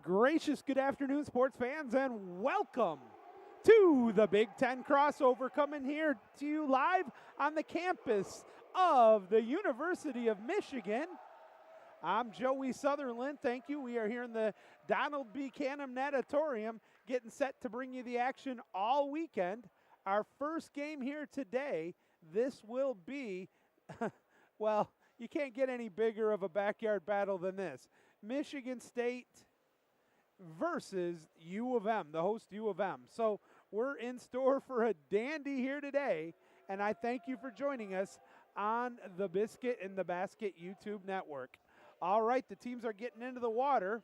Gracious good afternoon, sports fans, and welcome to the Big Ten crossover, coming here to you live on the campus of the University of Michigan. I'm Joey Sutherland. Thank you. We are here in the Donald B. Canham Natatorium, getting set to bring you the action all weekend. Our first game here today, this will be, well, you can't get any bigger of a backyard battle than this. Michigan State versus U of M, the host U of M. So we're in store for a dandy here today, and I thank you for joining us on the Biscuit in the Basket YouTube network. All right, the teams are getting into the water.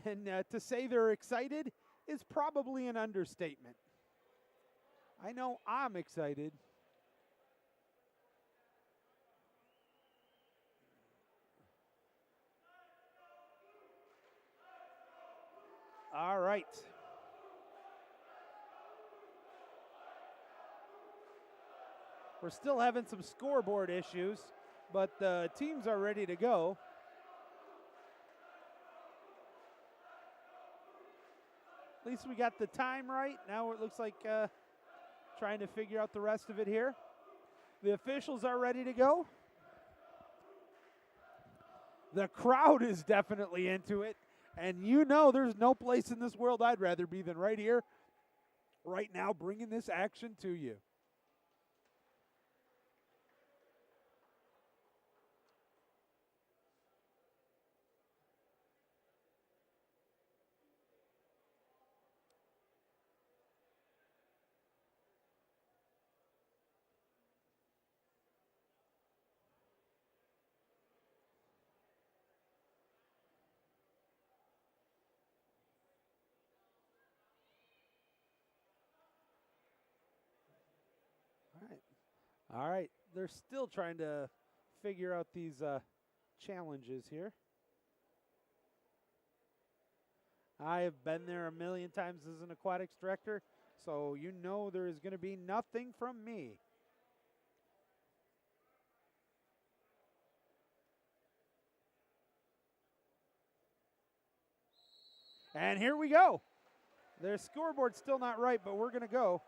And to say they're excited is probably an understatement. I know I'm excited. All right. We're still having some scoreboard issues, but the teams are ready to go. At least we got the time right. Now it looks like trying to figure out the rest of it here. The officials are ready to go. The crowd is definitely into it. And you know there's no place in this world I'd rather be than right here, right now, bringing this action to you. All right. They're still trying to figure out these challenges here. I have been there a million times as an aquatics director, so you know there is going to be nothing from me. And here we go. Their scoreboard's still not right, but we're going to go.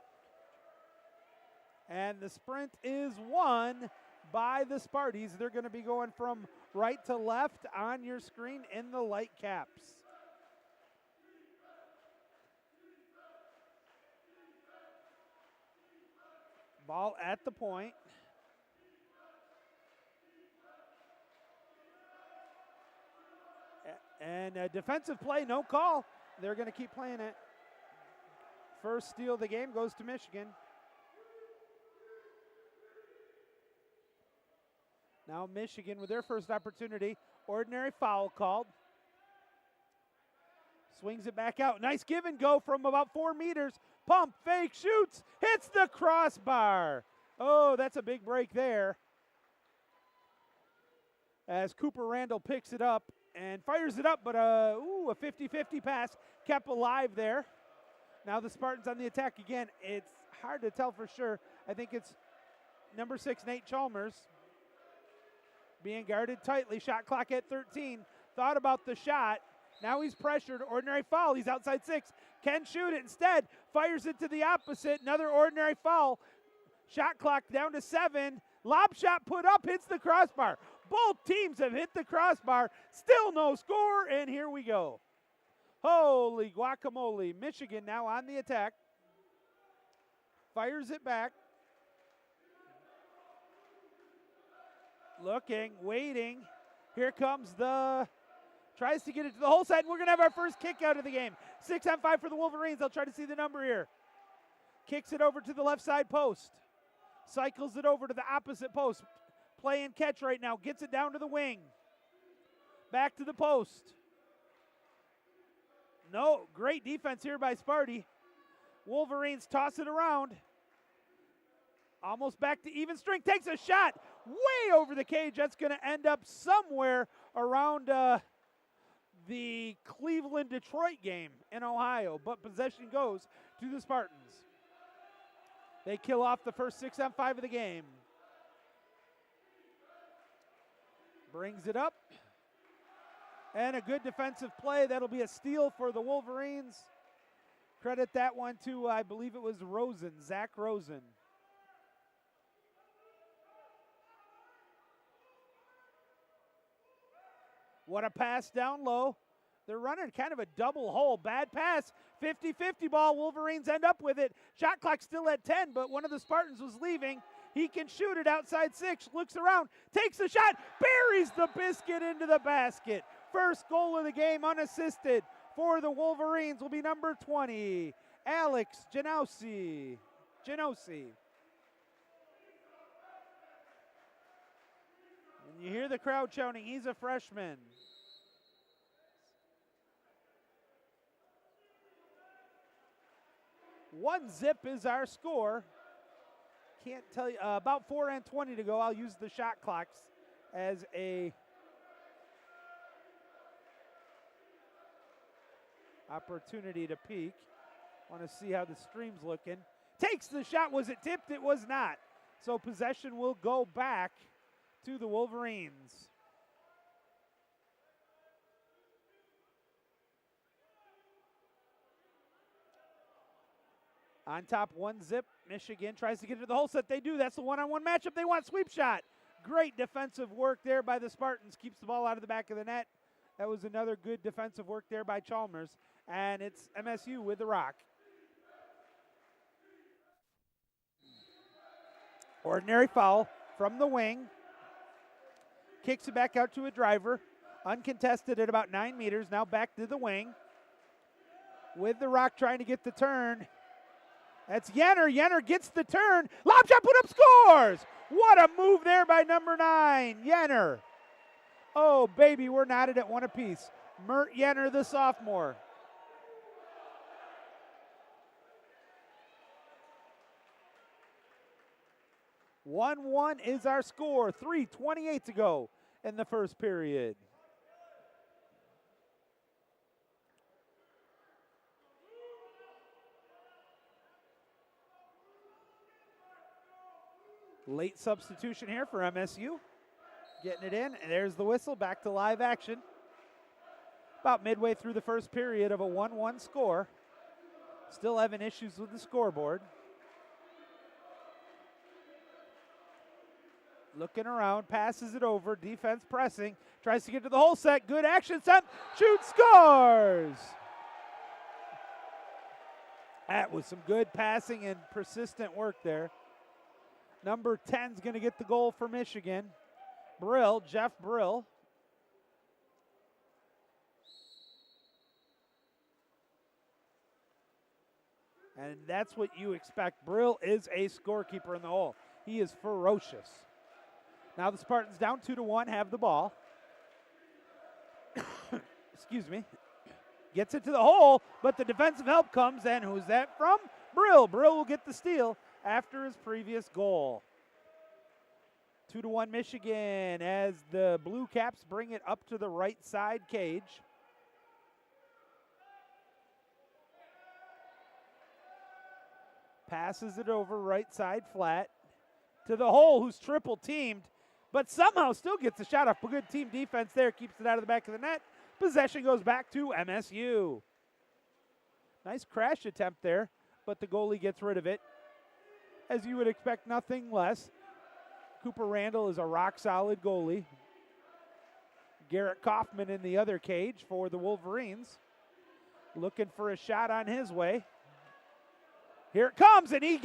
And the sprint is won by the Sparties. They're going to be going from right to left on your screen in the light caps. Ball at the point. And a defensive play, no call. They're going to keep playing it. First steal of the game goes to Michigan. Now Michigan with their first opportunity. Ordinary foul called. Swings it back out. Nice give and go from about 4 meters. Pump, fake, shoots, hits the crossbar. Oh, that's a big break there. As Cooper Randall picks it up and fires it up, but a 50-50 pass kept alive there. Now the Spartans on the attack again. It's hard to tell for sure. I think it's number 6, Nate Chalmers, being guarded tightly. Shot clock at 13. Thought about the shot. Now he's pressured. Ordinary foul. He's outside 6. Can shoot it instead. Fires it to the opposite. Another ordinary foul. Shot clock down to 7. Lob shot put up. Hits the crossbar. Both teams have hit the crossbar. Still no score. And here we go. Holy guacamole. Michigan now on the attack. Fires it back. Looking, waiting. Here comes tries to get it to the whole side, and we're going to have our first kick out of the game. 6-on-5 for the Wolverines. They'll try to see the number here. Kicks it over to the left side post. Cycles it over to the opposite post. Play and catch right now. Gets it down to the wing. Back to the post. No, great defense here by Sparty. Wolverines toss it around. Almost back to even strength. Takes a shot way over the cage. That's going to end up somewhere around the Cleveland-Detroit game in Ohio. But possession goes to the Spartans. They kill off the first 6-on-5 of the game. Brings it up. And a good defensive play. That'll be a steal for the Wolverines. Credit that one to, I believe it was Rosen, Zach Rosen. What a pass down low. They're running kind of a double hole. Bad pass. 50-50 ball. Wolverines end up with it. Shot clock still at 10, but one of the Spartans was leaving. He can shoot it outside 6. Looks around. Takes the shot. Buries the biscuit into the basket. First goal of the game unassisted for the Wolverines will be number 20, Alex Genosi. And you hear the crowd shouting, he's a freshman. One zip is our score. Can't tell you, about 4:20 to go. I'll use the shot clocks as a opportunity to peek. Want to see how the stream's looking. Takes the shot. Was it tipped? It was not. So possession will go back to the Wolverines. On top, one zip. Michigan tries to get into the hole set. They do. That's the one-on-one matchup. They want sweep shot. Great defensive work there by the Spartans. Keeps the ball out of the back of the net. That was another good defensive work there by Chalmers. And it's MSU with the rock. Ordinary foul from the wing. Kicks it back out to a driver. Uncontested at about 9 meters. Now back to the wing. With the rock trying to get the turn. That's Yenner. Yenner gets the turn. Lob shot, put up, scores! What a move there by number 9, Yenner. Oh, baby, we're knotted at one apiece. Mert Yenner, the sophomore. One is our score. 3:28 to go in the first period. Late substitution here for MSU. Getting it in, and there's the whistle. Back to live action. About midway through the first period of a 1-1 score. Still having issues with the scoreboard. Looking around, passes it over, defense pressing, tries to get to the hole set, good action set, shoots, scores! That was some good passing and persistent work there. Number 10's going to get the goal for Michigan. Brill, Jeff Brill. And that's what you expect. Brill is a scorekeeper in the hole. He is ferocious. Now the Spartans down 2-1, have the ball. Excuse me. Gets it to the hole, but the defensive help comes, and who's that from? Brill. Brill will get the steal after his previous goal. 2-1 Michigan as the Blue Caps bring it up to the right side cage. Passes it over right side flat to the hole, who's triple teamed, but somehow still gets a shot off. A good team defense there, keeps it out of the back of the net. Possession goes back to MSU. Nice crash attempt there, but the goalie gets rid of it. As you would expect, nothing less. Cooper Randall is a rock-solid goalie. Garrett Kaufman in the other cage for the Wolverines. Looking for a shot on his way. Here it comes, and he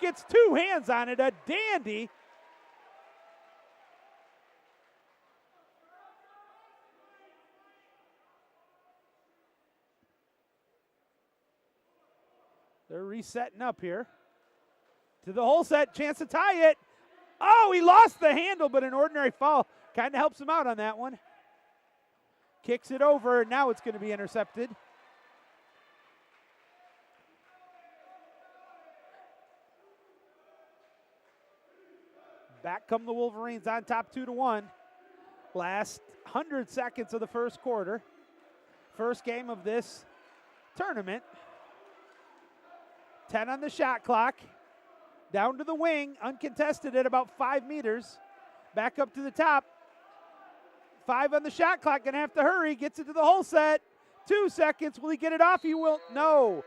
gets two hands on it, a dandy. They're resetting up here. To the hole set, chance to tie it. Oh, he lost the handle, but an ordinary foul kind of helps him out on that one. Kicks it over, now it's going to be intercepted. Back come the Wolverines on top 2-1. Last 100 seconds of the first quarter. First game of this tournament. 10 on the shot clock. Down to the wing, uncontested at about 5 meters. Back up to the top. 5 on the shot clock, gonna have to hurry. Gets it to the hole set. 2 seconds, will he get it off? He will, no.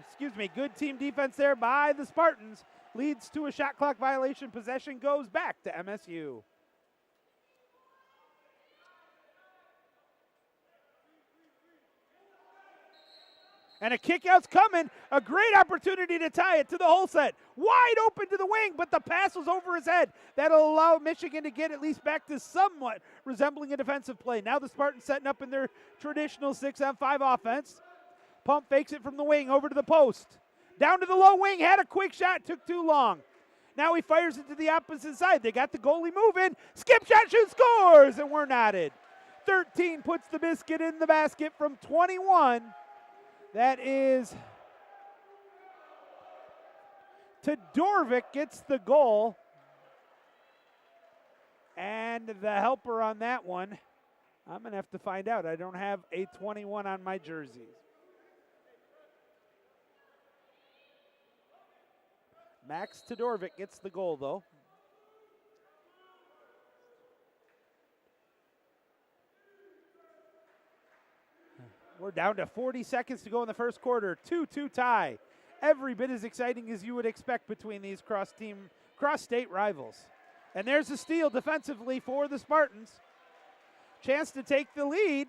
Excuse me, good team defense there by the Spartans. Leads to a shot clock violation. Possession goes back to MSU. And a kick-out's coming. A great opportunity to tie it to the hole set. Wide open to the wing, but the pass was over his head. That'll allow Michigan to get at least back to somewhat resembling a defensive play. Now the Spartans setting up in their traditional 6-on-5 offense. Pump fakes it from the wing over to the post. Down to the low wing, had a quick shot, took too long. Now he fires it to the opposite side. They got the goalie moving. Skip shot, shoot, scores, and we're knotted. 13 puts the biscuit in the basket from 21. That is Todorovic gets the goal. And the helper on that one, I'm going to have to find out. I don't have a 21 on my jerseys. Max Todorovic gets the goal, though. We're down to 40 seconds to go in the first quarter. 2-2 tie. Every bit as exciting as you would expect between these cross-state rivals. And there's a steal defensively for the Spartans. Chance to take the lead.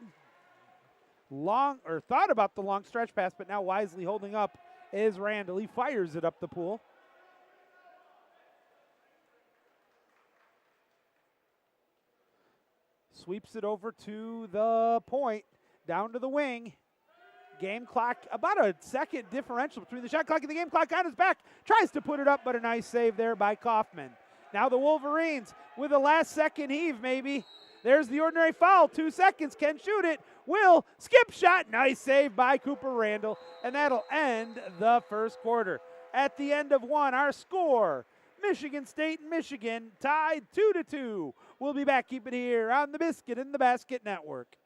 Thought about the long stretch pass, but now wisely holding up is Randall. He fires it up the pool. Sweeps it over to the point. Down to the wing. Game clock, about a second differential between the shot clock and the game clock on his back. Tries to put it up, but a nice save there by Kaufman. Now the Wolverines with a last second heave maybe. There's the ordinary foul. 2 seconds, can shoot it. Will, skip shot. Nice save by Cooper Randall. And that'll end the first quarter. At the end of one, our score, Michigan State and Michigan tied 2-2. We'll be back. Keep it here on the Biscuit in the Basket Network.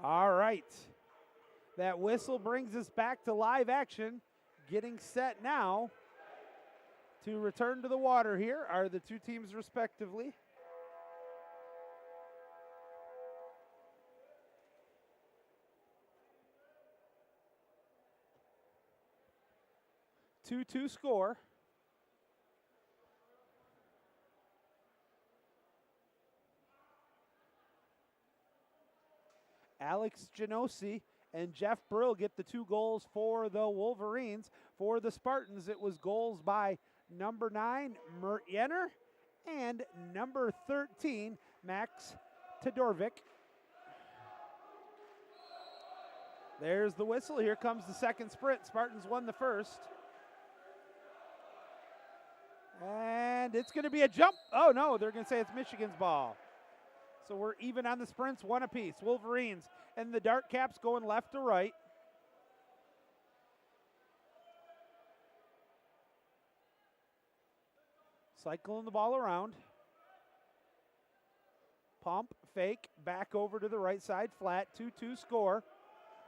All right. That whistle brings us back to live action. Getting set now to return to the water here are the two teams respectively. Two score. Alex Genosi and Jeff Brill get the 2 goals for the Wolverines. For the Spartans, it was goals by number 9, Mert Jenner, and number 13, Max Todorovic. There's the whistle. Here comes the second sprint. Spartans won the first. And it's going to be a jump. Oh, no, they're going to say it's Michigan's ball. So we're even on the sprints, one apiece. Wolverines and the Dark Caps going left to right. Cycling the ball around. Pump, fake, back over to the right side, flat, 2-2 score.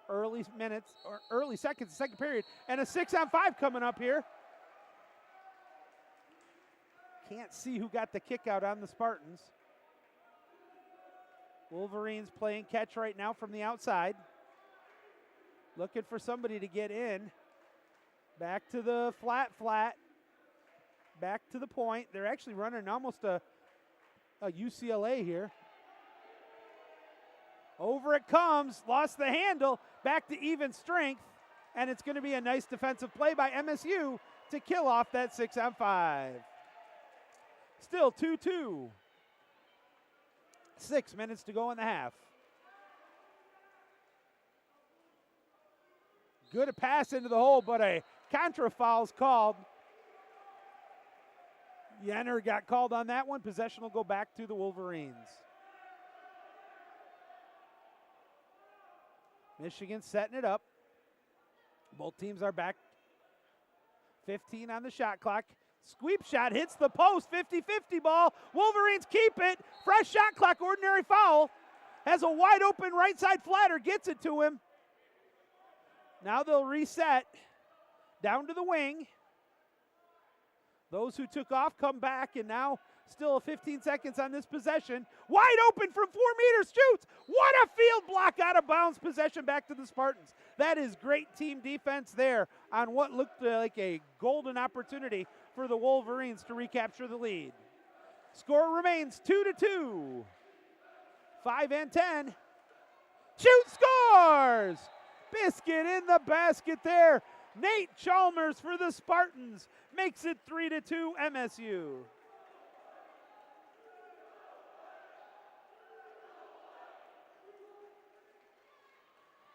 Early minutes, or early seconds, second period, and a 6-on-5 coming up here. Can't see who got the kick out on the Spartans. Wolverines playing catch right now from the outside. Looking for somebody to get in. Back to the flat. Back to the point. They're actually running almost a UCLA here. Over it comes, lost the handle, back to even strength, and it's going to be a nice defensive play by MSU to kill off that 6-on-5. Still 2-2. 6 minutes to go in the half. Good pass into the hole, but a contra foul's called. Yenner got called on that one. Possession will go back to the Wolverines. Michigan setting it up. Both teams are back. 15 on the shot clock. Sweep shot hits the post. 50-50 ball. Wolverines keep it. Fresh shot clock. Ordinary foul. Has a wide open right side flatter. Gets it to him. Now they'll reset. Down to the wing. Those who took off come back, and now still 15 seconds on this possession. Wide open from 4 meters, shoots. What a field block out of bounds. Possession back to the Spartans. That is great team defense there on what looked like a golden opportunity for the Wolverines to recapture the lead. Score remains 2-2. 5 and 10. Shoot, scores! Biscuit in the basket there. Nate Chalmers for the Spartans makes it 3-2 MSU.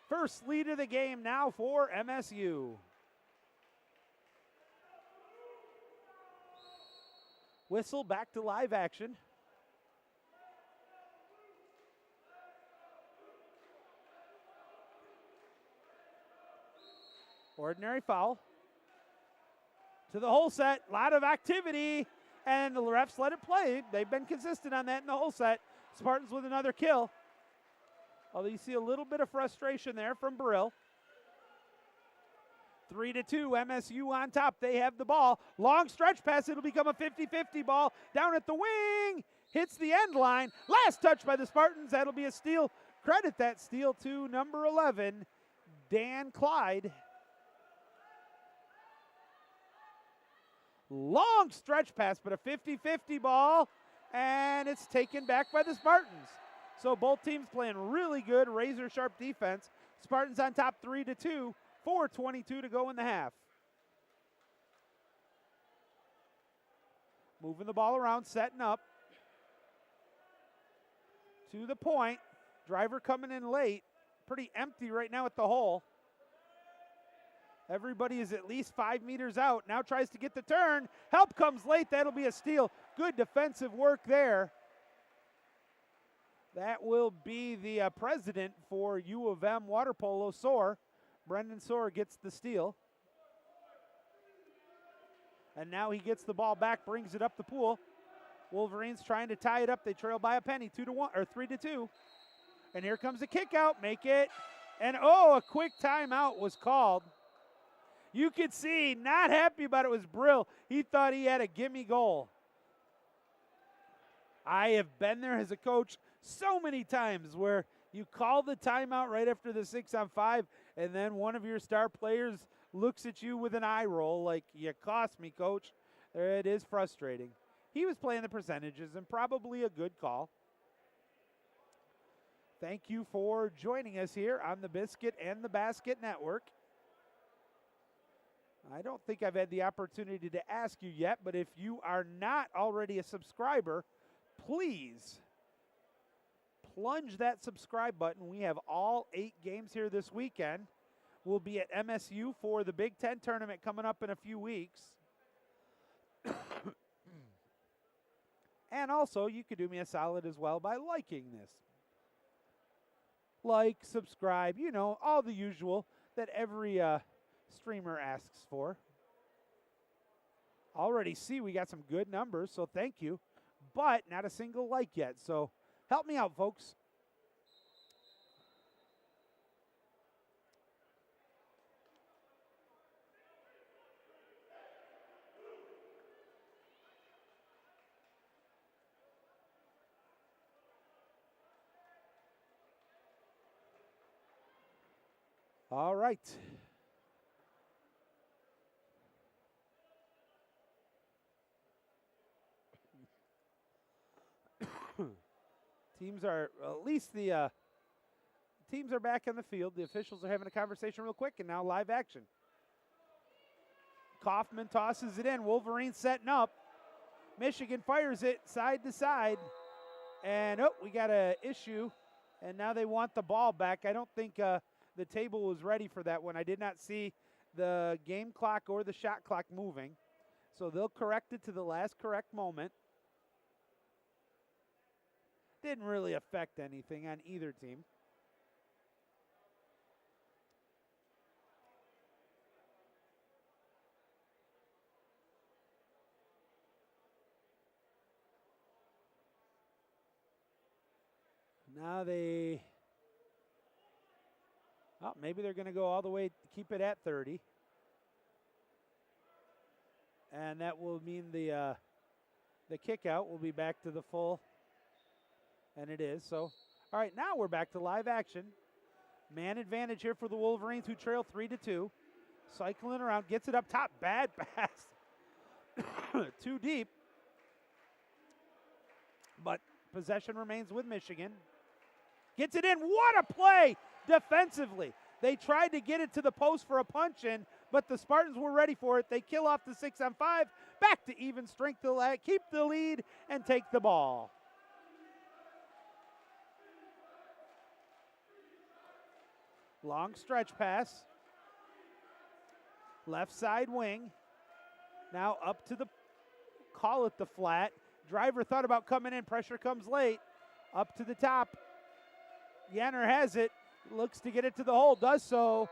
First lead of the game now for MSU. Whistle back to live action. Ordinary foul. To the whole set, a lot of activity, and the refs let it play. They've been consistent on that in the whole set. Spartans with another kill. Although you see a little bit of frustration there from Brill. 3-2, MSU on top. They have the ball. Long stretch pass, it'll become a 50-50 ball. Down at the wing, hits the end line. Last touch by the Spartans, that'll be a steal. Credit that steal to number 11, Dan Clyde. Long stretch pass, but a 50-50 ball, and it's taken back by the Spartans. So both teams playing really good, razor-sharp defense. Spartans on top 3-2, 4:22 to go in the half. Moving the ball around, setting up. To the point. Driver coming in late. Pretty empty right now at the hole. Everybody is at least 5 meters out. Now tries to get the turn. Help comes late. That'll be a steal. Good defensive work there. That will be the president for U of M water polo, Soar. Brendan Soar gets the steal. And now he gets the ball back, brings it up the pool. Wolverines trying to tie it up. They trail by a penny, 2-1 or 3-2. And here comes a kick out. Make it. And a quick timeout was called. You could see, not happy about it was Brill. He thought he had a gimme goal. I have been there as a coach so many times where you call the timeout right after the 6-on-5, and then one of your star players looks at you with an eye roll like, you cost me, coach. It is frustrating. He was playing the percentages, and probably a good call. Thank you for joining us here on the Biscuit and the Basket Network. I don't think I've had the opportunity to ask you yet, but if you are not already a subscriber, please plunge that subscribe button. We have all 8 games here this weekend. We'll be at MSU for the Big Ten tournament coming up in a few weeks. And also, you could do me a solid as well by liking this. Like, subscribe, you know, all the usual that every streamer asks for. Already see we got some good numbers, so thank you. But not a single like yet, so help me out, folks. All right. Teams are, at least the teams are back in the field. The officials are having a conversation real quick, and now live action. Kaufman tosses it in. Wolverines setting up. Michigan fires it side to side. And, oh, we got an issue. And now they want the ball back. I don't think the table was ready for that one. I did not see the game clock or the shot clock moving. So they'll correct it to the last correct moment. Didn't really affect anything on either team. Now maybe they're going to go all the way to keep it at 30. And that will mean the kick out will be back to the full. And it is. So, all right, now we're back to live action. Man advantage here for the Wolverines, who trail 3-2. Cycling around, gets it up top. Bad pass. Too deep. But possession remains with Michigan. Gets it in. What a play defensively. They tried to get it to the post for a punch in, but the Spartans were ready for it. They kill off the 6-on-5. Back to even strength to keep the lead and take the ball. Long stretch pass. Left side wing. Now up to the, call it the flat. Driver thought about coming in. Pressure comes late. Up to the top. Yenner has it. Looks to get it to the hole. Does so.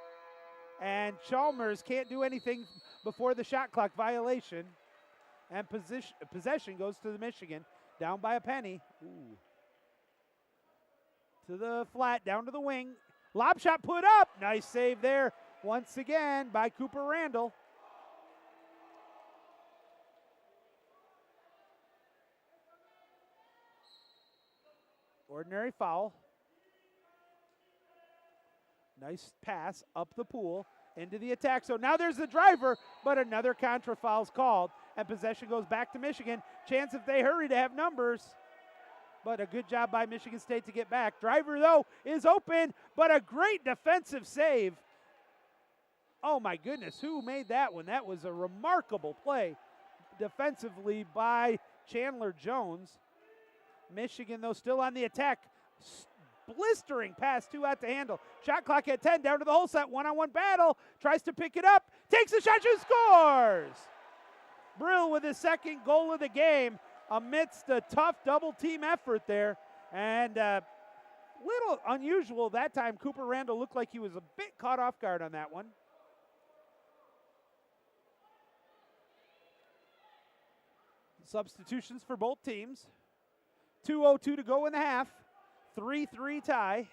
And Chalmers can't do anything before the shot clock violation. And possession goes to the Michigan. Down by a penny. Ooh. To the flat. Down to the wing. Lob shot put up. Nice save there once again by Cooper Randall. Ordinary foul. Nice pass up the pool into the attack. So now there's the driver, but another contra foul's called, and possession goes back to Michigan. Chance if they hurry to have numbers. But a good job by Michigan State to get back. Driver, though, is open, but a great defensive save. Oh, my goodness, who made that one? That was a remarkable play defensively by Chandler Jones. Michigan, though, still on the attack. Blistering pass, 2 out to handle. Shot clock at 10, down to the whole set. One-on-one battle. Tries to pick it up. Takes the shot, shoots, scores! Brill with his second goal of the game, amidst a tough double-team effort there. And little unusual that time. Cooper Randall looked like he was a bit caught off guard on that one. Substitutions for both teams. 2:02 to go in the half. 3-3 tie.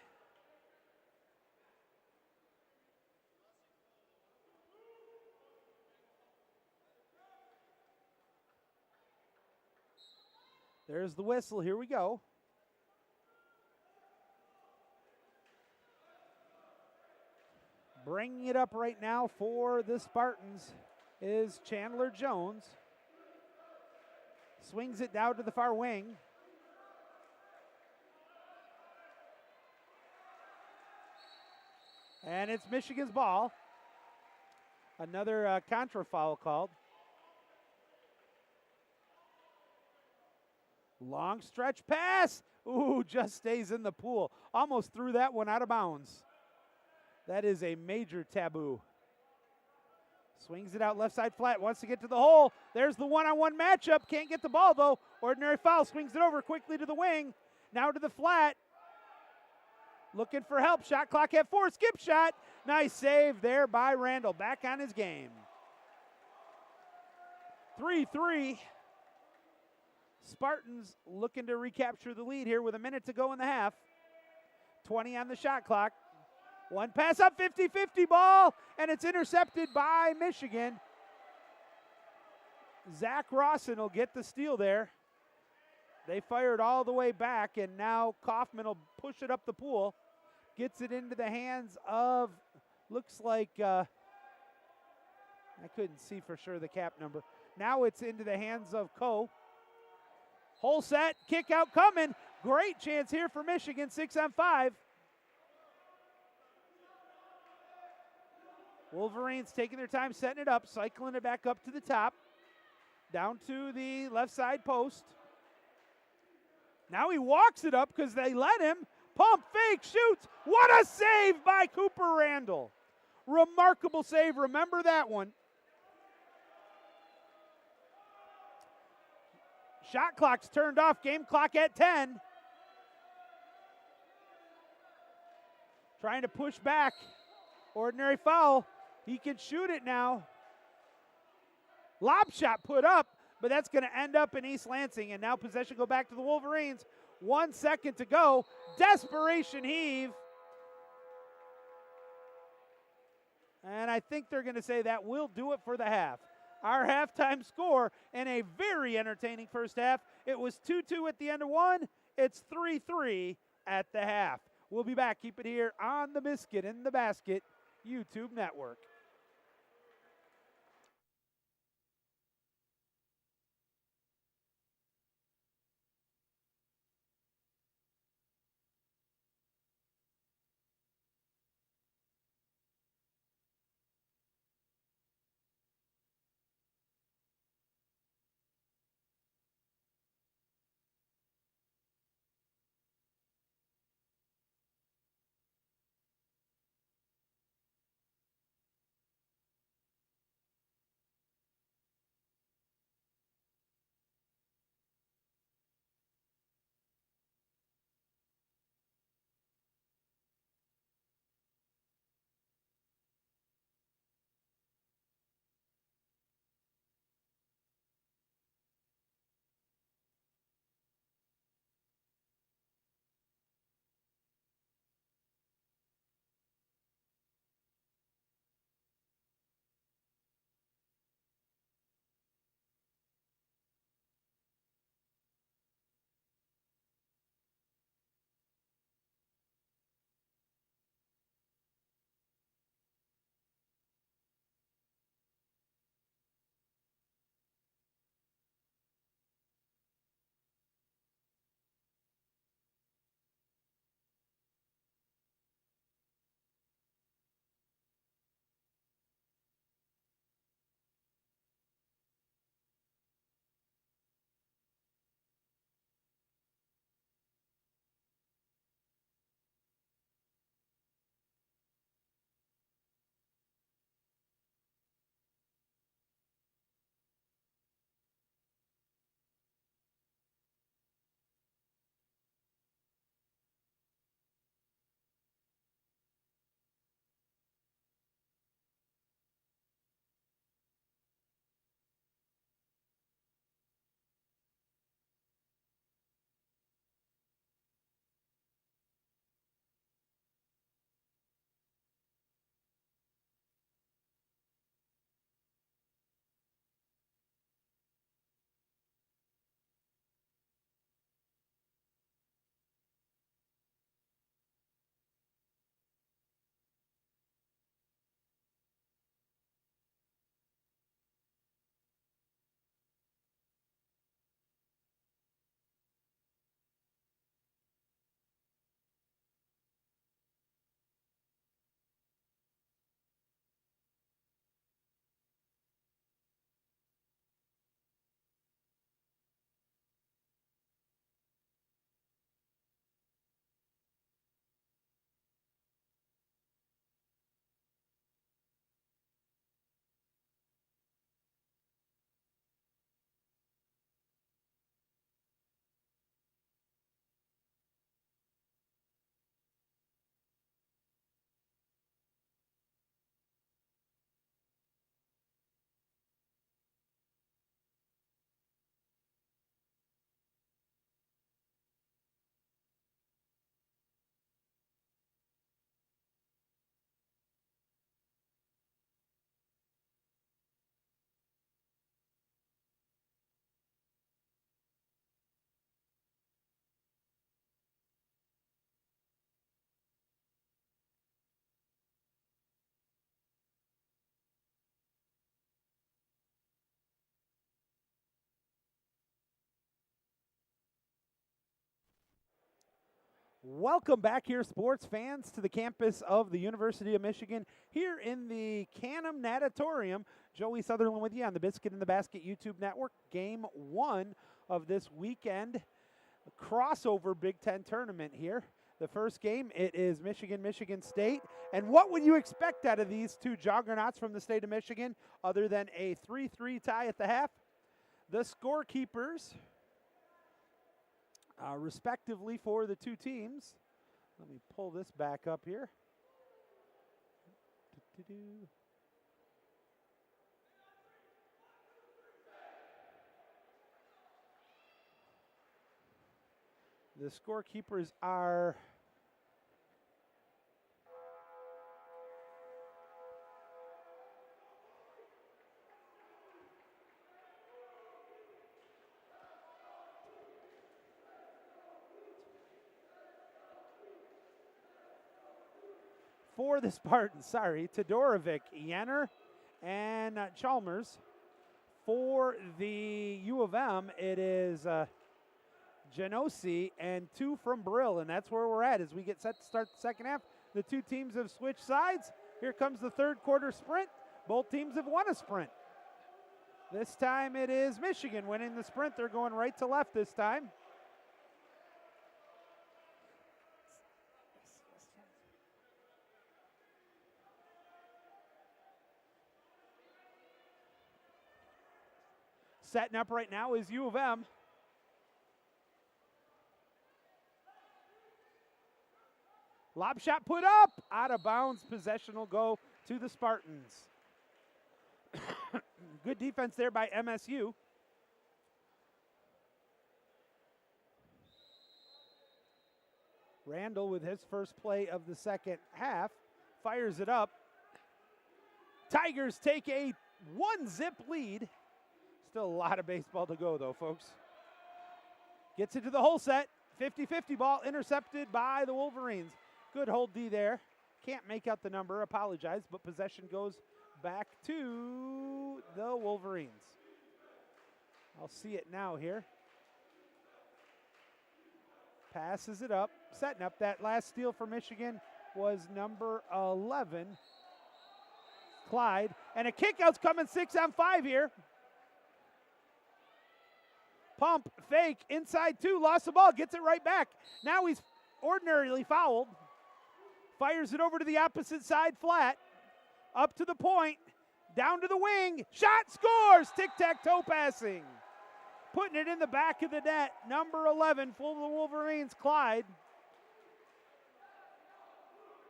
There's the whistle. Here we go. Bringing it up right now for the Spartans is Chandler Jones. Swings it down to the far wing. And it's Michigan's ball. Another contra foul called. Long stretch pass. Ooh, just stays in the pool. Almost threw that one out of bounds. That is a major taboo. Swings it out left side flat. Wants to get to the hole. There's the one-on-one matchup. Can't get the ball, though. Ordinary foul, swings it over quickly to the wing. Now to the flat. Looking for help. Shot clock at 4. Skip shot. Nice save there by Randall. Back on his game. 3-3. Spartans looking to recapture the lead here with a minute to go in the half. 20 on the shot clock. One pass up, 50-50 ball, and it's intercepted by Michigan. Zach Rawson will get the steal there. They fired all the way back, and now Kaufman will push it up the pool. Gets it into the hands of, looks like, I couldn't see for sure the cap number. Now it's into the hands of Coe. Whole set, kick out coming. Great chance here for Michigan, 6-on-5. Wolverines taking their time setting it up, cycling it back up to the top. Down to the left side post. Now he walks it up because they let him. Pump, fake, shoots. What a save by Cooper Randall. Remarkable save. Remember that one. Shot clock's turned off. Game clock at 10. Trying to push back. Ordinary foul. He can shoot it now. Lob shot put up, but that's going to end up in East Lansing. And now possession go back to the Wolverines. 1 second to go. Desperation heave. And I think they're going to say that will do it for the half. Our halftime score in a very entertaining first half. It was 2-2 at the end of one. It's 3-3 at the half. We'll be back. Keep it here on the Biscuit in the Basket YouTube network. Welcome back here, sports fans, to the campus of the University of Michigan here in the Canham Natatorium. Joey Sutherland with you on the Biscuit in the Basket YouTube network. Game 1 of this weekend crossover Big Ten tournament here. The first game, it is Michigan State. And what would you expect out of these two juggernauts from the state of Michigan other than a 3-3 tie at the half? The scorekeepers, respectively for the two teams. Let me pull this back up here. The scorekeepers are for the Spartans, Todorovic, Jenner, and Chalmers. For the U of M, it is Genosi and 2 from Brill, and that's where we're at as we get set to start the second half. The two teams have switched sides. Here comes the third quarter sprint. Both teams have won a sprint. This time it is Michigan winning the sprint. They're going right to left this time. Setting up right now is U of M. Lob shot put up, out of bounds. Possession will go to the Spartans. Good defense there by MSU. Randall with his first play of the second half fires it up. Tigers take a 1-zip lead. Still a lot of baseball to go though, folks. Gets into the whole set. 50-50 ball intercepted by the Wolverines. Good hold D there. Can't make out the number, apologize, but possession goes back to the Wolverines. I'll see it now here. Passes it up, setting up. That last steal for Michigan was number 11, Clyde. And a kickout's coming 6-on-5 here. Pump, fake, inside 2, lost the ball, gets it right back. Now he's ordinarily fouled. Fires it over to the opposite side flat. Up to the point. Down to the wing. Shot, scores! Tic-tac-toe passing. Putting it in the back of the net. Number 11 for the Wolverines, Clyde.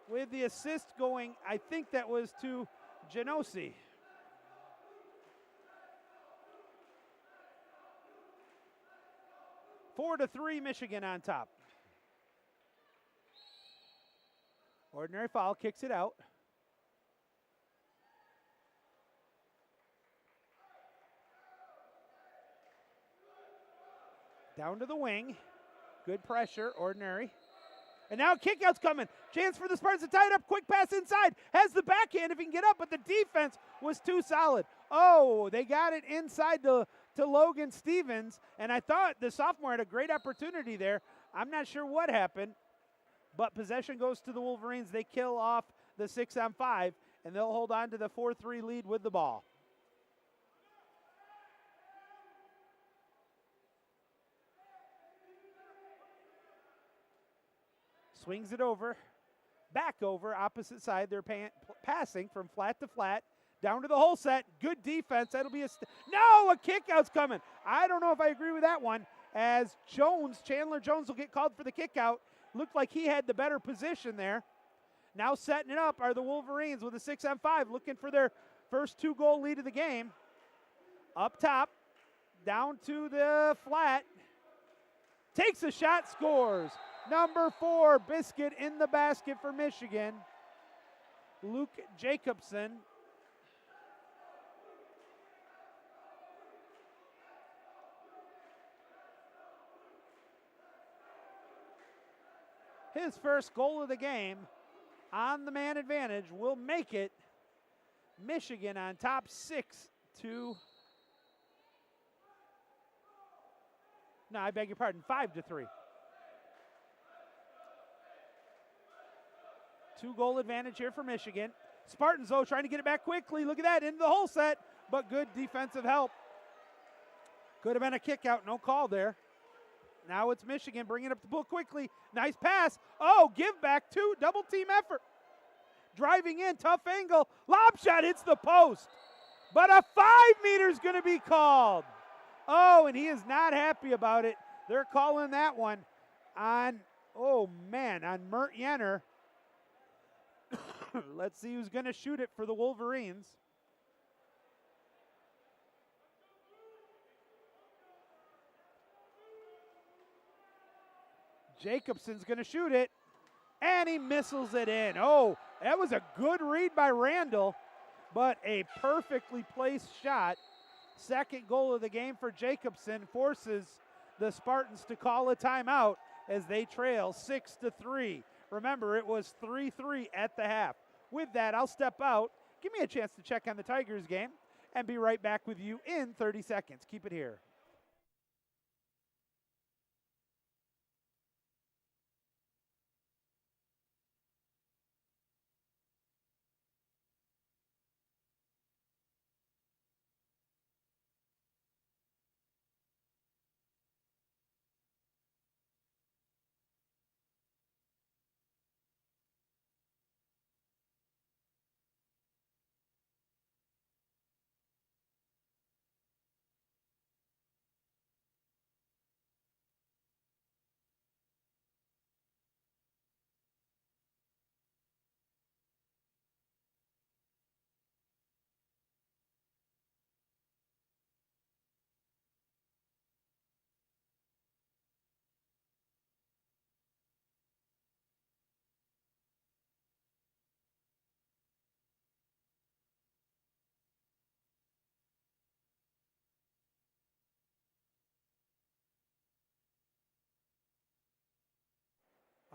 With the assist going, I think that was to Genosi. Four to 3, Michigan on top. Ordinary foul, kicks it out. Down to the wing. Good pressure, ordinary. And now kickout's coming. Chance for the Spartans to tie it up. Quick pass inside. Has the backhand if he can get up, but the defense was too solid. Oh, they got it inside to Logan Stevens, and I thought the sophomore had a great opportunity there. I'm not sure what happened. But possession goes to the Wolverines. They kill off the 6-on-5, and they'll hold on to the 4-3 lead with the ball. Swings it over, back over, opposite side. They're passing from flat to flat, down to the whole set. Good defense. That'll be a kickout's coming. I don't know if I agree with that one, as Chandler Jones will get called for the kickout. Looked like he had the better position there. Now setting it up are the Wolverines with a 6-on-5, looking for their first 2-goal lead of the game. Up top, down to the flat. Takes a shot, scores. Number 4, Biscuit in the basket for Michigan. Luke Jacobson. His first goal of the game on the man advantage will make it Michigan on top 6-2. No, I beg your pardon, 5-3. 2-goal advantage here for Michigan. Spartans, though, trying to get it back quickly. Look at that, into the hole set, but good defensive help. Could have been a kick out, no call there. Now it's Michigan bringing up the ball quickly. Nice pass. Oh, give back two, double team effort. Driving in, tough angle. Lob shot hits the post. But a 5 meter is going to be called. Oh, and he is not happy about it. They're calling that one on, oh man, on Mert Jenner. Let's see who's going to shoot it for the Wolverines. Jacobson's going to shoot it, and he missiles it in. Oh, that was a good read by Randall, but a perfectly placed shot. Second goal of the game for Jacobson forces the Spartans to call a timeout as they trail 6-3. Remember, it was 3-3 at the half. With that, I'll step out, give me a chance to check on the Tigers game, and be right back with you in 30 seconds. Keep it here.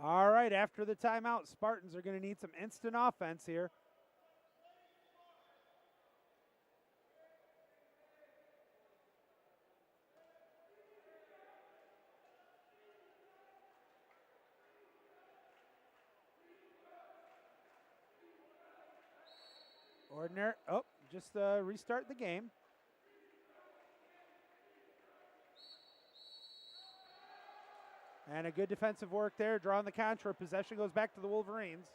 All right, after the timeout, Spartans are going to need some instant offense here. Ordinary, oh, just restart the game. And a good defensive work there, drawing the contra. Possession goes back to the Wolverines.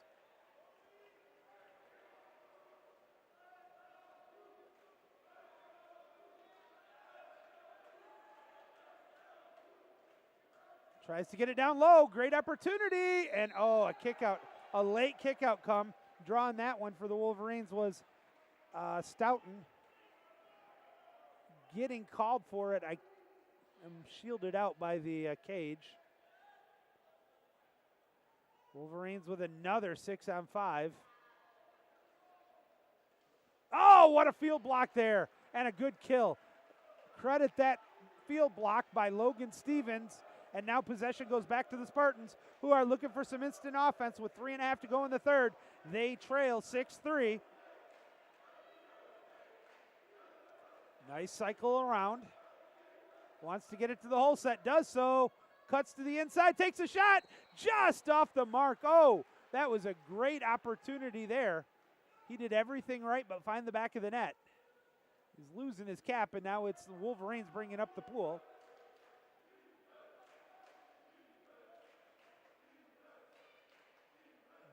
Tries to get it down low, great opportunity, and oh, a kick out, a late kick out come. Drawing that one for the Wolverines was Stoughton. Getting called for it, I am shielded out by the cage. Wolverines with another 6-on-5. Oh, what a field block there, and a good kill. Credit that field block by Logan Stevens, and now possession goes back to the Spartans, who are looking for some instant offense with 3.5 to go in the third. They trail 6-3. Nice cycle around. Wants to get it to the hole set, does so. Cuts to the inside, takes a shot, just off the mark. Oh, that was a great opportunity there. He did everything right but find the back of the net. He's losing his cap, and now it's the Wolverines bringing up the pool.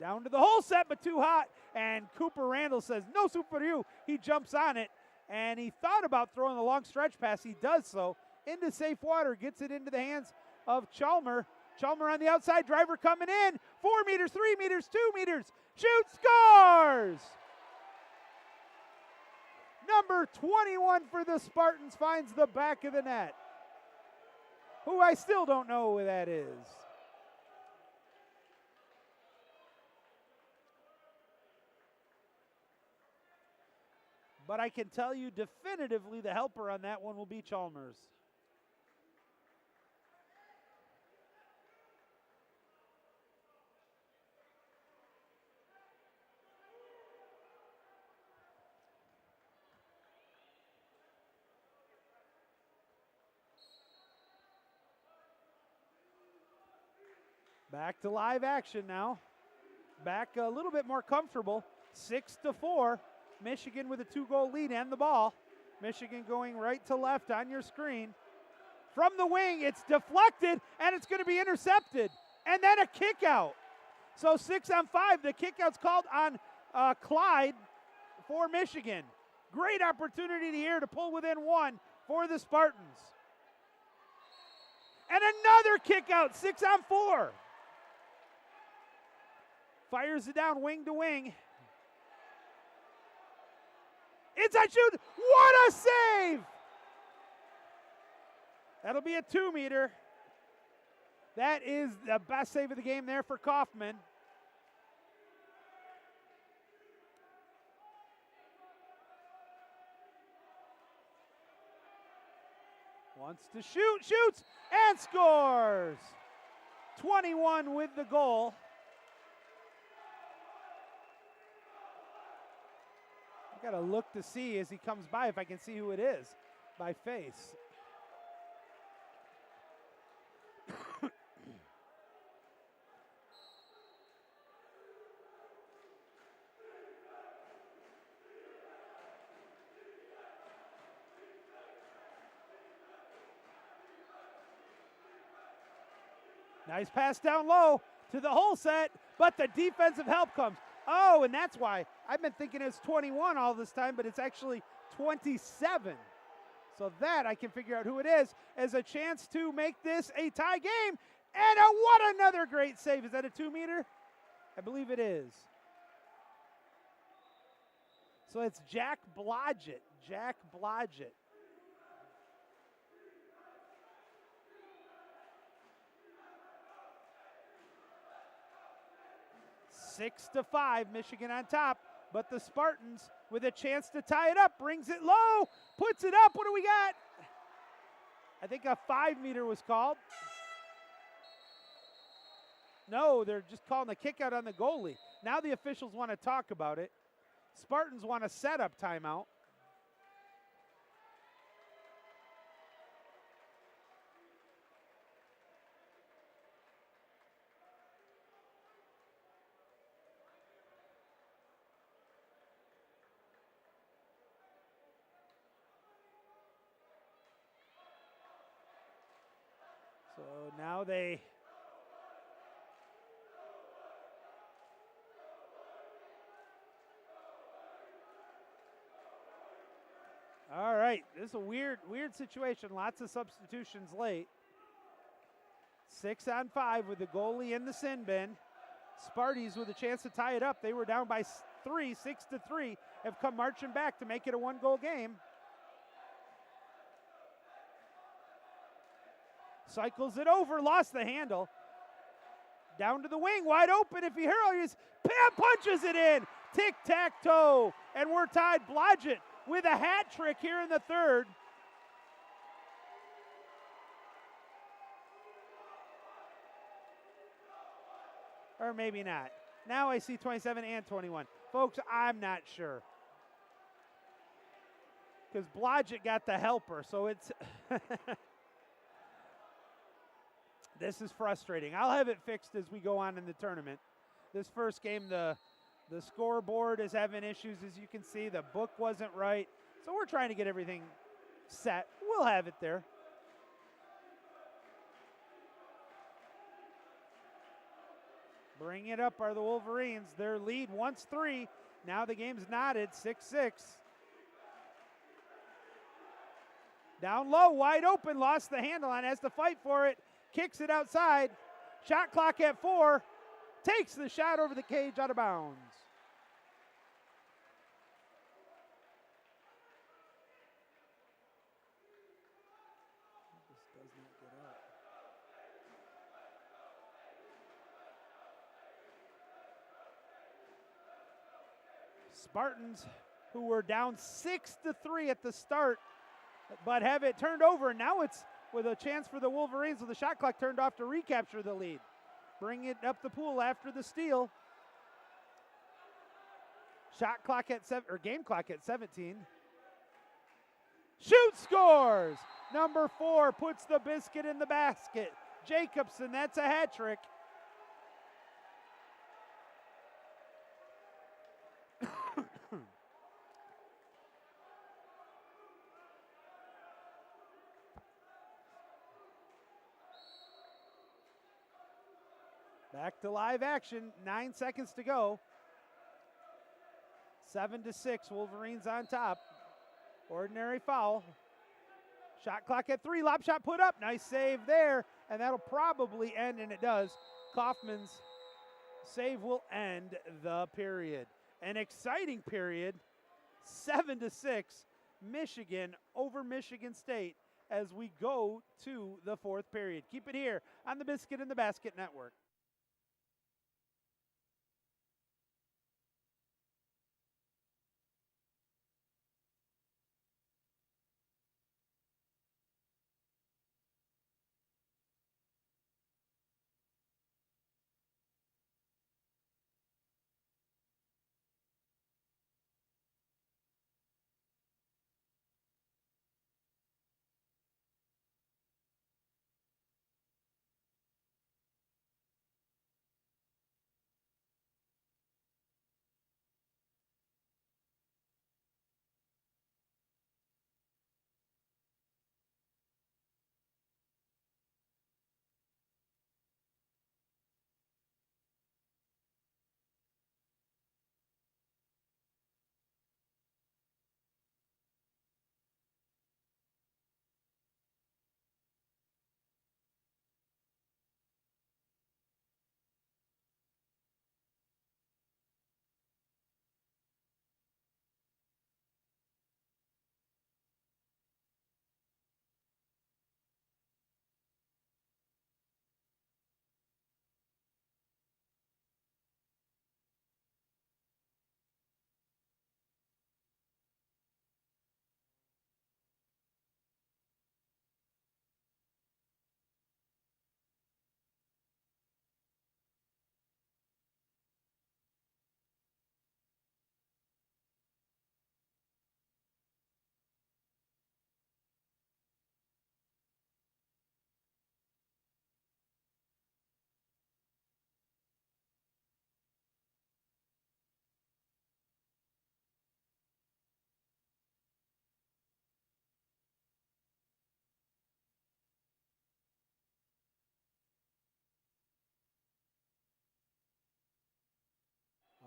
Down to the hole set, but too hot. And Cooper Randall says, no soup for you. He jumps on it, and he thought about throwing the long stretch pass. He does so into safe water, gets it into the hands of Chalmer. Chalmer on the outside, driver coming in. 4 meters, 3 meters, 2 meters. Shoots, scores! Number 21 for the Spartans finds the back of the net. Who I still don't know who that is. But I can tell you definitively the helper on that one will be Chalmers. Back to live action now. back a little bit more comfortable. 6-4. Michigan with a 2-goal lead and the ball. Michigan going right to left on your screen. From the wing, it's deflected, and it's going to be intercepted. And then a kick out. So 6-on-5, the kick out's called on Clyde for Michigan. Great opportunity here to pull within one for the Spartans. And another kick out, 6-on-4. Fires it down wing to wing. Inside shoot, what a save! That'll be a 2-meter. That is the best save of the game there for Kaufman. Wants to shoot, shoots, and scores! 21 with the goal. I gotta look to see as he comes by if I can see who it is by face. Nice pass down low to the whole set, but the defensive help comes. Oh, and that's why I've been thinking it's 21 all this time, but it's actually 27. So that I can figure out who it is as a chance to make this a tie game. And what another great save. Is that a 2-meter? I believe it is. So it's Jack Blodgett. Jack Blodgett. 6-5, Michigan on top, but the Spartans with a chance to tie it up, brings it low, puts it up. What do we got? I think a 5-meter was called. No, they're just calling the kick out on the goalie. Now the officials want to talk about it. Spartans want a setup timeout. So now they all right, this is a weird situation. Lots of substitutions late. 6-on-5 with the goalie in the sin bin. Sparties with a chance to tie it up. They were down by 3, 6-3, have come marching back to make it a 1-goal game. Cycles it over, lost the handle. Down to the wing, wide open. If he hurls, Pam punches it in. Tic-tac-toe, and we're tied. Blodgett with a hat trick here in the third. Or maybe not. Now I see 27 and 21. Folks, I'm not sure. Because Blodgett got the helper, so it's... This is frustrating. I'll have it fixed as we go on in the tournament. This first game, the scoreboard is having issues, as you can see. The book wasn't right. So we're trying to get everything set. We'll have it there. Bring it up are the Wolverines. Their lead once 3. Now the game's knotted, 6-6. Down low, wide open, lost the handle on, has to fight for it. Kicks it outside. Shot clock at 4. Takes the shot over the cage out of bounds. This does not get up. Spartans, who were down 6-3 at the start, but have it turned over. Now it's with a chance for the Wolverines with the shot clock turned off to recapture the lead. Bring it up the pool after the steal. Shot clock at 7, or game clock at 17. Shoot, scores! Number 4 puts the biscuit in the basket. Jacobson, that's a hat trick. Back to live action, 9 seconds to go. 7-6, Wolverines on top. Ordinary foul. Shot clock at 3, lob shot put up, nice save there, and that'll probably end, and it does. Kaufman's save will end the period. An exciting period, 7-6, Michigan over Michigan State as we go to the fourth period. Keep it here on the Biscuit and the Basket Network.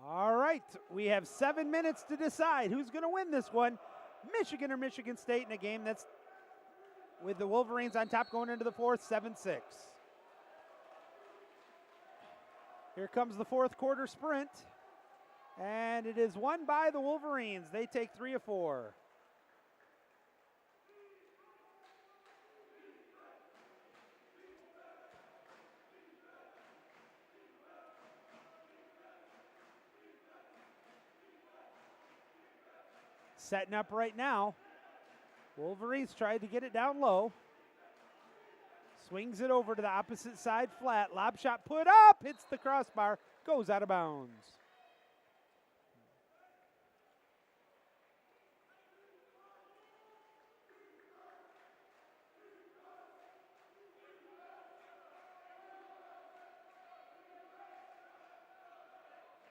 All right, we have 7 minutes to decide who's going to win this one, Michigan or Michigan State, in a game that's with the Wolverines on top going into the fourth, 7-6. Here comes the fourth quarter sprint, and it is won by the Wolverines. They take 3 of 4. Setting up right now. Wolverines tried to get it down low. Swings it over to the opposite side flat. Lob shot put up, hits the crossbar, goes out of bounds.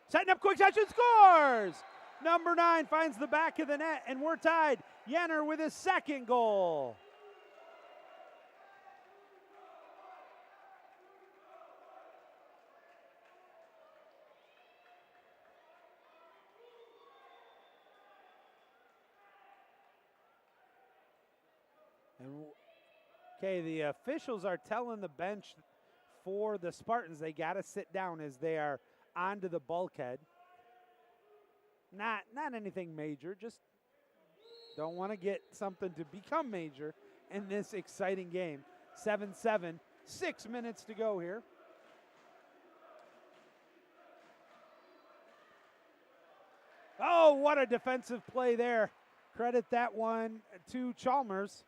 Setting up quick shot, shoot, scores! Number 9 finds the back of the net, and we're tied. Yenner with his second goal. Okay, the officials are telling the bench for the Spartans they got to sit down as they are onto the bulkhead. Not anything major, just don't want to get something to become major in this exciting game. 7-7, 6 minutes to go here. Oh, what a defensive play there. Credit that one to Chalmers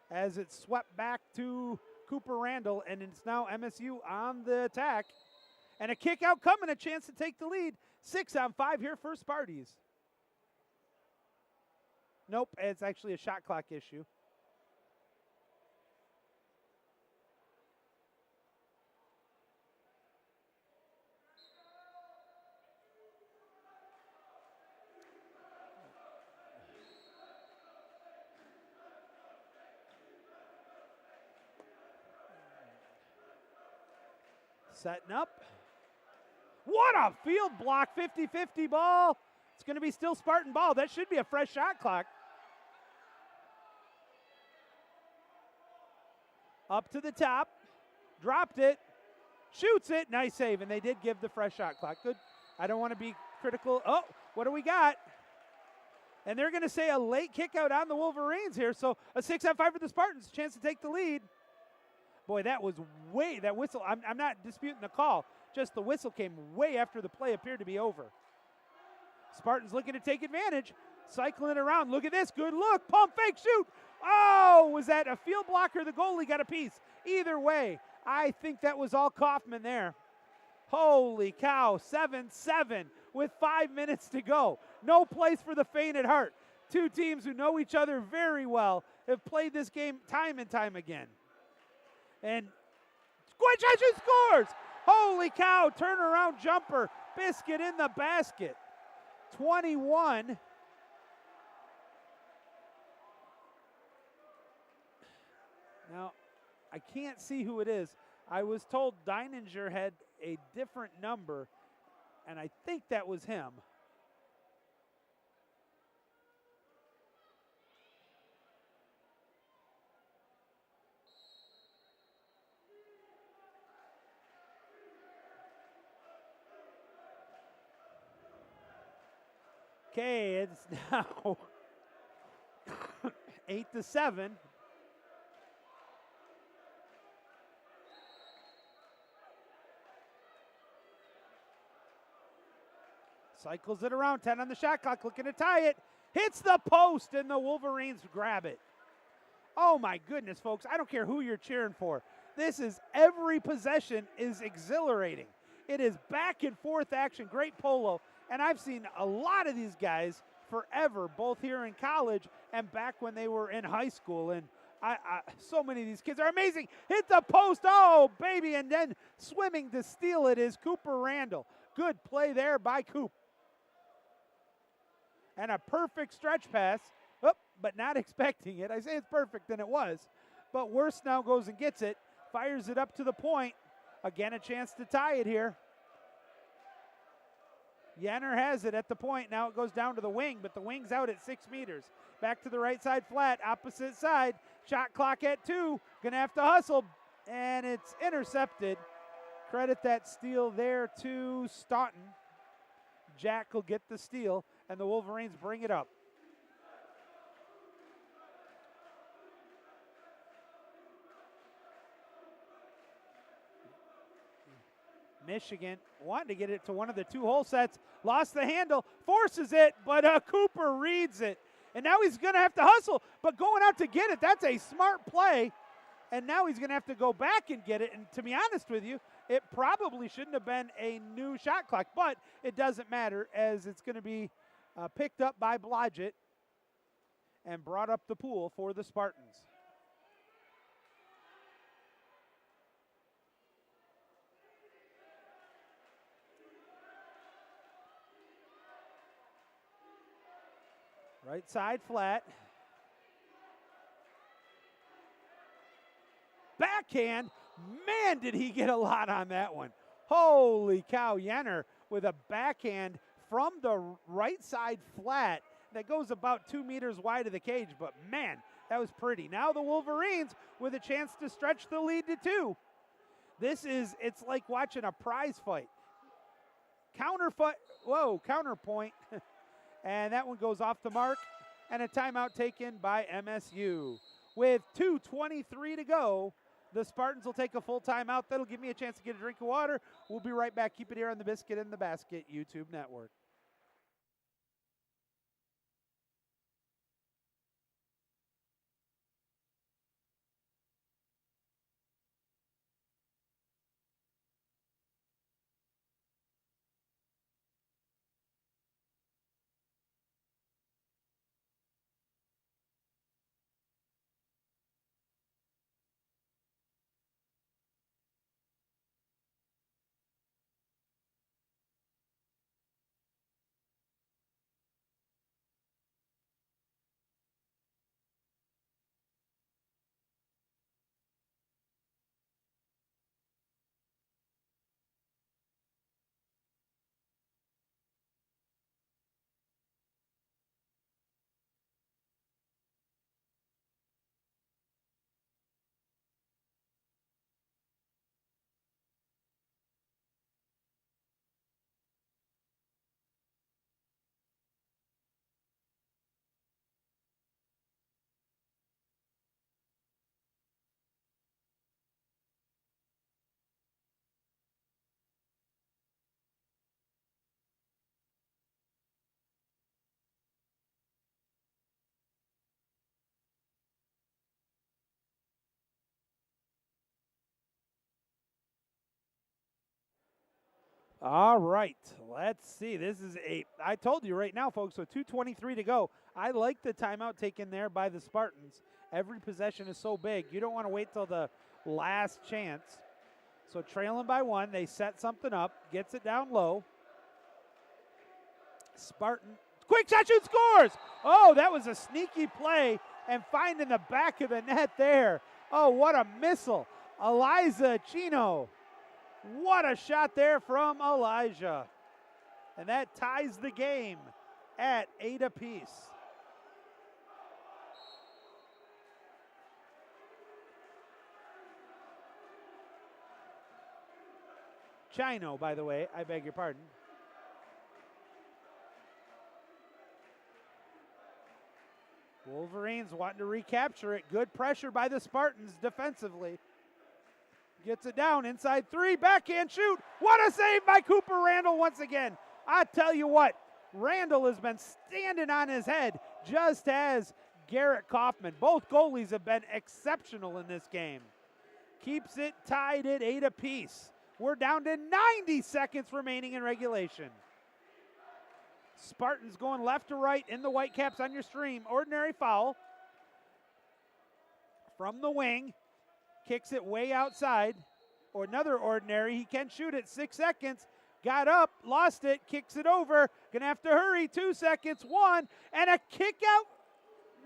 as it swept back to Cooper Randall, and it's now MSU on the attack. And a kick out coming, a chance to take the lead. 6-on-5 here for Sparties. Nope, it's actually a shot clock issue. Setting up. What a field block, 50-50 ball. It's going to be still Spartan ball. That should be a fresh shot clock. Up to the top, dropped it, shoots it, nice save, and they did give the fresh shot clock. Good. I don't want to be critical. Oh, what do we got? And they're going to say a late kick out on the Wolverines here, so a 6-on-5 for the Spartans, chance to take the lead. Boy, that whistle, I'm not disputing the call, just the whistle came way after the play appeared to be over. Spartans looking to take advantage, cycling around. Look at this, good look, pump fake, shoot. Oh, was that a field blocker? The goalie got a piece. Either way, I think that was all Kaufman there. Holy cow, 7-7 with 5 minutes to go. No place for the faint at heart. Two teams who know each other very well have played this game time and time again. And Guachachi scores! Holy cow, turnaround jumper. Biscuit in the basket. 21. Now, I can't see who it is. I was told Deininger had a different number, and I think that was him. Okay, it's now 8-7. Cycles it around, 10 on the shot clock, looking to tie it. Hits the post, and the Wolverines grab it. Oh my goodness, folks, I don't care who you're cheering for. This is, every possession is exhilarating. It is back and forth action, great polo. And I've seen a lot of these guys forever, both here in college and back when they were in high school. And so many of these kids are amazing. Hit the post, oh baby, and then swimming to steal it is Cooper Randall. Good play there by Coop. And a perfect stretch pass, but not expecting it. I say it's perfect, and it was. But Worst now goes and gets it, fires it up to the point. Again, a chance to tie it here. Yenner has it at the point. Now it goes down to the wing, but the wing's out at 6 meters. Back to the right side flat, opposite side. Shot clock at 2. Gonna have to hustle, and it's intercepted. Credit that steal there to Staunton. Jack will get the steal, and the Wolverines bring it up. Michigan wanted to get it to one of the 2 hole sets, lost the handle, forces it, but Cooper reads it. And now he's going to have to hustle, but going out to get it, that's a smart play. And now he's going to have to go back and get it. And to be honest with you, it probably shouldn't have been a new shot clock, but it doesn't matter as it's going to be picked up by Blodgett and brought up the pool for the Spartans. Right side flat. Backhand. Man, did he get a lot on that one. Holy cow, Yenner with a backhand from the right side flat that goes about 2 meters wide of the cage, but man, that was pretty. Now the Wolverines with a chance to stretch the lead to 2. It's like watching a prize fight. Counterpoint. And that one goes off the mark, and a timeout taken by MSU. With 2:23 to go, the Spartans will take a full timeout. That'll give me a chance to get a drink of water. We'll be right back. Keep it here on the Biscuit in the Basket YouTube network. All right, let's see. I told you right now, folks, so 2:23 to go. I like the timeout taken there by the Spartans. Every possession is so big. You don't want to wait till the last chance. So trailing by 1, they set something up, gets it down low. Spartan, quick shot, shoot, scores! Oh, that was a sneaky play and finding the back of the net there. Oh, what a missile. Eliza Chino. What a shot there from Elijah. And that ties the game at 8 apiece. Chino, by the way, I beg your pardon. Wolverines wanting to recapture it. Good pressure by the Spartans defensively. Gets it down inside 3, backhand shoot. What a save by Cooper Randall once again. I tell you what, Randall has been standing on his head just as Garrett Kaufman. Both goalies have been exceptional in this game. Keeps it tied at 8 apiece. We're down to 90 seconds remaining in regulation. Spartans going left to right in the Whitecaps on your stream. Ordinary foul from the wing. Kicks it way outside. Or another ordinary. He can shoot it. 6 seconds. Got up. Lost it. Kicks it over. Gonna have to hurry. 2 seconds. 1. And a kick out.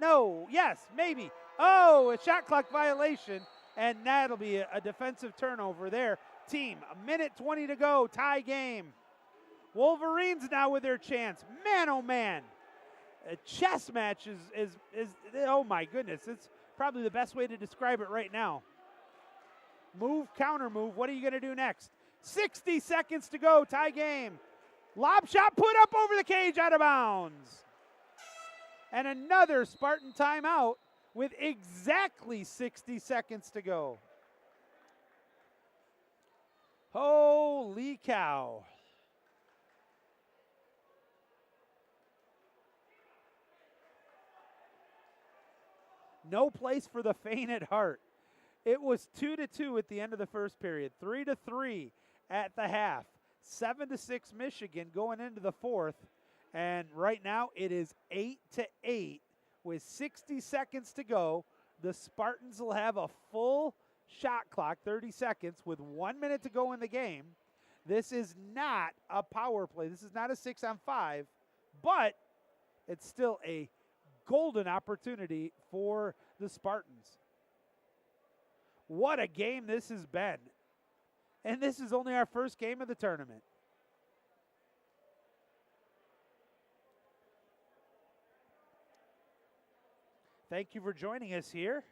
No. Yes. Maybe. Oh, a shot clock violation. And that'll be a defensive turnover there. Team. 1:20 to go. Tie game. Wolverines now with their chance. Man, oh man. A chess match is oh my goodness. It's probably the best way to describe it right now. Move, counter move. What are you going to do next? 60 seconds to go. Tie game. Lob shot put up over the cage, out of bounds. And another Spartan timeout with exactly 60 seconds to go. Holy cow. No place for the faint at heart. It was 2-2 at the end of the first period, 3-3 at the half, 7-6 Michigan going into the fourth, and right now it is 8-8 with 60 seconds to go. The Spartans will have a full shot clock, 30 seconds, with 1 minute to go in the game. This is not a power play. This is not a 6-on-5, but it's still a golden opportunity for the Spartans. What a game this has been. And this is only our first game of the tournament. Thank you for joining us here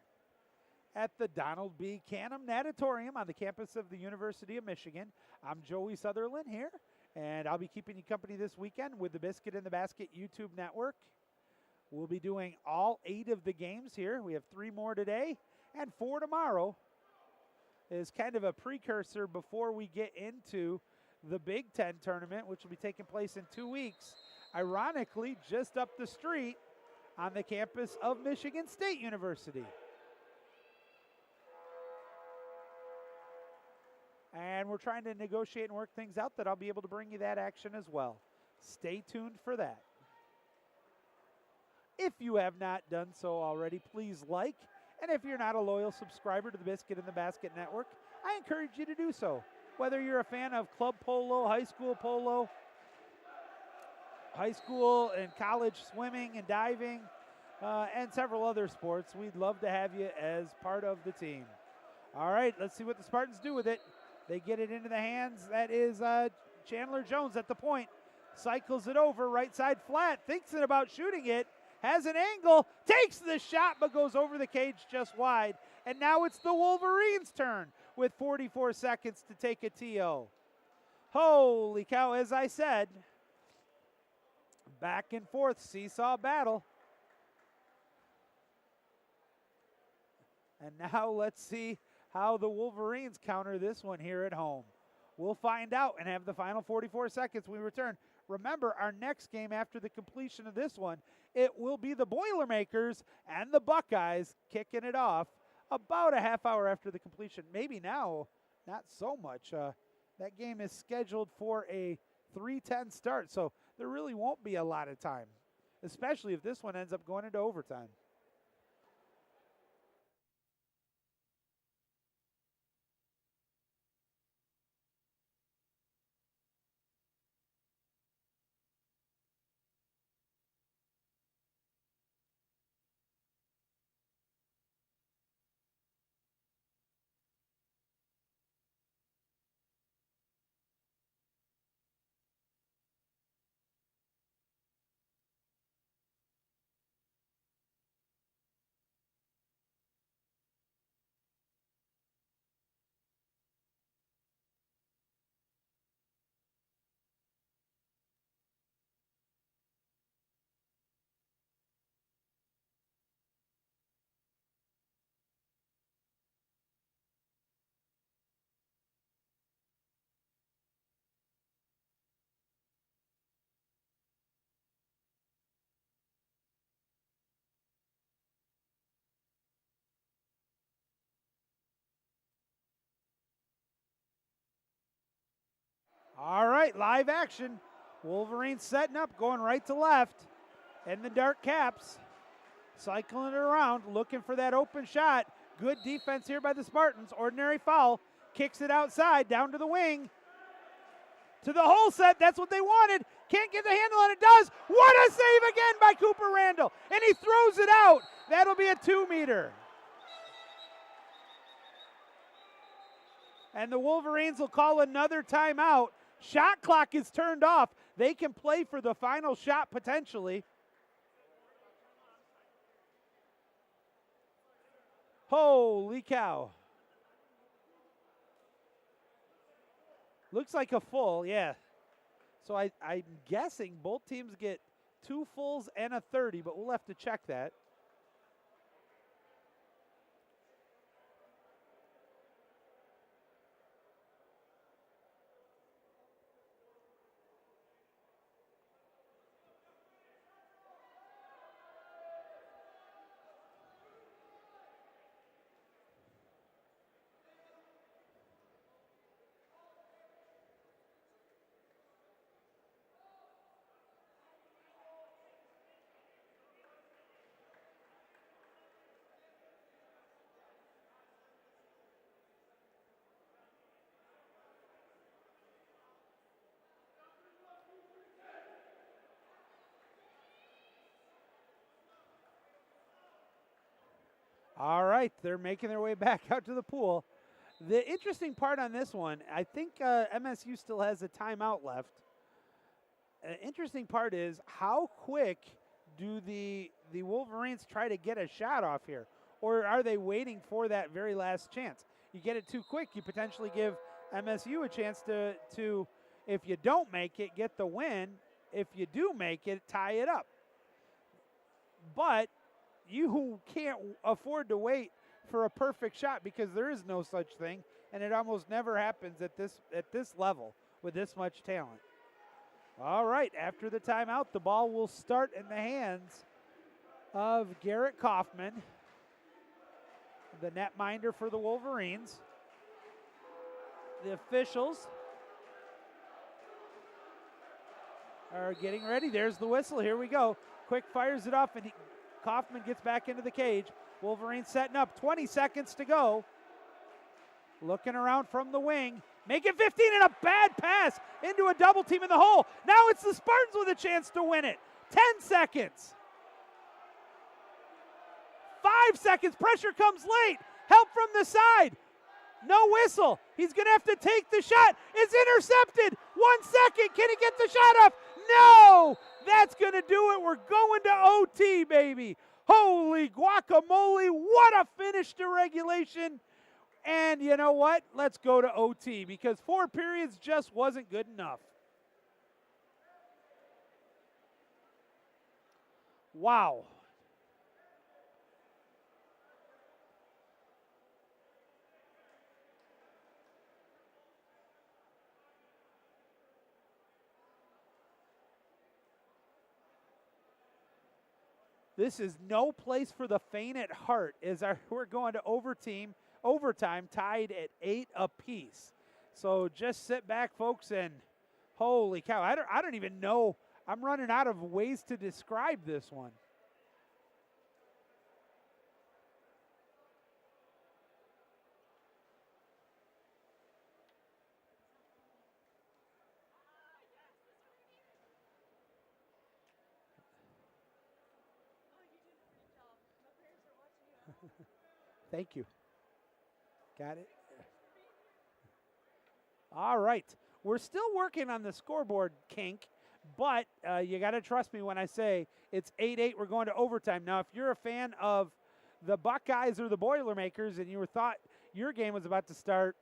at the Donald B. Canham Natatorium on the campus of the University of Michigan. I'm Joey Sutherland here, and I'll be keeping you company this weekend with the Biscuit in the Basket YouTube network. We'll be doing all 8 of the games here. We have 3 more today and 4 tomorrow. Is kind of a precursor before we get into the Big Ten tournament, which will be taking place in 2 weeks. Ironically, just up the street on the campus of Michigan State University. And we're trying to negotiate and work things out that I'll be able to bring you that action as well. Stay tuned for that. If you have not done so already, please like. And if you're not a loyal subscriber to the Biscuit in the Basket Network, I encourage you to do so. Whether you're a fan of club polo, high school and college swimming and diving, and several other sports, we'd love to have you as part of the team. All right, let's see what the Spartans do with it. They get it into the hands. That is Chandler Jones at the point. Cycles it over, right side flat, thinks about shooting it. Has an angle, takes the shot, but goes over the cage just wide. And now it's the Wolverines' turn with 44 seconds to take a TO. Holy cow, as I said, back and forth seesaw battle. And now let's see how the Wolverines counter this one here at home. We'll find out and have the final 44 seconds when we return. Remember, our next game after the completion of this one, it will be the Boilermakers and the Buckeyes kicking it off about a half hour after the completion. Maybe now, not so much. That game is scheduled for a 3:10 start, so there really won't be a lot of time, especially if this one ends up going into overtime. All right, live action. Wolverines setting up, going right to left. And the dark caps cycling it around, looking for that open shot. Good defense here by the Spartans. Ordinary foul. Kicks it outside, down to the wing. To the hole set. That's what they wanted. Can't get the handle on it. Does. What a save again by Cooper Randall. And he throws it out. That'll be a 2-meter. And the Wolverines will call another timeout. Shot clock is turned off. They can play for the final shot potentially. Holy cow. Looks like a full, yeah. So I'm guessing both teams get 2 fulls and a 30, but we'll have to check that. All right, they're making their way back out to the pool. The interesting part on this one, I think MSU still has a timeout left. Interesting part is how quick do the Wolverines try to get a shot off here? Or are they waiting for that very last chance? You get it too quick, you potentially give MSU a chance to if you don't make it, get the win. If you do make it, tie it up. But you can't afford to wait for a perfect shot because there is no such thing, and it almost never happens at this level with this much talent. All right, after the timeout, the ball will start in the hands of Garrett Kaufman, the netminder for the Wolverines. The officials are getting ready. There's the whistle. Here we go. Quick fires it off, and Kaufman gets back into the cage. Wolverines setting up. 20 seconds to go. Looking around from the wing. Make it 15 and a bad pass into a double team in the hole. Now it's the Spartans with a chance to win it. 10 seconds. 5 seconds. Pressure comes late. Help from the side. No whistle. He's going to have to take the shot. It's intercepted. 1 second. Can he get the shot off? No. That's going to do it. We're going to OT, baby. Holy guacamole. What a finish to regulation. And you know what? Let's go to OT because 4 periods just wasn't good enough. Wow. This is no place for the faint at heart as we're going to overtime tied at 8 apiece. So just sit back, folks, and holy cow, I don't even know. I'm running out of ways to describe this one. Thank you. Got it. All right. We're still working on the scoreboard kink, but you got to trust me when I say it's 8-8. We're going to overtime. Now, if you're a fan of the Buckeyes or the Boilermakers and you thought your game was about to start,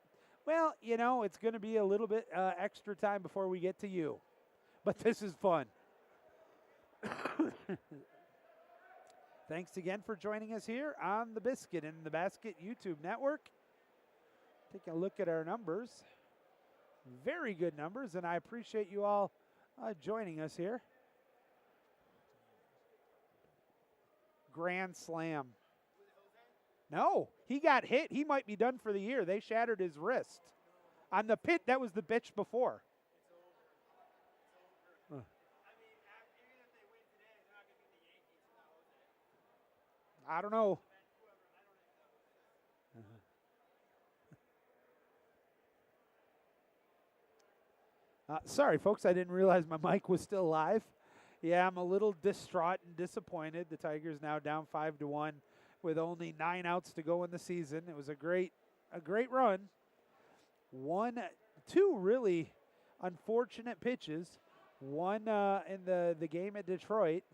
well, you know, it's going to be a little bit extra time before we get to you. But this is fun. Thanks again for joining us here on the Biscuit and the Basket YouTube network. Take a look at our numbers. Very good numbers, and I appreciate you all joining us here. Grand slam. No, he got hit. He might be done for the year. They shattered his wrist. On the pit, that was the bitch before. I don't know. Sorry, folks, I didn't realize my mic was still live. Yeah, I'm a little distraught and disappointed. The Tigers now down 5-1 with only 9 outs to go in the season. It was a great run. 2 really unfortunate pitches. One in the game at Detroit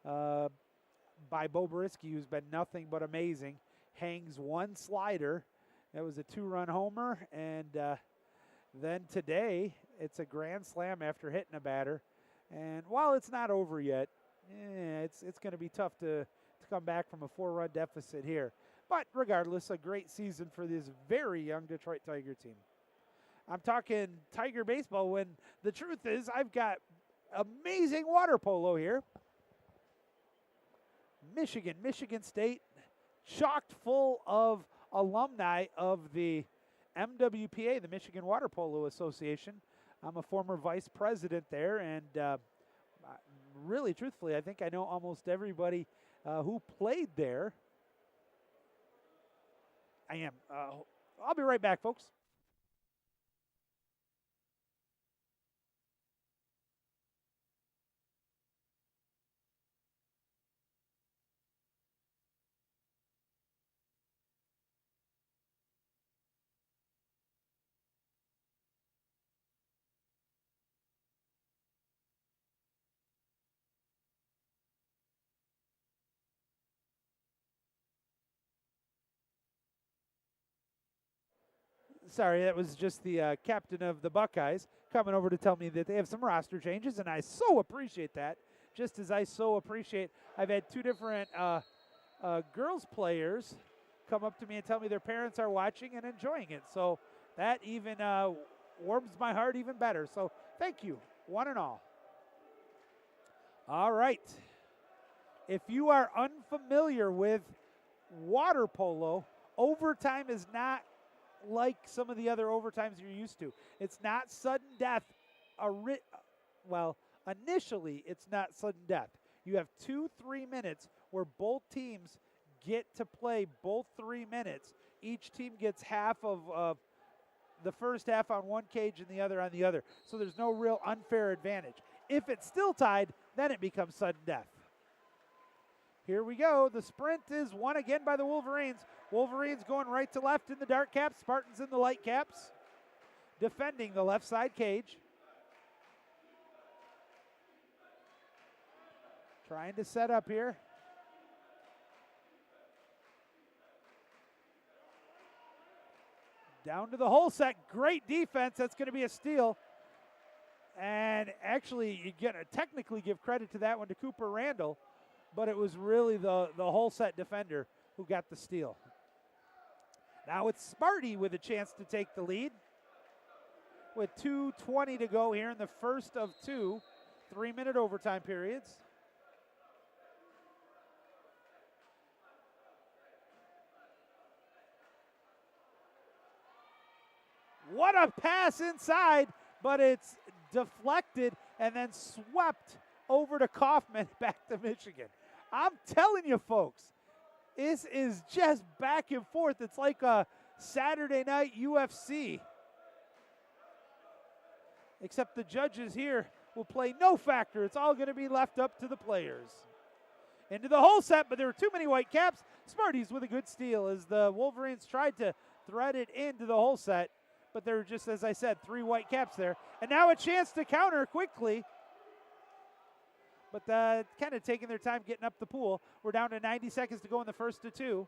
by Bo Brisky, who's been nothing but amazing. Hangs one slider. That was a 2-run homer, and then today it's a grand slam after hitting a batter. And while it's not over yet, it's going to be tough to come back from a 4-run deficit here. But regardless, a great season for this very young Detroit Tiger team. I'm talking Tiger baseball when the truth is I've got amazing water polo here. Michigan State, chocked full of alumni of the MWPA, the Michigan Water Polo Association. I'm a former vice president there, and really, truthfully, I think I know almost everybody who played there. I am. I'll be right back, folks. Sorry, that was just the captain of the Buckeyes coming over to tell me that they have some roster changes, and I so appreciate that. Just as I so appreciate, I've had 2 different girls players come up to me and tell me their parents are watching and enjoying it. So that even warms my heart even better. So thank you, one and all. All right. If you are unfamiliar with water polo, overtime is not like some of the other overtimes you're used to. It's not sudden death. Initially, it's not sudden death. You have 2-3 minutes where both teams get to play both 3 minutes. Each team gets half of the first half on one cage and the other on the other. So there's no real unfair advantage. If it's still tied, then it becomes sudden death. Here we go. The sprint is won again by the Wolverines. Wolverines going right to left in the dark caps. Spartans in the light caps. Defending the left side cage. Trying to set up here. Down to the hole set. Great defense. That's going to be a steal. And actually, you're going to technically give credit to that one to Cooper Randall. But it was really the whole set defender who got the steal. Now it's Sparty with a chance to take the lead. With 2:20 to go here in the first of 2 3-minute overtime periods. What a pass inside, but it's deflected and then swept over to Kaufman, back to Michigan. I'm telling you, folks, this is just back and forth. It's like a Saturday night UFC. Except the judges here will play no factor. It's all going to be left up to the players. Into the hole set, but there were too many white caps. Smarties with a good steal as the Wolverines tried to thread it into the hole set, but there were just, as I said, 3 white caps there. And now a chance to counter quickly, but kind of taking their time getting up the pool. We're down to 90 seconds to go in the first of 2.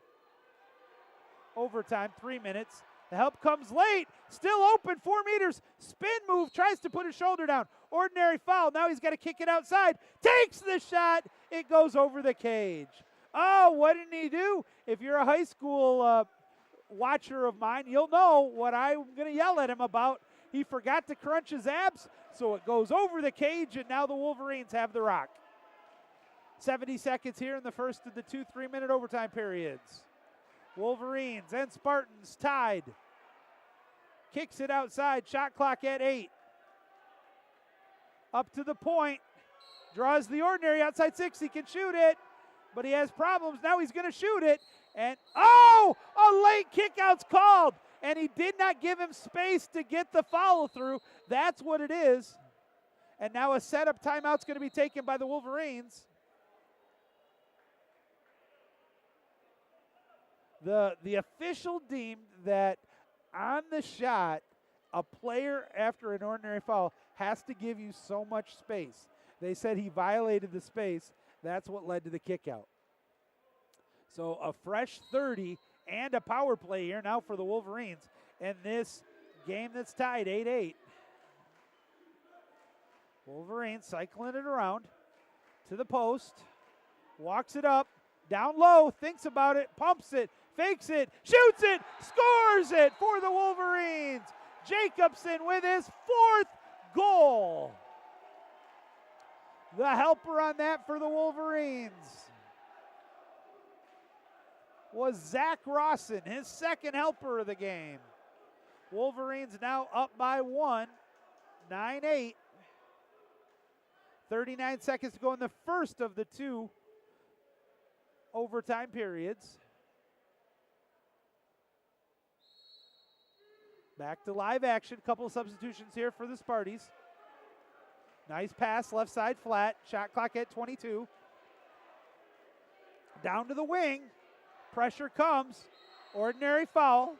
Overtime, 3 minutes. The help comes late, still open, 4 meters. Spin move, tries to put his shoulder down. Ordinary foul, now he's got to kick it outside. Takes the shot, it goes over the cage. Oh, what did he do? If you're a high school watcher of mine, you'll know what I'm going to yell at him about. He forgot to crunch his abs, so it goes over the cage, and now the Wolverines have the rock. 70 seconds here in the first of the 2 3-minute overtime periods. Wolverines and Spartans tied. Kicks it outside, shot clock at 8. Up to the point, draws the ordinary outside 6, he can shoot it, but he has problems. Now he's going to shoot it, and oh, a late kick out's called, and he did not give him space to get the follow through. That's what it is. And now a setup timeout's going to be taken by the Wolverines. The official deemed that on the shot, a player after an ordinary foul has to give you so much space. They said he violated the space. That's what led to the kick out. So a fresh 30 and a power play here now for the Wolverines. And this game that's tied 8-8. Wolverines cycling it around to the post. Walks it up. Down low. Thinks about it. Pumps it. Fakes it. Shoots it. Scores it for the Wolverines. Jacobson with his 4th goal. The helper on that for the Wolverines was Zach Rawson, his 2nd helper of the game. Wolverines now up by 1, 9-8. 39 seconds to go in the first of the 2 overtime periods. Back to live action. Couple of substitutions here for the Sparties. Nice pass, left side flat. Shot clock at 22. Down to the wing. Pressure comes. Ordinary foul.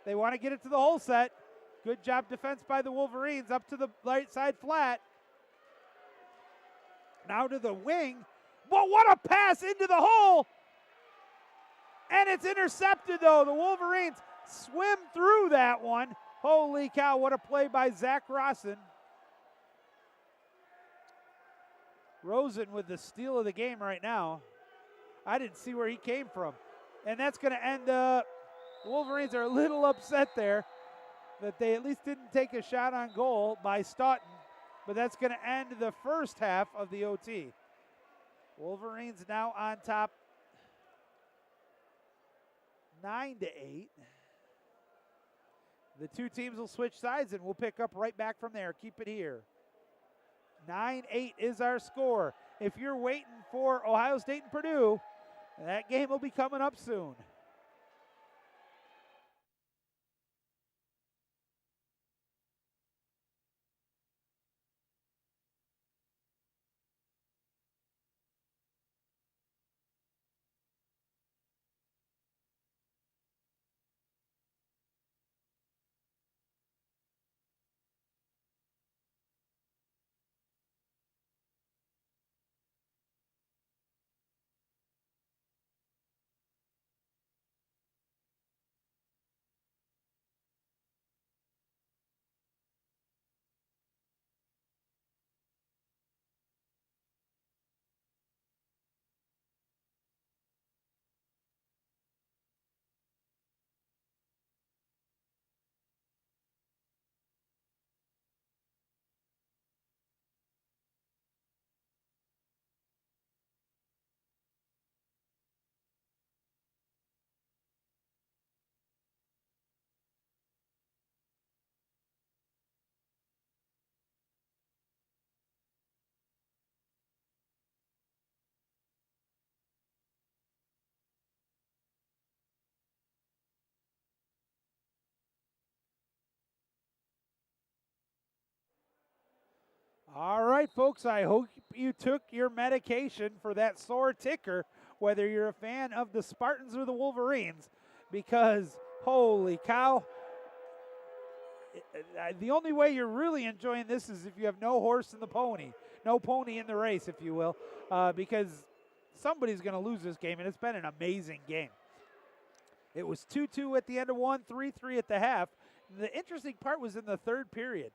They want to get it to the hole set. Good job defense by the Wolverines. Up to the right side flat. Now to the wing. Well, what a pass into the hole. And it's intercepted, though. The Wolverines swim through that one. Holy cow, what a play by Zach Rawson. Rosen with the steal of the game right now. I didn't see where he came from. And that's going to end up, Wolverines are a little upset there that they at least didn't take a shot on goal by Stoughton. But that's going to end the first half of the OT. Wolverines now on top 9-8. The 2 teams will switch sides, and we'll pick up right back from there. Keep it here. 9-8 is our score. If you're waiting for Ohio State and Purdue, that game will be coming up soon. All right, folks, I hope you took your medication for that sore ticker, whether you're a fan of the Spartans or the Wolverines, because holy cow, the only way you're really enjoying this is if you have no horse in the pony, no pony in the race, if you will, because somebody's going to lose this game, and it's been an amazing game. It was 2-2 at the end of one, 3-3 at the half. The interesting part was in the third period.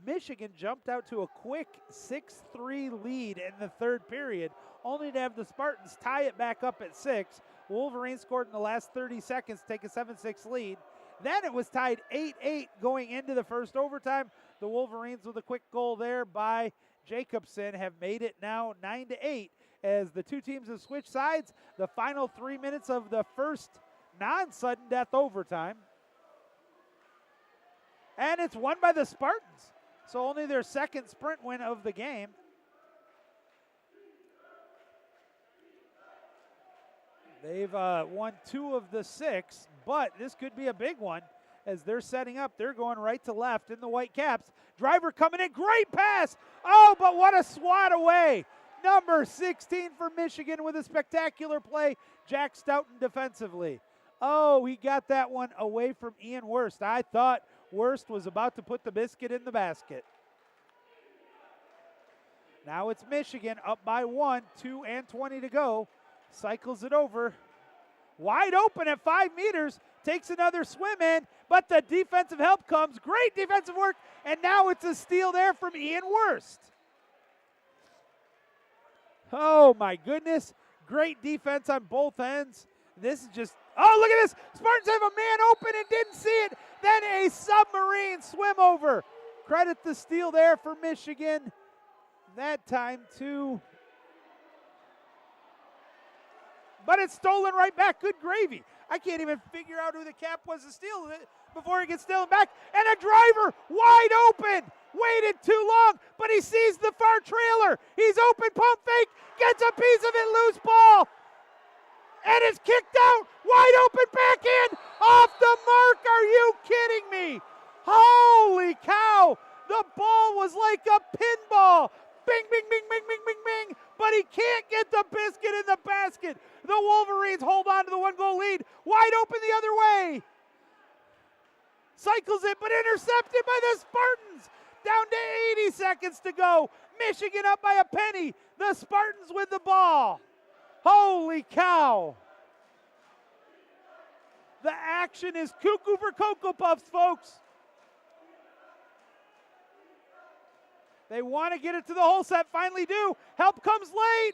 Michigan jumped out to a quick 6-3 lead in the third period, only to have the Spartans tie it back up at 6. Wolverines scored in the last 30 seconds to take a 7-6 lead. Then it was tied 8-8 going into the first overtime. The Wolverines, with a quick goal there by Jacobson, have made it now 9-8 as the two teams have switched sides. The final 3 minutes of the first non-sudden death overtime. And it's won by the Spartans. So only their second sprint win of the game. They've won 2 of the 6, but this could be a big one as they're setting up. They're going right to left in the white caps. Driver coming in, great pass. Oh, but what a swat away. Number 16 for Michigan with a spectacular play. Jack Stoughton defensively. Oh, he got that one away from Ian Wurst. I thought Wurst was about to put the biscuit in the basket. Now it's Michigan up by 1, 2:20 to go. Cycles it over. Wide open at 5 meters. Takes another swim in, but the defensive help comes. Great defensive work, and now it's a steal there from Ian Wurst. Oh, my goodness. Great defense on both ends. This is just, oh, look at this. Spartans have a man open and didn't see it. Then a submarine swim over. Credit the steal there for Michigan. That time, too. But it's stolen right back. Good gravy. I can't even figure out who the cap was to steal it before it gets stolen back. And a driver wide open. Waited too long, but he sees the far trailer. He's open, pump fake, gets a piece of it, loose ball. And it's kicked out, wide open backhand, off the mark. Are you kidding me? Holy cow, the ball was like a pinball. Bing, bing, bing, bing, bing, bing, bing, but he can't get the biscuit in the basket. The Wolverines hold on to the 1-goal lead, wide open the other way. Cycles it, but intercepted by the Spartans. Down to 80 seconds to go. Michigan up by a penny. The Spartans with the ball. Holy cow. The action is cuckoo for Cocoa Puffs, folks. They want to get it to the hole set, finally do. Help comes late,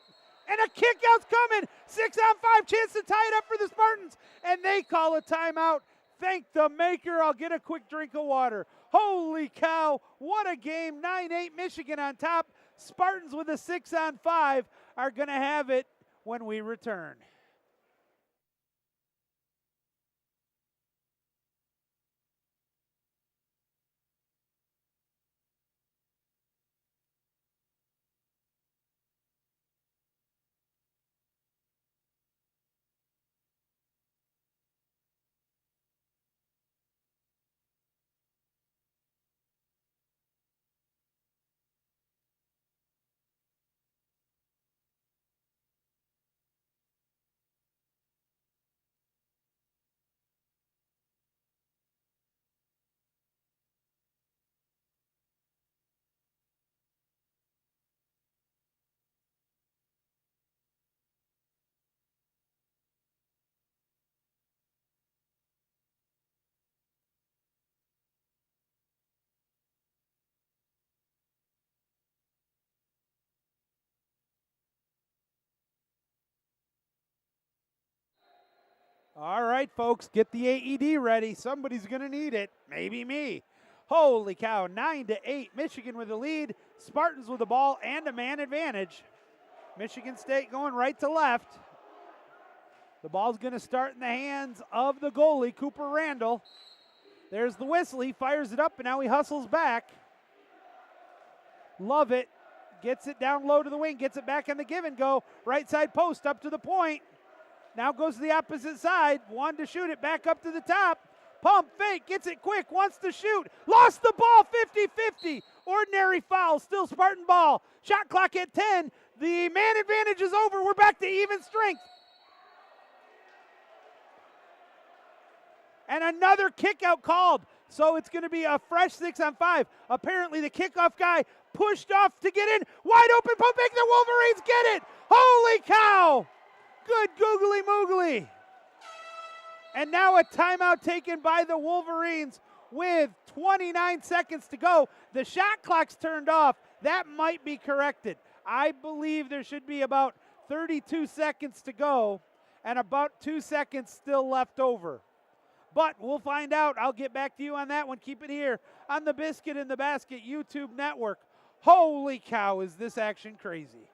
and a kick out's coming. 6-on-5, chance to tie it up for the Spartans, and they call a timeout. Thank the maker. I'll get a quick drink of water. Holy cow, what a game. 9-8, Michigan on top. Spartans with a 6-on-5 are going to have it when we return. All right, folks, get the AED ready. Somebody's going to need it. Maybe me. Holy cow, 9-8. Michigan with the lead. Spartans with the ball and a man advantage. Michigan State going right to left. The ball's going to start in the hands of the goalie, Cooper Randall. There's the whistle. He fires it up, and now he hustles back. Love it. Gets it down low to the wing. Gets it back on the give and go. Right side post up to the point. Now goes to the opposite side. Wanted to shoot it back up to the top. Pump fake, gets it quick, wants to shoot. Lost the ball, 50-50. Ordinary foul, still Spartan ball. Shot clock at 10. The man advantage is over. We're back to even strength. And another kick out called. So it's going to be a fresh 6-on-5. Apparently the kickoff guy pushed off to get in. Wide open, pump fake, the Wolverines get it. Holy cow. Good googly moogly. And now a timeout taken by the Wolverines with 29 seconds to go. The shot clock's turned off. That might be corrected. I believe there should be about 32 seconds to go and about 2 seconds still left over. But we'll find out. I'll get back to you on that one. Keep it here on the Biscuit in the Basket YouTube network. Holy cow, is this action crazy.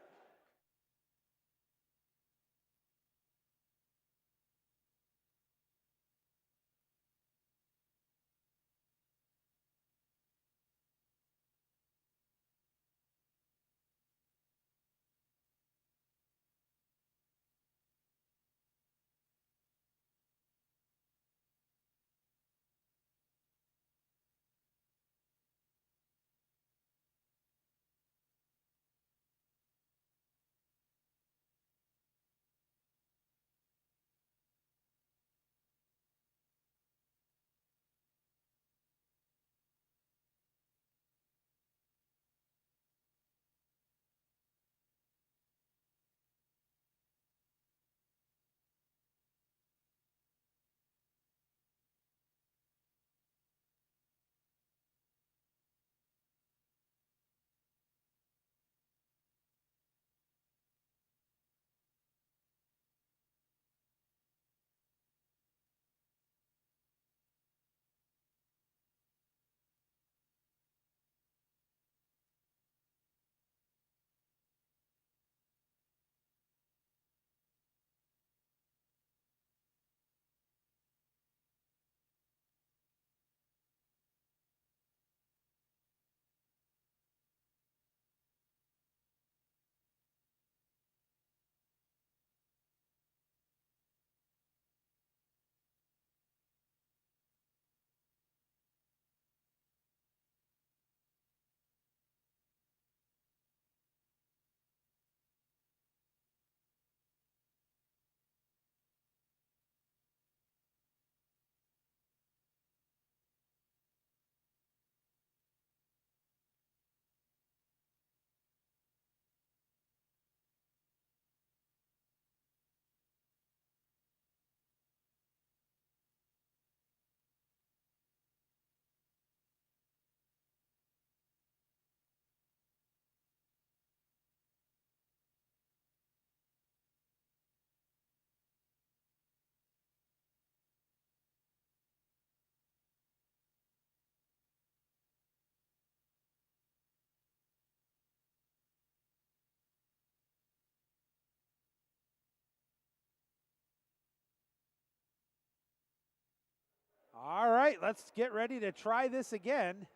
All right, let's get ready to try this again.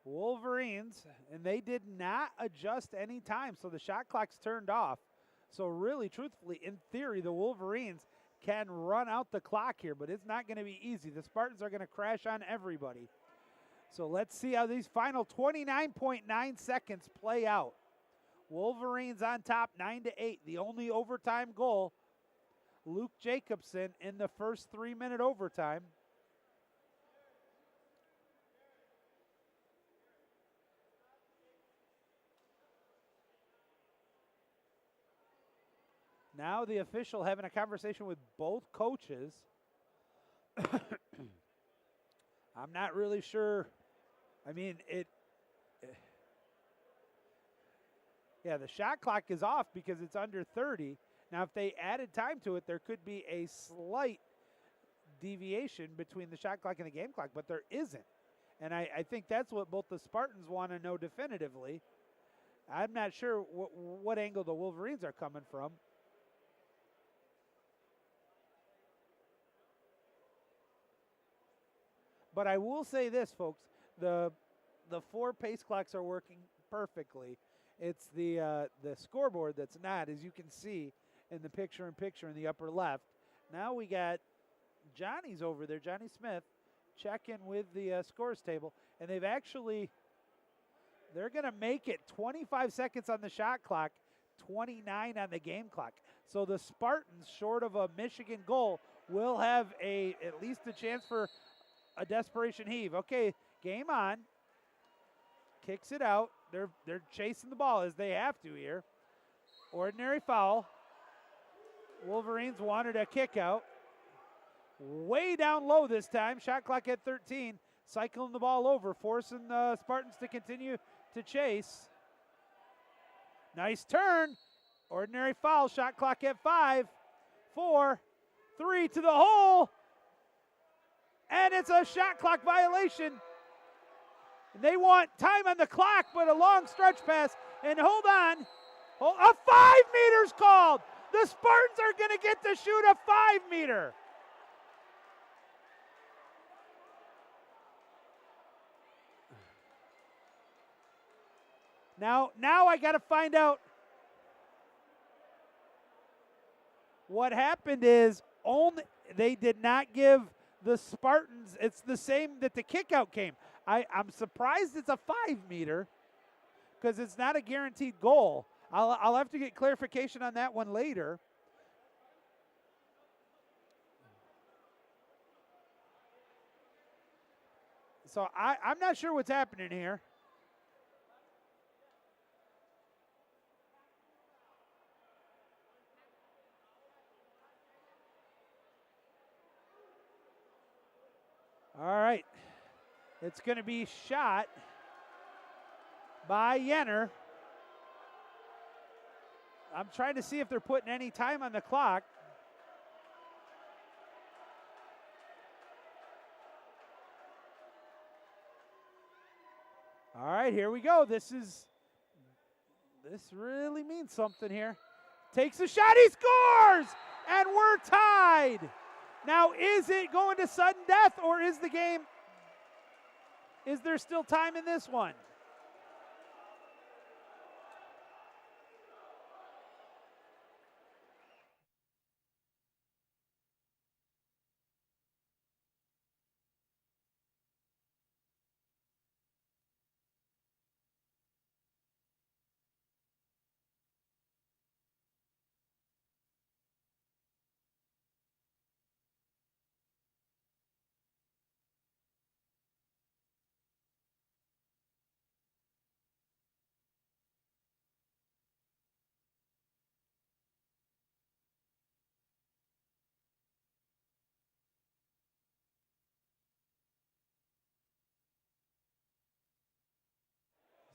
Wolverines, and they did not adjust any time, so the shot clock's turned off. So really, truthfully, in theory, the Wolverines can run out the clock here, but it's not going to be easy. The Spartans are going to crash on everybody. So let's see how these final 29.9 seconds play out. Wolverines on top 9-8. The only overtime goal, Luke Jacobson in the first 3-minute overtime. Now the official having a conversation with both coaches. I'm not really sure. I mean, yeah, the shot clock is off because it's under 30. Now, if they added time to it, there could be a slight deviation between the shot clock and the game clock, but there isn't. And I think that's what both the Spartans want to know definitively. I'm not sure what angle the Wolverines are coming from. But I will say this, folks, the 4 pace clocks are working perfectly. It's the scoreboard that's not, as you can see in the picture-in-picture in the upper left. Now we got Johnny's over there, Johnny Smith, check in with the scores table, and they're going to make it 25 seconds on the shot clock, 29 on the game clock. So the Spartans, short of a Michigan goal, will have at least a chance for a desperation heave. Okay, game on. Kicks it out. They're chasing the ball as they have to here. Ordinary foul. Wolverines wanted a kick out. Way down low this time. Shot clock at 13. Cycling the ball over, forcing the Spartans to continue to chase. Nice turn. Ordinary foul. Shot clock at 5, 4, 3 to the hole. And it's a shot clock violation. They want time on the clock, but a long stretch pass. And hold on. A 5 meters called. The Spartans are going to get to shoot a 5 meter. Now I got to find out what happened is they did not give the Spartans, it's the same that the kick out came. I'm surprised it's a 5 meter because it's not a guaranteed goal. I'll have to get clarification on that one later. So I'm not sure what's happening here. All right. It's going to be shot by Yenner. I'm trying to see if they're putting any time on the clock. All right, here we go. This really means something here. Takes a shot, he scores! And we're tied. Now, is it going to sudden death, or is there still time in this one?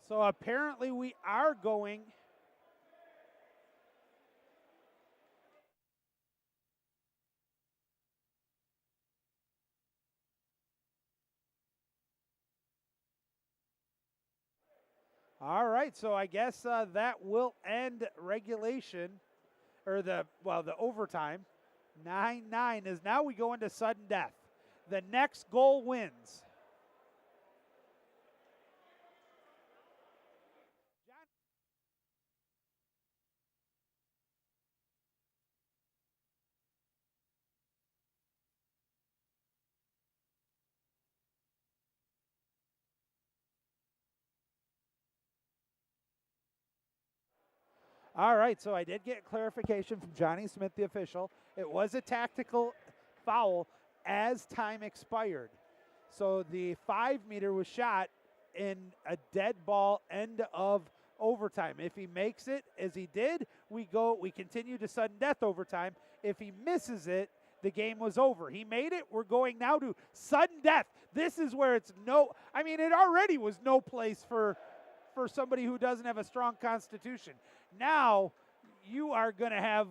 So apparently we are going. All right, so I guess that will end regulation, or the overtime. 9-9 is now we go into sudden death. The next goal wins. All right, so I did get clarification from Johnny Smith, the official. It was a tactical foul as time expired. So the 5 meter was shot in a dead ball end of overtime. If he makes it, as he did, we continue to sudden death overtime. If he misses it, the game was over. He made it. We're going now to sudden death. This is where it already was no place for somebody who doesn't have a strong constitution. Now you are going to have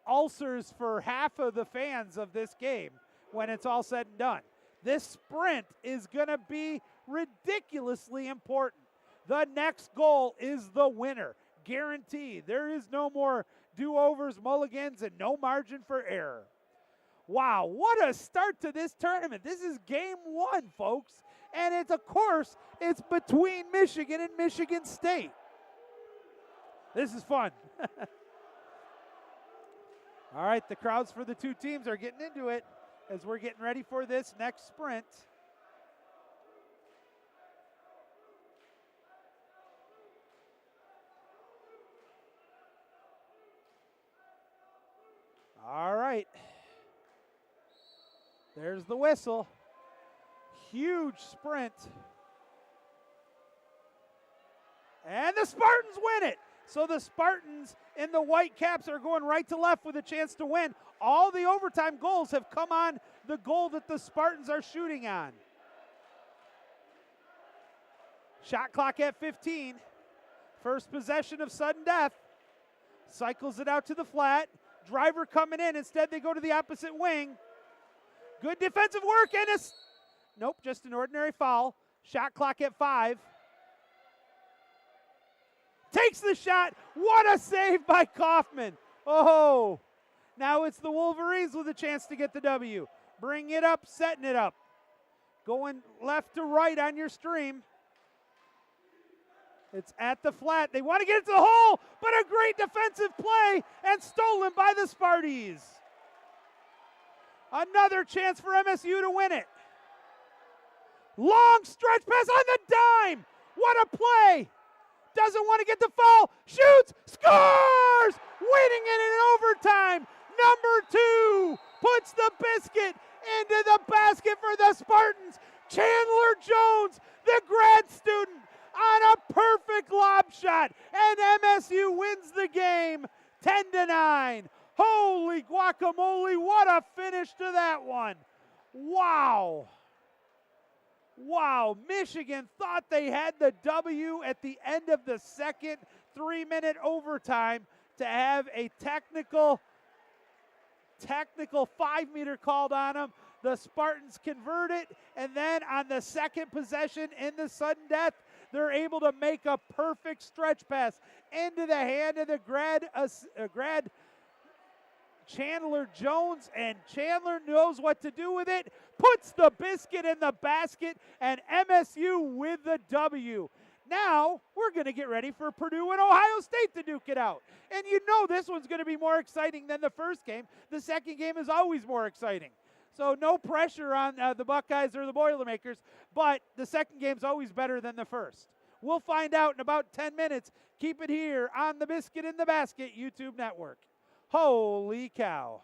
ulcers for half of the fans of this game when it's all said and done. This sprint is going to be ridiculously important. The next goal is the winner, guaranteed. There is no more do-overs, mulligans, and no margin for error. Wow, what a start to this tournament. This is game 1, folks. And it's between Michigan and Michigan State. This is fun. All right, the crowds for the two teams are getting into it. as we're getting ready for this next sprint. All right. There's the whistle. Huge sprint. And the Spartans win it. So the Spartans in the white caps are going right to left with a chance to win. All the overtime goals have come on the goal that the Spartans are shooting on. Shot clock at 15. First possession of sudden death. Cycles it out to the flat. Driver coming in. Instead, they go to the opposite wing. Good defensive work and nope, just an ordinary foul. Shot clock at 5. Takes the shot. What a save by Kaufman. Oh, now it's the Wolverines with a chance to get the W. Bring it up, setting it up. Going left to right on your stream. It's at the flat. They want to get it to the hole, but a great defensive play and stolen by the Sparties. Another chance for MSU to win it. Long stretch pass on the dime. What a play. Doesn't want to get the foul. Shoots. Scores. Winning it in overtime. Number 2 puts the biscuit into the basket for the Spartans. Chandler Jones, the grad student, on a perfect lob shot. And MSU wins the game 10-9. Holy guacamole, what a finish to that one. Wow. Wow, Michigan thought they had the W at the end of the second 3-minute overtime to have a technical 5-meter called on them. The Spartans convert it, and then on the second possession in the sudden death, they're able to make a perfect stretch pass into the hand of the grad Chandler Jones, and Chandler knows what to do with it, puts the biscuit in the basket, and MSU with the W. Now, we're going to get ready for Purdue and Ohio State to duke it out. And you know this one's going to be more exciting than the first game. The second game is always more exciting. So no pressure on the Buckeyes or the Boilermakers, but the second game's always better than the first. We'll find out in about 10 minutes. Keep it here on the Biscuit in the Basket YouTube network. Holy cow.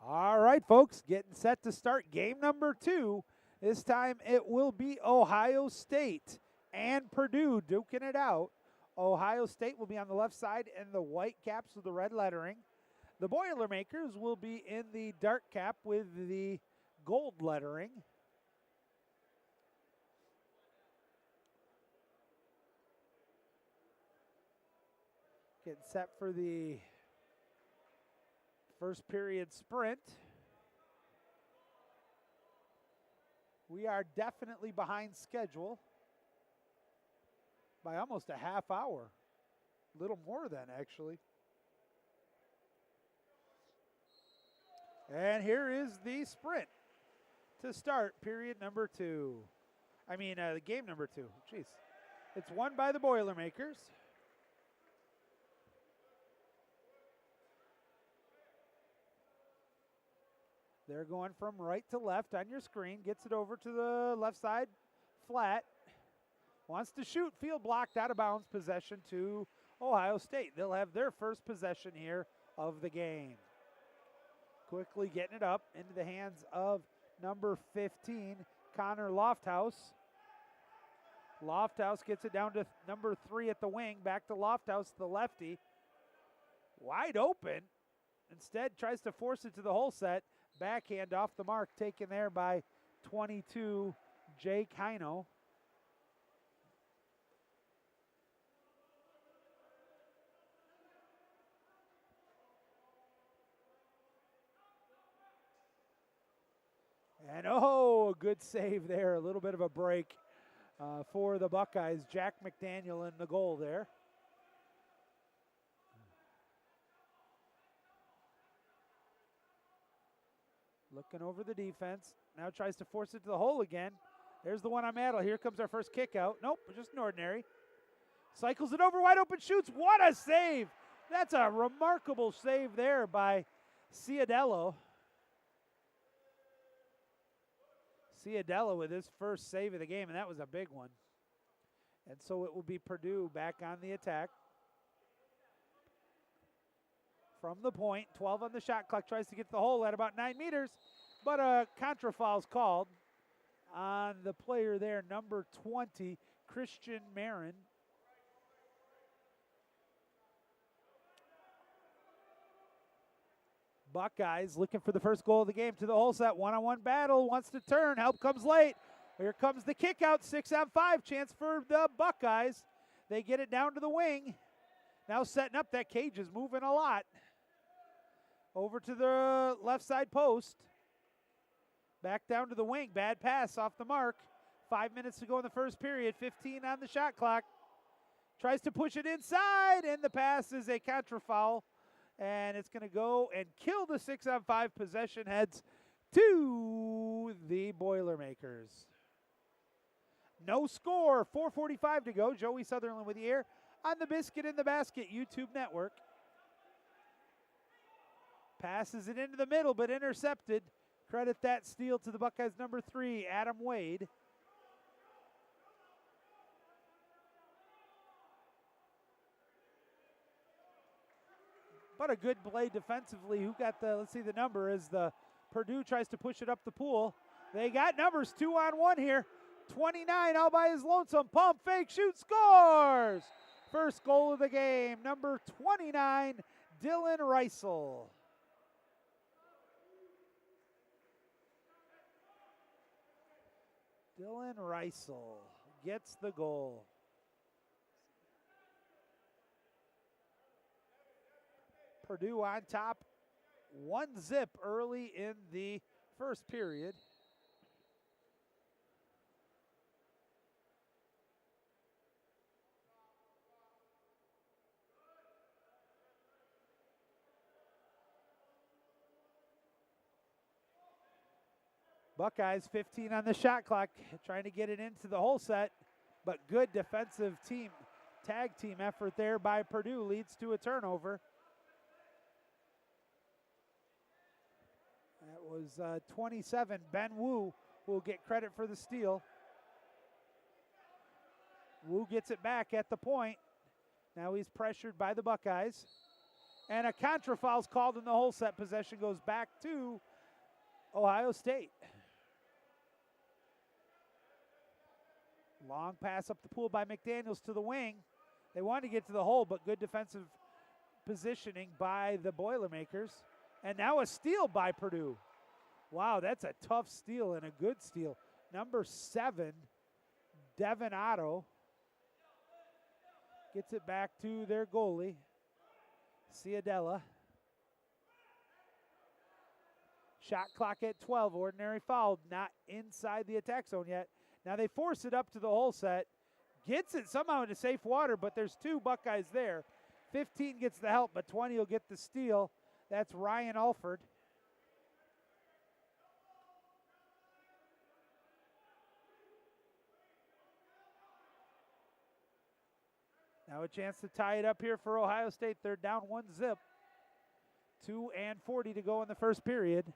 All right, folks, getting set to start game number 2. This time it will be Ohio State and Purdue duking it out. Ohio State will be on the left side in the white caps with the red lettering. The Boilermakers will be in the dark cap with the gold lettering. Getting set for the first period sprint. We are definitely behind schedule by almost a half hour. A little more than, actually. And here is the sprint to start period number 2. The game number 2. Jeez. It's won by the Boilermakers. They're going from right to left on your screen. Gets it over to the left side, flat. Wants to shoot, field blocked, out of bounds, possession to Ohio State. They'll have their first possession here of the game. Quickly getting it up into the hands of number 15, Connor Lofthouse. Lofthouse gets it down to number 3 at the wing. Back to Lofthouse, the lefty. Wide open. Instead, tries to force it to the hole set. Backhand off the mark, taken there by 22, Jake Heino. And a good save there. A little bit of a break for the Buckeyes. Jack McDaniel in the goal there. Looking over the defense. Now tries to force it to the hole again. There's the one I'm at. Here comes our first kick out. Nope, just an ordinary. Cycles it over, wide open, shoots. What a save! That's a remarkable save there by Ciadello. Ciadello with his first save of the game, and that was a big one. And so it will be Purdue back on the attack. From the point, 12 on the shot clock, tries to get to the hole at about 9 meters, but a contra foul's called on the player there, number 20, Christian Marin. Buckeyes looking for the first goal of the game to the hole set, one-on-one battle, wants to turn, help comes late. Here comes the kick out, 6-on-5, chance for the Buckeyes. They get it down to the wing. Now setting up, that cage is moving a lot. Over to the left side post. Back down to the wing. Bad pass off the mark. 5 minutes to go in the first period. 15 on the shot clock. Tries to push it inside, and the pass is a contra foul. And it's going to go and kill the 6-on-5 possession. Heads to the Boilermakers. No score. 4:45 to go. Joey Sutherland with you here on the Biscuit in the Basket YouTube network. Passes it into the middle, but intercepted. Credit that steal to the Buckeyes number 3, Adam Wade. But a good play defensively. Who got the, let's see the number, as the Purdue tries to push it up the pool. They got numbers, 2-on-1 here. 29 all by his lonesome. Pump, fake, shoot, scores! First goal of the game, number 29, Dylan Reisel. Dylan Reisel gets the goal. Purdue on top, 1-0 early in the first period. Buckeyes 15 on the shot clock, trying to get it into the hole set, but good defensive team, tag team effort there by Purdue leads to a turnover. That was 27, Ben Wu, who will get credit for the steal. Wu gets it back at the point. Now he's pressured by the Buckeyes. And a contra foul's called in the whole set. Possession goes back to Ohio State. Long pass up the pool by McDaniels to the wing. They wanted to get to the hole, but good defensive positioning by the Boilermakers. And now a steal by Purdue. Wow, that's a tough steal and a good steal. Number 7, Devin Otto, gets it back to their goalie, Ciadella. Shot clock at 12, ordinary foul, not inside the attack zone yet. Now they force it up to the whole set. Gets it somehow into safe water, but there's 2 Buckeyes there. 15 gets the help, but 20 will get the steal. That's Ryan Alford. Now a chance to tie it up here for Ohio State. They're down 1-0. 2:40 to go in the first period.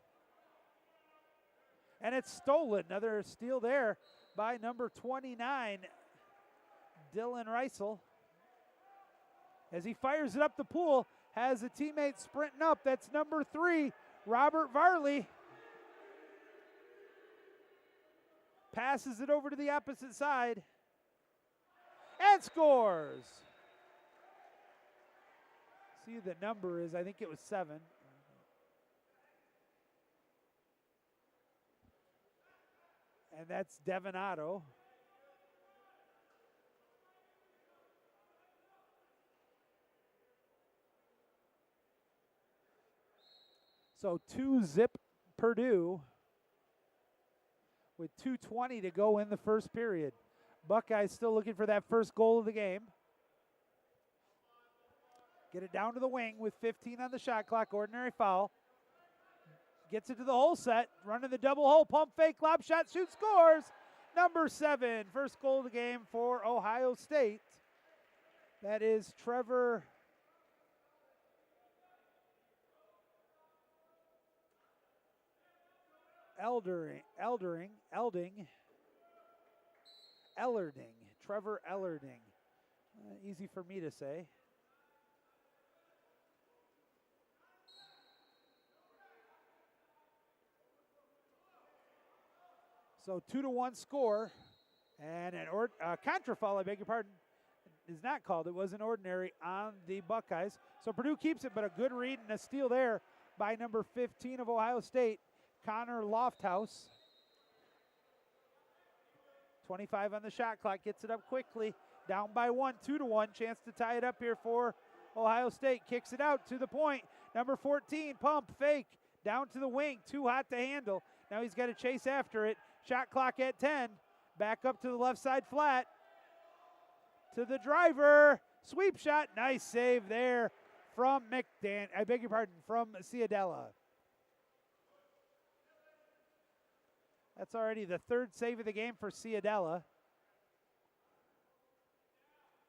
And it's stolen. Another steal there by number 29, Dylan Reisel. As he fires it up the pool, has a teammate sprinting up. That's number 3, Robert Varley. Passes it over to the opposite side and scores. See who the number is. I think it was 7. And that's Devin Otto. So 2-0 Purdue with 2:20 to go in the first period. Buckeyes still looking for that first goal of the game. Get it down to the wing with 15 on the shot clock, ordinary foul. Gets it to the hole set, running the double hole, pump fake, lob shot, shoot, scores. Number 7, first goal of the game for Ohio State. That is Trevor Elerding. Trevor Elerding. Easy for me to say. So 2-1 score, and a contra foul, I beg your pardon, is not called. It was an ordinary on the Buckeyes. So Purdue keeps it, but a good read and a steal there by number 15 of Ohio State, Connor Lofthouse. 25 on the shot clock, gets it up quickly, down by 1, 2-1, chance to tie it up here for Ohio State. Kicks it out to the point. Number 14, pump fake, down to the wing, too hot to handle. Now he's got to chase after it. Shot clock at 10. Back up to the left side flat. To the driver. Sweep shot. Nice save there from from Ciadella. That's already the 3rd save of the game for Ciadella.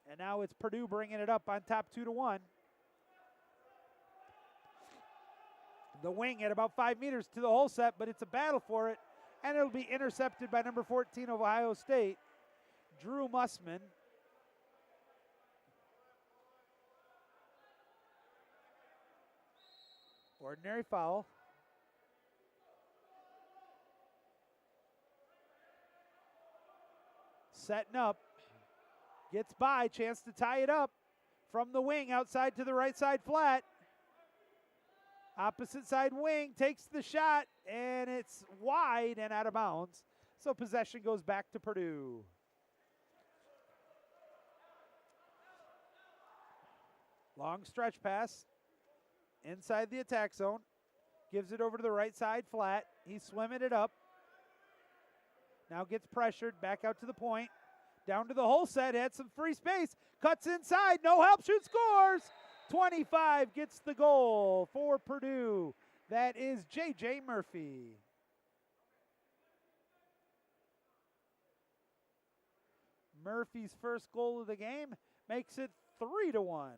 And now it's Purdue bringing it up on top 2-1. The wing at about 5 meters to the hole set, but it's a battle for it. And it'll be intercepted by number 14 of Ohio State, Drew Mussman. Ordinary foul. Setting up. Gets by, chance to tie it up. From the wing, outside to the right side flat. Opposite side wing, takes the shot, and it's wide and out of bounds. So possession goes back to Purdue. Long stretch pass inside the attack zone. Gives it over to the right side flat. He's swimming it up. Now gets pressured, back out to the point. Down to the hole set, had some free space. Cuts inside, no help, shoots, scores! 25 gets the goal for Purdue. That is J.J. Murphy. Murphy's first goal of the game makes it 3-1.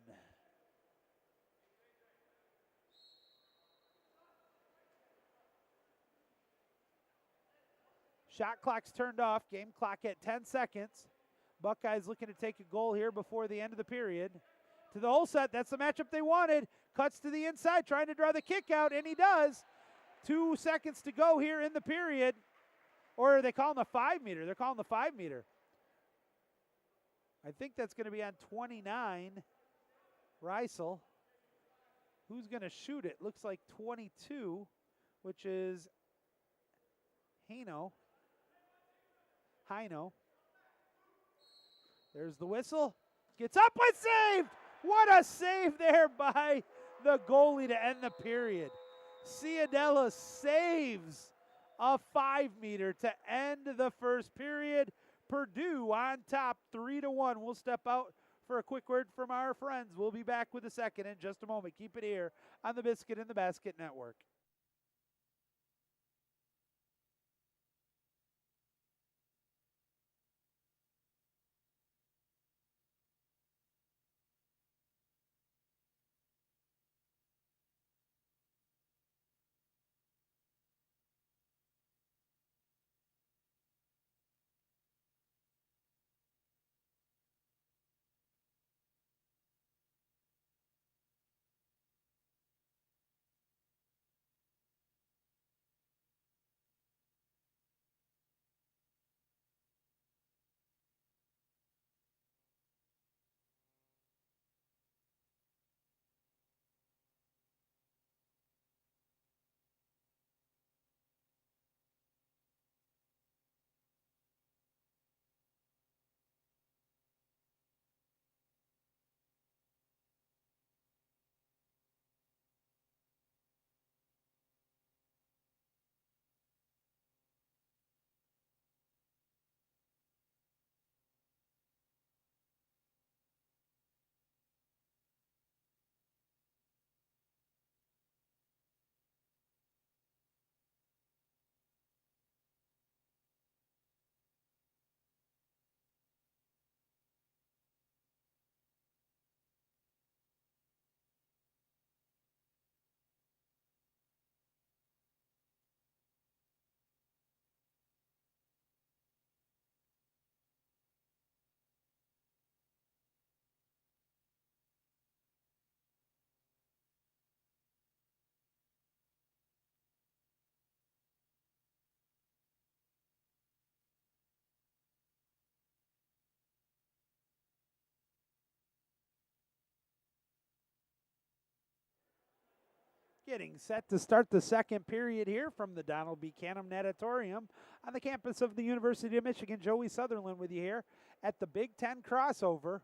Shot clock's turned off, game clock at 10 seconds. Buckeyes looking to take a goal here before the end of the period. To the hole set, that's the matchup they wanted. cuts to the inside, trying to draw the kick out, and he does. 2 seconds to go here in the period. Or are they calling the 5 meter? They're calling the 5 meter. I think that's going to be on 29, Reisel. Who's going to shoot it? Looks like 22, which is Heino. There's the whistle. Gets up and saved. What a save there by the goalie to end the period. Ciadella saves a 5 meter to end the first period. Purdue on top 3-1. We'll step out for a quick word from our friends. We'll be back with the second in just a moment. Keep it here on the Biscuit in the Basket Network. Getting set to start the second period here from the Donald B. Canham Natatorium on the campus of the University of Michigan. Joey Sutherland with you here at the Big Ten crossover.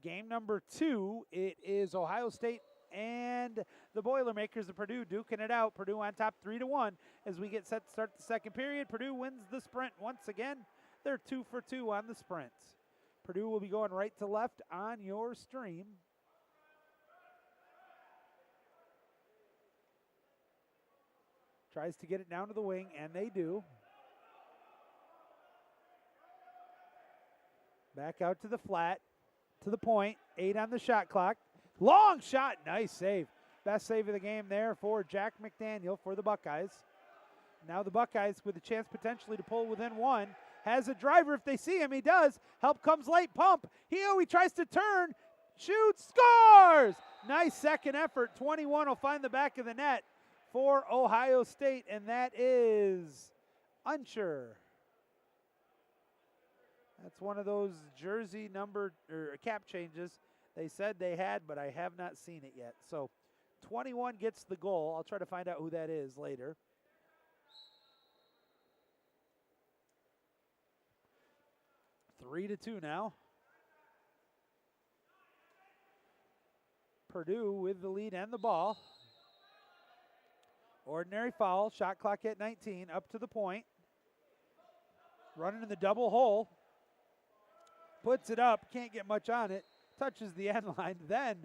Game number 2, it is Ohio State and the Boilermakers of Purdue duking it out. Purdue on top 3-1 as we get set to start the second period. Purdue wins the sprint once again. They're 2 for 2 on the sprints. Purdue will be going right to left on your stream. Tries to get it down to the wing, and they do. Back out to the flat, to the point. 8 on the shot clock. Long shot, nice save. Best save of the game there for Jack McDaniel for the Buckeyes. Now the Buckeyes with a chance potentially to pull within 1. Has a driver if they see him, he does. Help comes late, pump. He tries to turn, shoots, scores! Nice second effort. 21 will find the back of the net for Ohio State, and that is Unsure. That's one of those jersey number or cap changes they said they had, but I have not seen it yet. So 21 gets the goal. I'll try to find out who that is later. Three to 2 now. Purdue with the lead and the ball. Ordinary foul, shot clock at 19, up to the point. Running in the double hole. Puts it up, can't get much on it. Touches the end line, then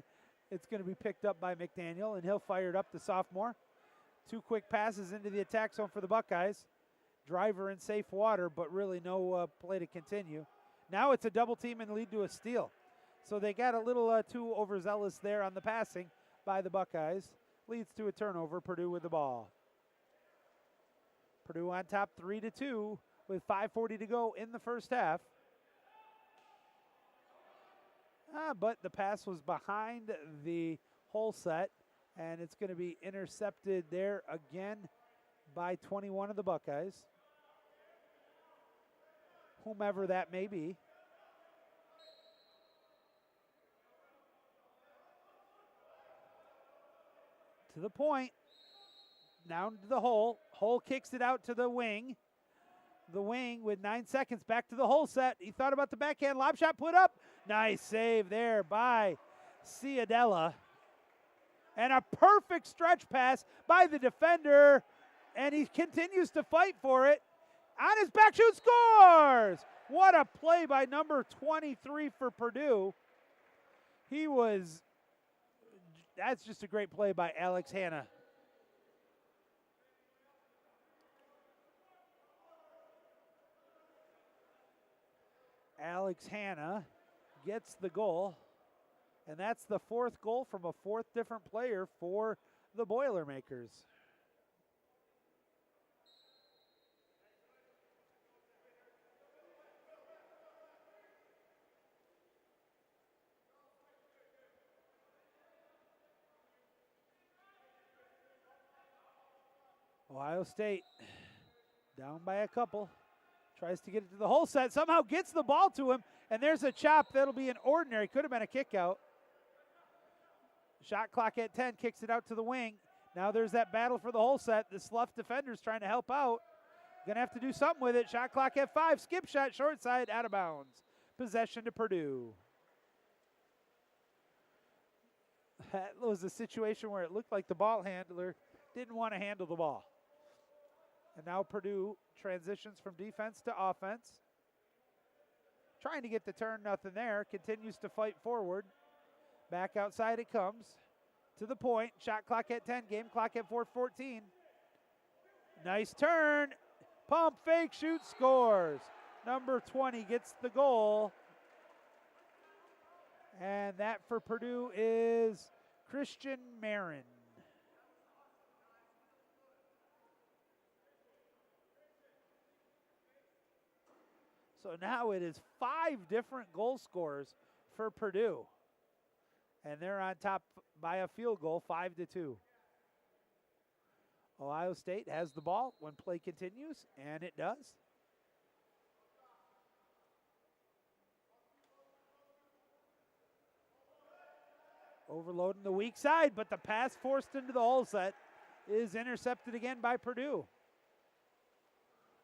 it's going to be picked up by McDaniel, and he'll fire it up the sophomore. 2 quick passes into the attack zone for the Buckeyes. Driver in safe water, but really no play to continue. Now it's a double team and lead to a steal. So they got a little too overzealous there on the passing by the Buckeyes. Leads to a turnover, Purdue with the ball. Purdue on top 3-2 with 5:40 to go in the first half. But the pass was behind the hole set, And it's going to be intercepted there again by 21 of the Buckeyes. Whomever that may be. To the point. Down to the hole. Hole kicks it out to the wing. The wing with 9 seconds. Back to the hole set. He thought about the backhand. Lob shot put up. Nice save there by Ciadella. And a perfect stretch pass by the defender. And he continues to fight for it. On his back shoot, scores! What a play by number 23 for Purdue. That's just a great play by Alex Hanna. Alex Hanna gets the goal. And that's the fourth goal from a fourth different player for the Boilermakers. Ohio State down by a couple. Tries to get it to the hole set. Somehow gets the ball to him. And there's a chop. That'll be an ordinary. Could have been a kick out. Shot clock at 10. Kicks it out to the wing. Now there's that battle for the hole set. The Slough defender's trying to help out. Going to have to do something with it. Shot clock at 5. Skip shot. Short side. Out of bounds. Possession to Purdue. That was a situation where it looked like the ball handler didn't want to handle the ball. And now Purdue transitions from defense to offense. Trying to get the turn, nothing there. Continues to fight forward. Back outside it comes. To the point. Shot clock at 10. Game clock at 4:14. Nice turn. Pump, fake, shoot, scores. Number 20 gets the goal. And that for Purdue is Christian Marin. So now it is 5 different goal scorers for Purdue. And they're on top by a field goal, 5-2. Ohio State has the ball when play continues, and it does. Overloading the weak side, but the pass forced into the hole set is intercepted again by Purdue.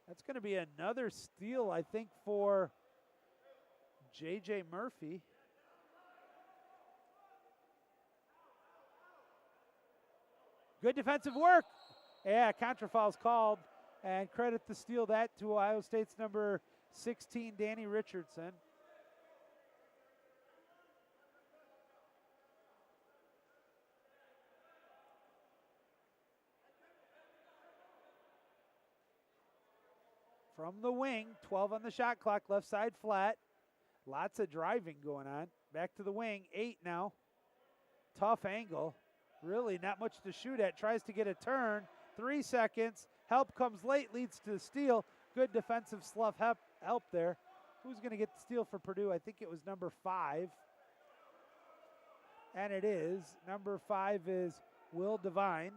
That's going to be another steal, I think, for J.J. Murphy. Good defensive work. Yeah, contra foul's called. And credit the steal that to Ohio State's number 16, Danny Richardson. From the wing, 12 on the shot clock, left side flat. Lots of driving going on. Back to the wing, 8 now. Tough angle. Really not much to shoot at. Tries to get a turn. 3 seconds. Help comes late, leads to the steal. Good defensive slough help there. Who's going to get the steal for Purdue? I think it was number 5. And it is. Number 5 is Will Devine.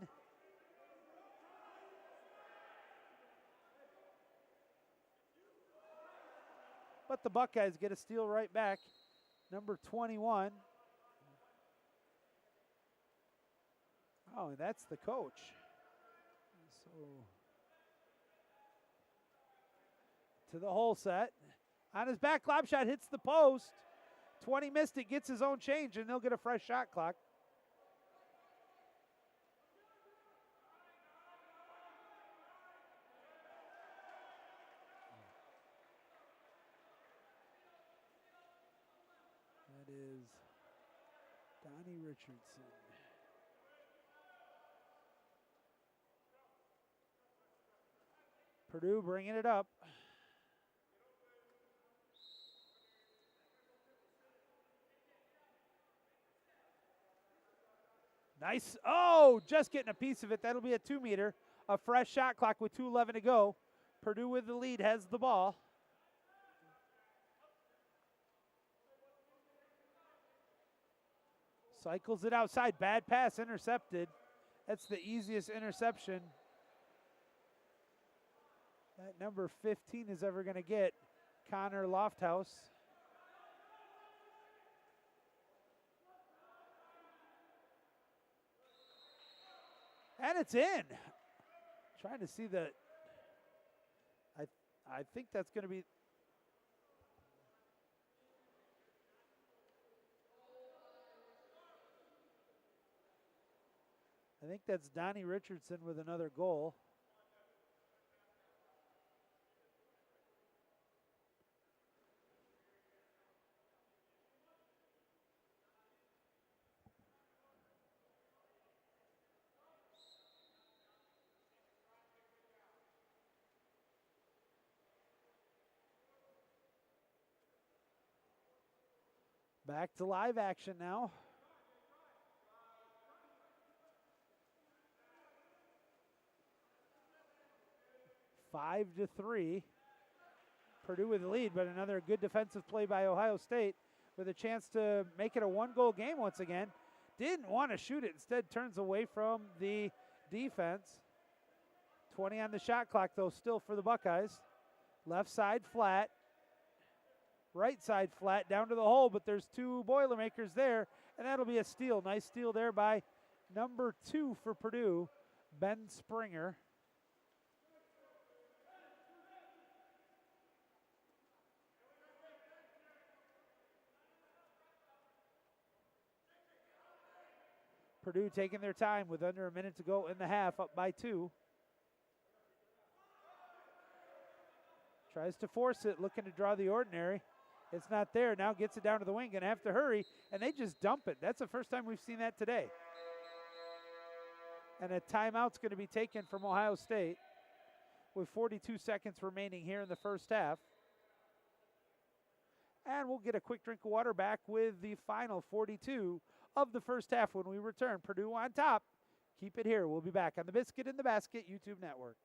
But the Buckeyes get a steal right back. Number 21. Oh, and that's the coach. So to the hole set. On his back, lob shot hits the post. 20 missed it, gets his own change, and they'll get a fresh shot clock. That is Donnie Richardson. Purdue bringing it up. Nice. Oh, just getting a piece of it. That'll be a 2-meter. A fresh shot clock with 2:11 to go. Purdue with the lead has the ball. Cycles it outside. Bad pass intercepted. That's the easiest interception that number 15 is ever going to get, Connor Lofthouse. And it's in. Trying to see the, I think that's going to be, I think that's Donnie Richardson with another goal. Back to live action now. Five to 3. Purdue with the lead, but another good defensive play by Ohio State with a chance to make it a one-goal game once again. Didn't want to shoot it, instead turns away from the defense. 20 on the shot clock, though, still for the Buckeyes. Left side flat. Right side flat down to the hole, but there's two Boilermakers there, and that'll be a steal. Nice steal there by number 2 for Purdue, Ben Springer. Purdue taking their time with under a minute to go in the half, up by 2. Tries to force it, looking to draw the ordinary. It's not there. Now gets it down to the wing. Going to have to hurry, and they just dump it. That's the first time we've seen that today. And a timeout's going to be taken from Ohio State with 42 seconds remaining here in the first half. And we'll get a quick drink of water back with the final 42 of the first half when we return. Purdue on top. Keep it here. We'll be back on the Biscuit in the Basket YouTube network.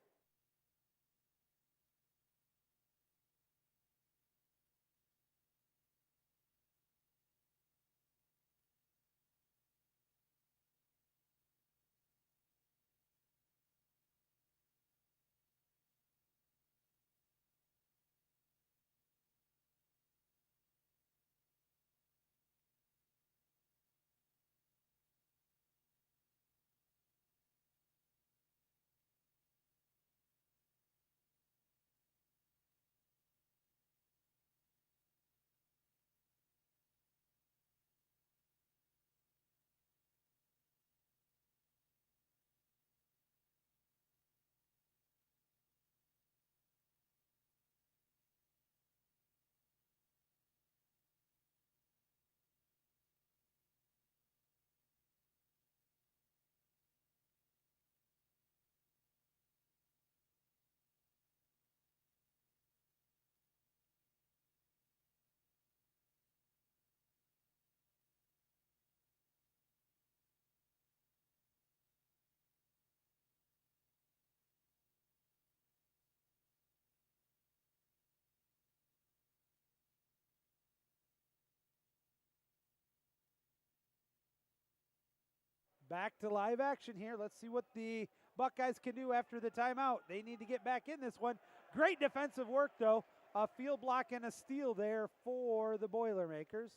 Back to live action here. Let's see what the Buckeyes can do after the timeout. They need to get back in this one. Great defensive work, though. A field block and a steal there for the Boilermakers.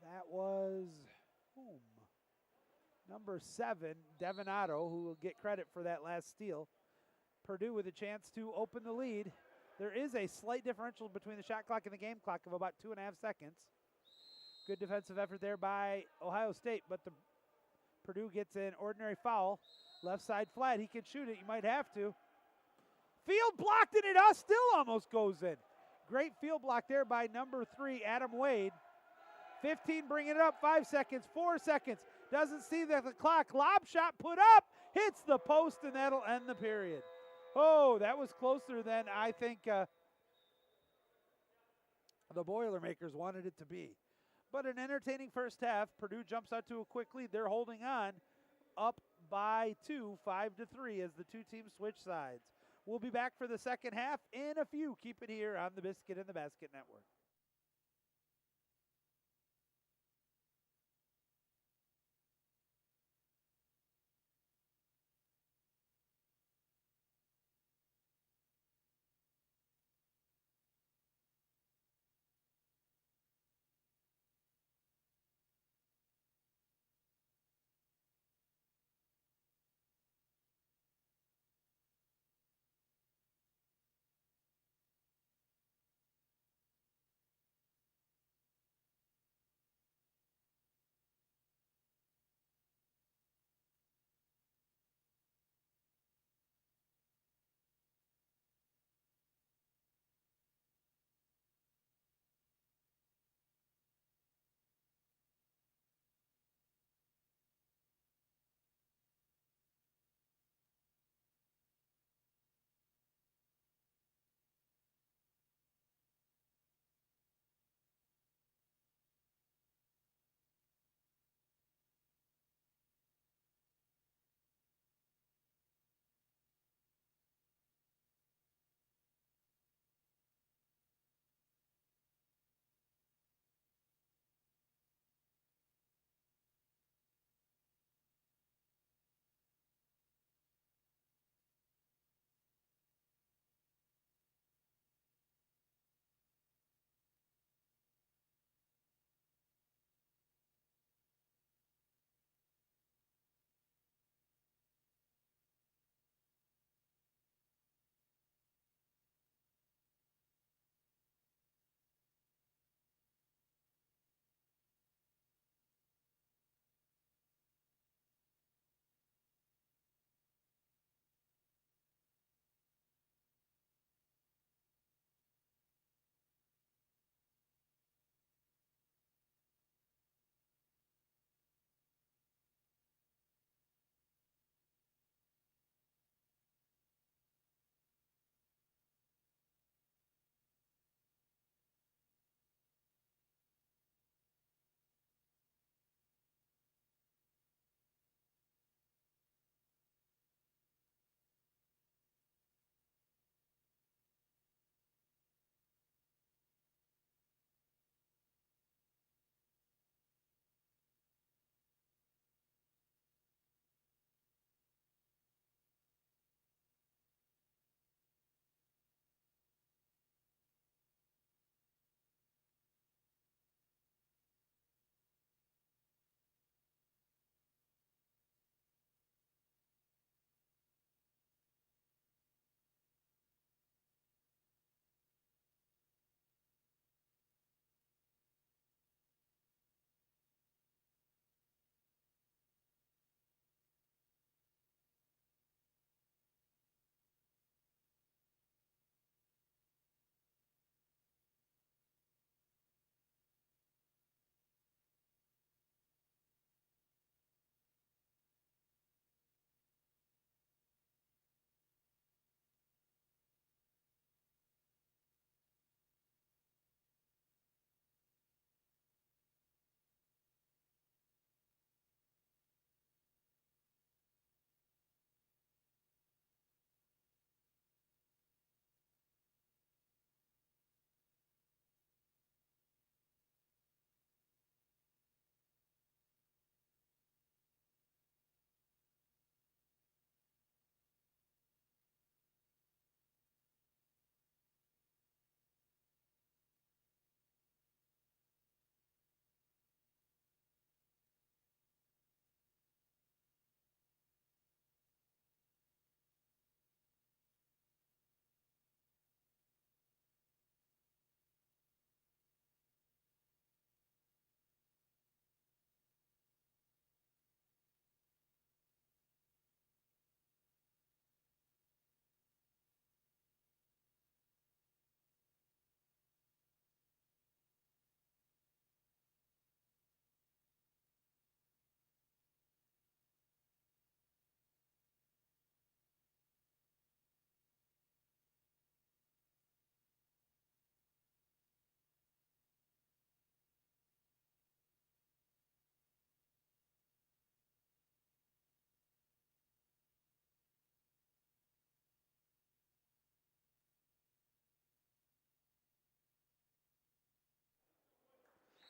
That was number 7, Devin Otto, who will get credit for that last steal. Purdue with a chance to open the lead. There is a slight differential between the shot clock and the game clock of about 2.5 seconds. Good defensive effort there by Ohio State, but the Purdue gets an ordinary foul. Left side flat. He can shoot it. You might have to. Field blocked, and it still almost goes in. Great field block there by number 3, Adam Wade. 15 bringing it up. 5 seconds. 4 seconds. Doesn't see the clock. Lob shot put up. Hits the post, and that'll end the period. Oh, that was closer than I think the Boilermakers wanted it to be. But an entertaining first half. Purdue jumps out to a quick lead. They're holding on, up by 2, 5-3 as the two teams switch sides. We'll be back for the second half in a few. Keep it here on the Biscuit in the Basket Network.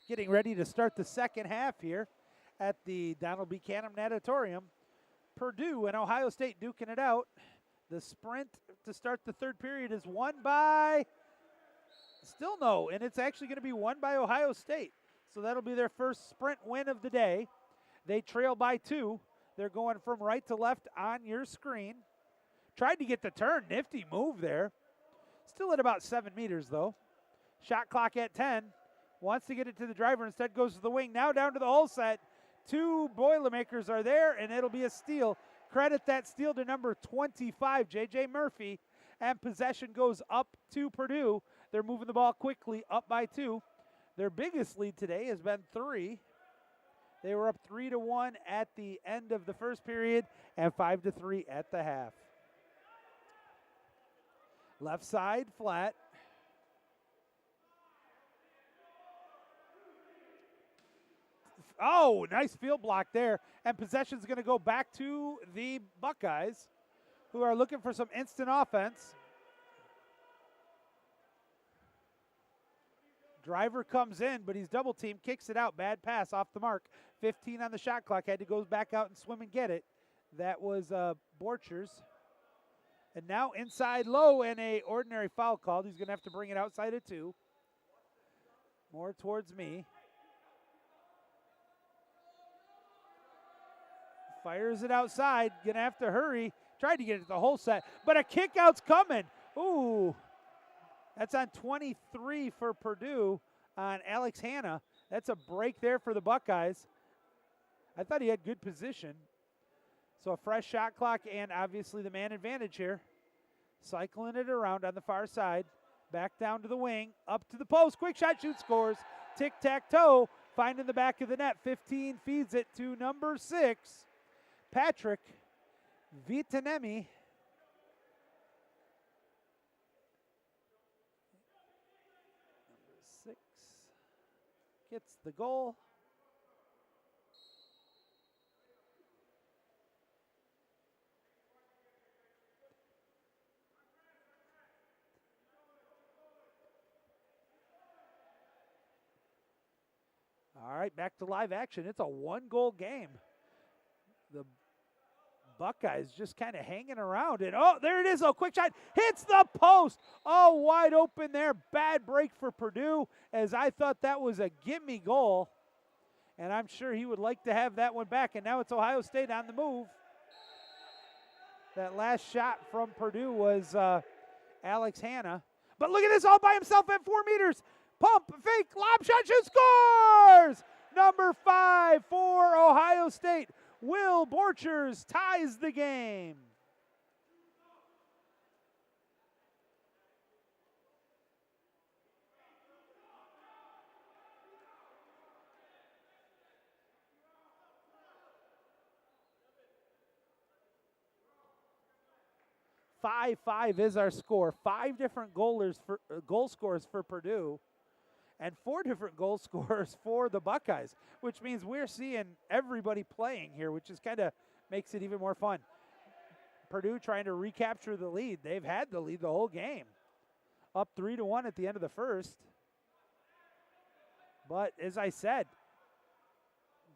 Getting ready to start the second half here at the Donald B. Canham Natatorium. Purdue and Ohio State duking it out. The sprint to start the third period is won by, still no, and it's actually going to be won by Ohio State. So that'll be their first sprint win of the day. They trail by 2. They're going from right to left on your screen. Tried to get the turn, nifty move there. Still at about 7 meters though. Shot clock at 10. Wants to get it to the driver, instead goes to the wing. Now down to the hole set. 2 Boilermakers are there, and it'll be a steal. Credit that steal to number 25, J.J. Murphy. And possession goes up to Purdue. They're moving the ball quickly, up by 2. Their biggest lead today has been 3. They were up 3-1 at the end of the first period and 5-3 at the half. Left side flat. Oh, nice field block there. And possession's going to go back to the Buckeyes, who are looking for some instant offense. Driver comes in, but he's double teamed, kicks it out. Bad pass off the mark. 15 on the shot clock. Had to go back out and swim and get it. That was Borchers. And now inside low and a ordinary foul called. He's going to have to bring it outside of 2. More towards me. Fires it outside. Going to have to hurry. Tried to get it the whole set, but a kick out's coming. Ooh. That's on 23 for Purdue on Alex Hanna. That's a break there for the Buckeyes. I thought he had good position. So a fresh shot clock and obviously the man advantage here. Cycling it around on the far side. Back down to the wing. Up to the post. Quick shot, shoot, scores. Tic-tac-toe. Finding the back of the net. 15 feeds it to number 6. Patrick Vitanemi. Number 6 gets the goal. All right, back to live action. It's a 1-goal game. The Buckeyes just kind of hanging around. And, oh, there it is. Oh, quick shot. Hits the post. Oh, wide open there. Bad break for Purdue, as I thought that was a gimme goal. And I'm sure he would like to have that one back. And now it's Ohio State on the move. That last shot from Purdue was Alex Hanna. But look at this, all by himself at 4 meters. Pump, fake, lob shot, shoot, scores! Number 5 for Ohio State. Will Borchers ties the game. Five is our score. 5 different goal scores for Purdue, and 4 different goal scorers for the Buckeyes, which means we're seeing everybody playing here, which is kind of makes it even more fun. Purdue trying to recapture the lead. They've had the lead the whole game. Up 3-1 at the end of the first. But as I said,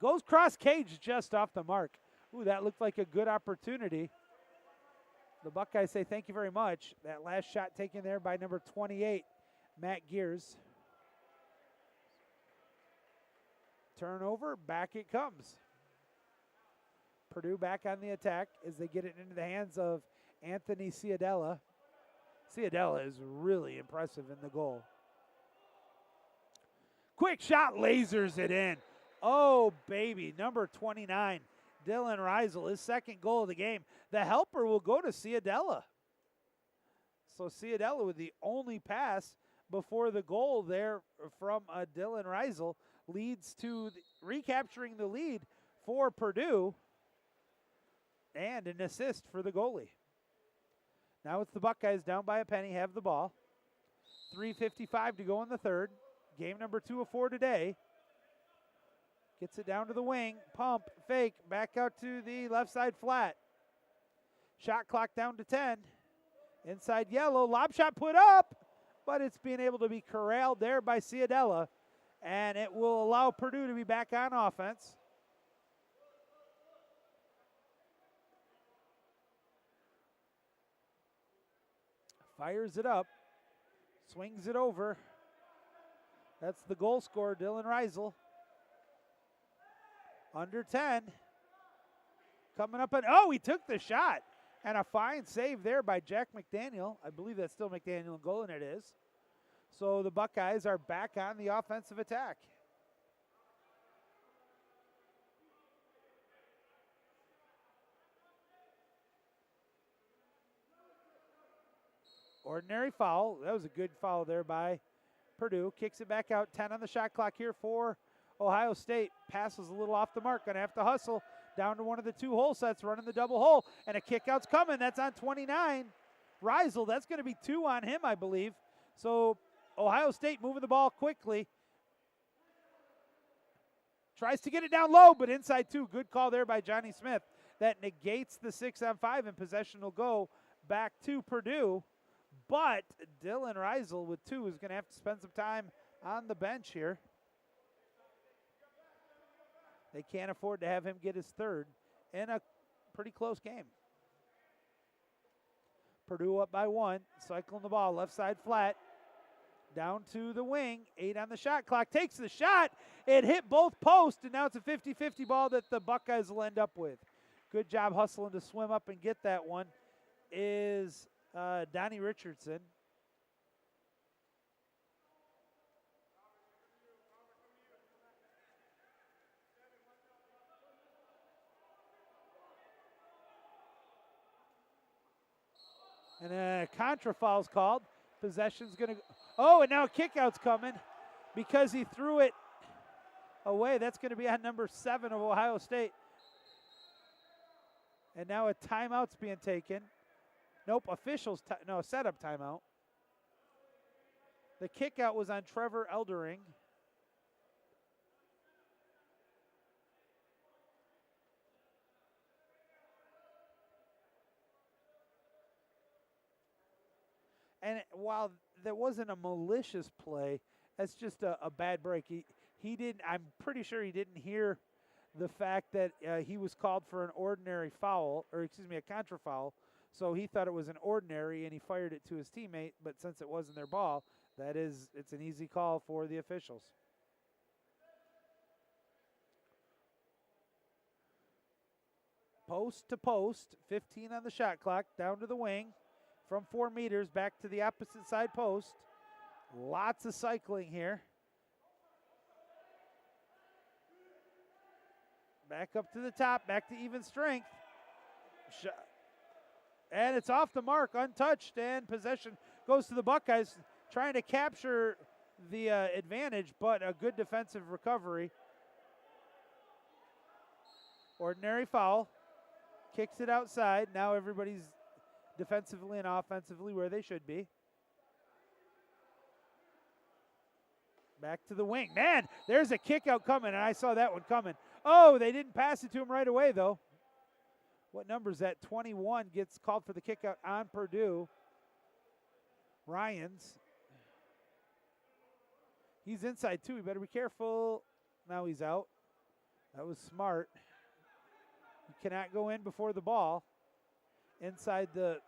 goes cross cage just off the mark. Ooh, that looked like a good opportunity. The Buckeyes say thank you very much. That last shot taken there by number 28, Matt Gears. Turnover, back it comes. Purdue back on the attack as they get it into the hands of Anthony Ciadella. Ciadella is really impressive in the goal. Quick shot, lasers it in. Oh, baby, number 29, Dylan Reisel, his second goal of the game. The helper will go to Ciadella. So Ciadella with the only pass before the goal there from Dylan Reisel leads to recapturing the lead for Purdue and an assist for the goalie. Now it's the Buckeyes down by a penny, have the ball. 3:55 to go in the third. Game number 2 of 4 today. Gets it down to the wing, pump, fake, back out to the left side flat. Shot clock down to 10. Inside yellow, lob shot put up, but it's being able to be corralled there by Ciadella. and it will allow Purdue to be back on offense. Fires it up, swings it over. That's the goal scorer, Dylan Reisel. Under 10. Coming up, and he took the shot. And a fine save there by Jack McDaniel. I believe that's still McDaniel in goal, and it is. So the Buckeyes are back on the offensive attack. Ordinary foul. That was a good foul there by Purdue. Kicks it back out. 10 on the shot clock here for Ohio State. Passes a little off the mark. Going to have to hustle down to one of the two hole sets, running the double hole. And a kick out's coming. That's on 29. Reisel, that's going to be 2 on him, I believe. So Ohio State moving the ball quickly. Tries to get it down low, but inside 2. Good call there by Johnny Smith. That negates the 6-on-5, and possession will go back to Purdue. But Dylan Reisel with 2 is going to have to spend some time on the bench here. They can't afford to have him get his 3rd in a pretty close game. Purdue up by 1, cycling the ball, left side flat. Down to the wing, 8 on the shot clock, takes the shot. It hit both posts, and now it's a 50-50 ball that the Buckeyes will end up with. Good job hustling to swim up and get that one is Donnie Richardson. And a contra foul's called. Possession's going to and now a kick-out's coming because he threw it away. That's going to be on number 7 of Ohio State. And now a timeout's being taken. Nope, officials, setup timeout. The kick-out was on Trevor Eldering. And while that wasn't a malicious play, that's just a bad break. He didn't. I'm pretty sure he didn't hear the fact that he was called for an ordinary foul, or excuse me, a contra foul. So he thought it was an ordinary, and he fired it to his teammate. But since it wasn't their ball, it's an easy call for the officials. Post to post, 15 on the shot clock, down to the wing. From 4 meters back to the opposite side post. Lots of cycling here. Back up to the top, back to even strength. And it's off the mark, untouched, and possession goes to the Buckeyes, trying to capture the advantage, but a good defensive recovery. Ordinary foul. Kicks it outside. Now everybody's defensively and offensively where they should be. Back to the wing. Man, there's a kick out coming, and I saw that one coming. They didn't pass it to him right away, though. What number is that? 21 gets called for the kick out on Purdue. Ryans. He's inside, too. You better be careful. Now he's out. That was smart. You cannot go in before the ball. Inside the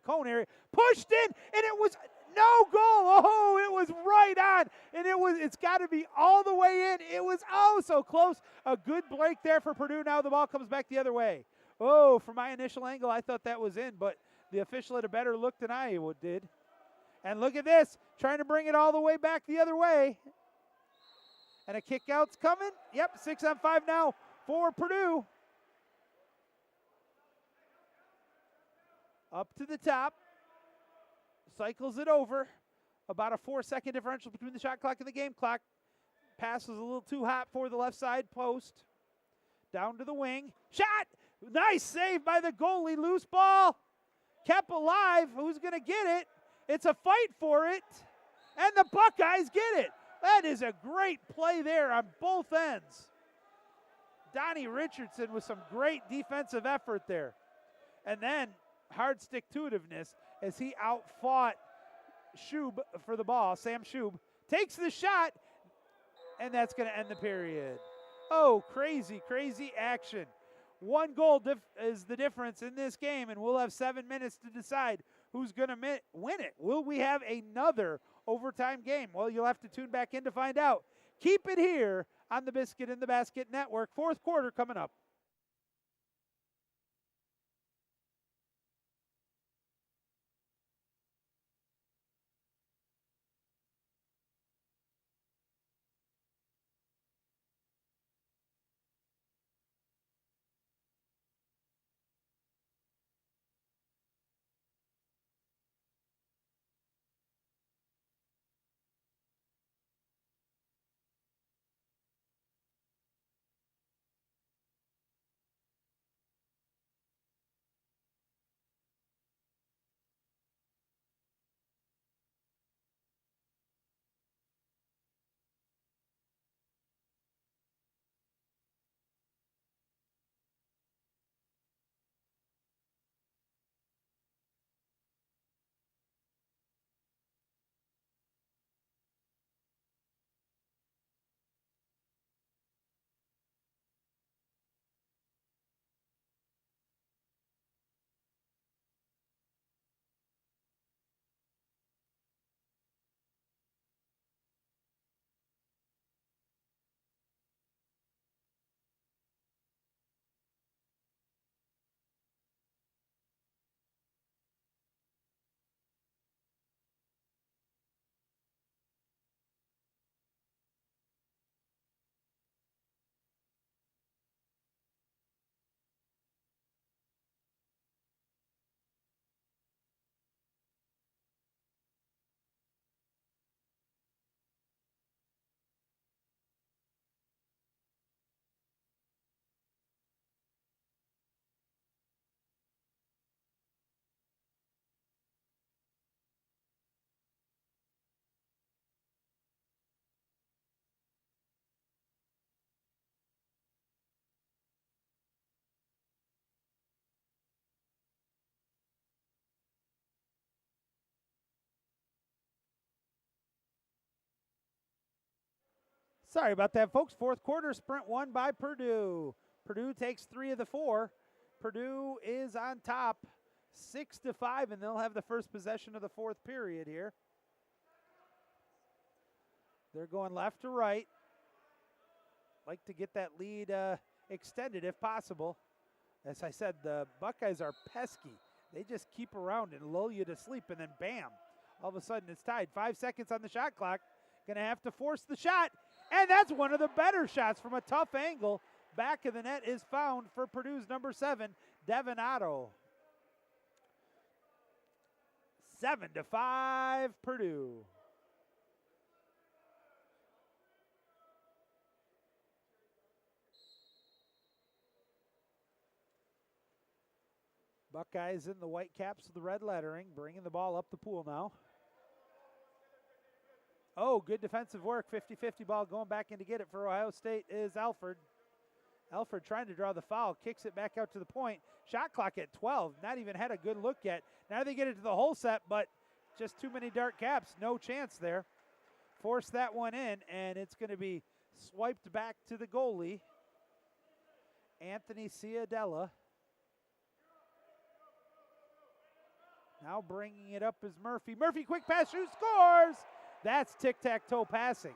cone area, pushed in, and it was no goal. It was right on, and it's got to be all the way in. It was so close. A good break there for Purdue. Now the ball comes back the other way. From my initial angle, I thought that was in, but the official had a better look than I did. And look at this, trying to bring it all the way back the other way. And a kick out's coming. Yep, 6-on-5 now for Purdue. Up to the top, cycles it over. About a 4-second differential between the shot clock and the game clock. Pass was a little too hot for the left side post. Down to the wing. Shot! Nice save by the goalie. Loose ball. Kept alive. Who's going to get it? It's a fight for it. And the Buckeyes get it. That is a great play there on both ends. Donnie Richardson with some great defensive effort there. And then hard stick-to-itiveness as he outfought Shub for the ball. Sam Shub takes the shot. And that's going to end the period. Oh, crazy, crazy action. One goal is the difference in this game, and we'll have 7 minutes to decide who's going to win it. Will we have another overtime game? Well, you'll have to tune back in to find out. Keep it here on the Biscuit in the Basket Network. Fourth quarter coming up. Sorry about that, folks. Fourth quarter, sprint won by Purdue. Purdue takes 3 of the 4. Purdue is on top 6-5, and they'll have the first possession of the fourth period here. They're going left to right. Like to get that lead extended if possible. As I said, the Buckeyes are pesky. They just keep around and lull you to sleep, and then bam, all of a sudden it's tied. 5 seconds on the shot clock. Going to have to force the shot, and that's one of the better shots from a tough angle. Back of the net is found for Purdue's number 7, Devin Otto. 7-5 Purdue. Buckeyes in the white caps with the red lettering, bringing the ball up the pool now. Oh, good defensive work. 50-50 ball going back in to get it for Ohio State is Alford. Alford trying to draw the foul, kicks it back out to the point. Shot clock at 12, not even had a good look yet. Now they get it to the whole set, but just too many dark caps, no chance there. Force that one in, and it's going to be swiped back to the goalie, Anthony Ciadella. Now bringing it up is Murphy. Murphy, quick pass, who scores? That's tic-tac-toe passing.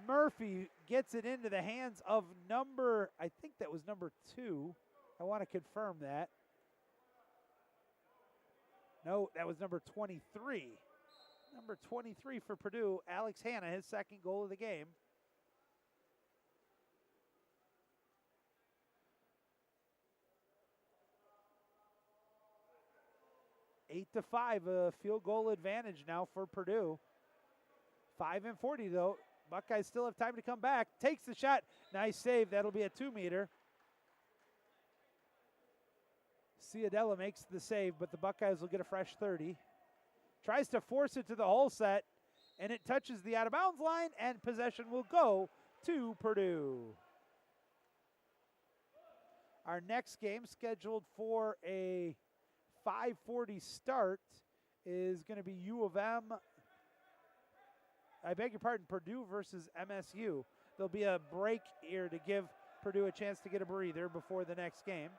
Murphy gets it into the hands of I think that was number 2. I want to confirm that. No, that was number 23. Number 23 for Purdue, Alex Hanna, his second goal of the game. Eight to 5, a field goal advantage now for Purdue. 5-40 though. Buckeyes still have time to come back. Takes the shot. Nice save. That'll be a 2-meter. Ciadella makes the save, but the Buckeyes will get a fresh 30. Tries to force it to the whole set, and it touches the out-of-bounds line, and possession will go to Purdue. Our next game, scheduled for a 5:40 start, is going to be U of M I beg your pardon, Purdue versus MSU. There'll be a break here to give Purdue a chance to get a breather before the next game.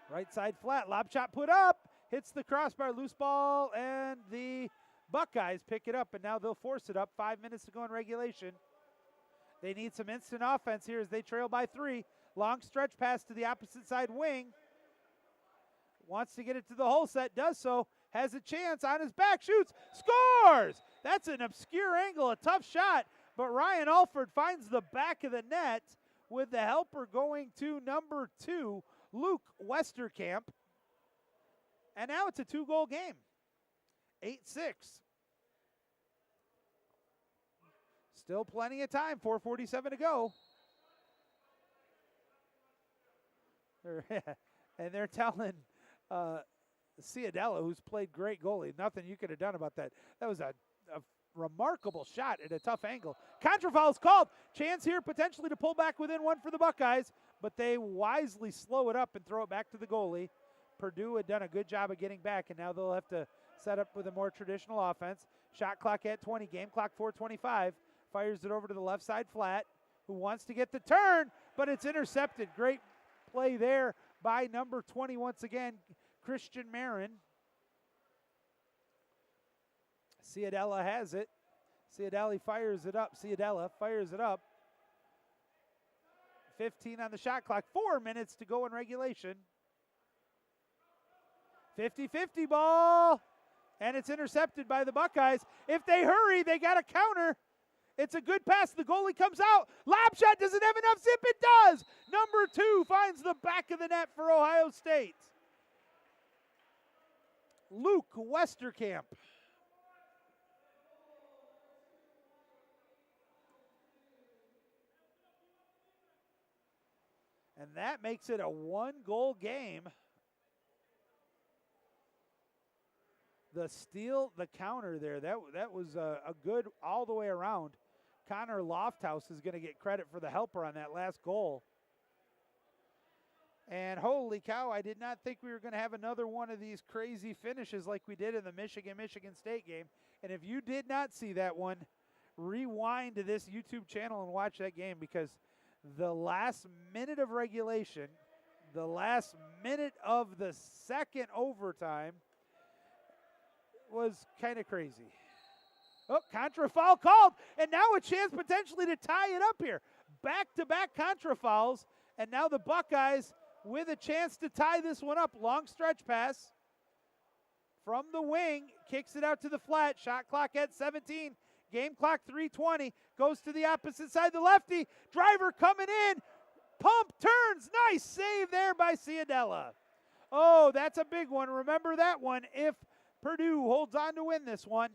Right side flat, lob shot put up, hits the crossbar, loose ball, and the Buckeyes pick it up, and now they'll force it up. 5 minutes to go in regulation. They need some instant offense here as they trail by 3. Long stretch pass to the opposite side wing. Wants to get it to the hole set, does so, has a chance on his back, shoots, scores! That's an obscure angle, a tough shot, but Ryan Alford finds the back of the net with the helper going to number 2, Luke Westerkamp. And now it's a 2-goal game. 8-6. Still plenty of time, 4:47 to go. And they're telling Ciadella, who's played great goalie, nothing you could have done about that. That was a remarkable shot at a tough angle. Contrafoul's called. Chance here potentially to pull back within 1 for the Buckeyes, but they wisely slow it up and throw it back to the goalie. Purdue had done a good job of getting back, and now they'll have to set up with a more traditional offense. Shot clock at 20, game clock 4:25. Fires it over to the left side flat, who wants to get the turn, but it's intercepted. Great play there by number 20 once again, Christian Marin. Ciadella has it. Ciadella fires it up. 15 on the shot clock. 4 minutes to go in regulation. 50-50 ball. And it's intercepted by the Buckeyes. If they hurry, they got a counter. It's a good pass. The goalie comes out. Lob shot. Does it have enough zip? It does. Number 2 finds the back of the net for Ohio State. Luke Westerkamp. And that makes it a 1-goal game. The steal, the counter there, that was a good all the way around. Connor Lofthouse is going to get credit for the helper on that last goal. And holy cow, I did not think we were going to have another one of these crazy finishes like we did in the Michigan State game. And if you did not see that one, rewind to this YouTube channel and watch that game, because the last minute of regulation, the last minute of the second overtime was kind of crazy. Oh, contra foul called, and now a chance potentially to tie it up here. Back-to-back contra fouls, and now the Buckeyes with a chance to tie this one up. Long stretch pass from the wing, kicks it out to the flat. Shot clock at 17. Game clock 3:20. Goes to the opposite side, the lefty. Driver coming in. Pump, turns. Nice save there by Ciadella. Oh, that's a big one. Remember that one if Purdue holds on to win this one.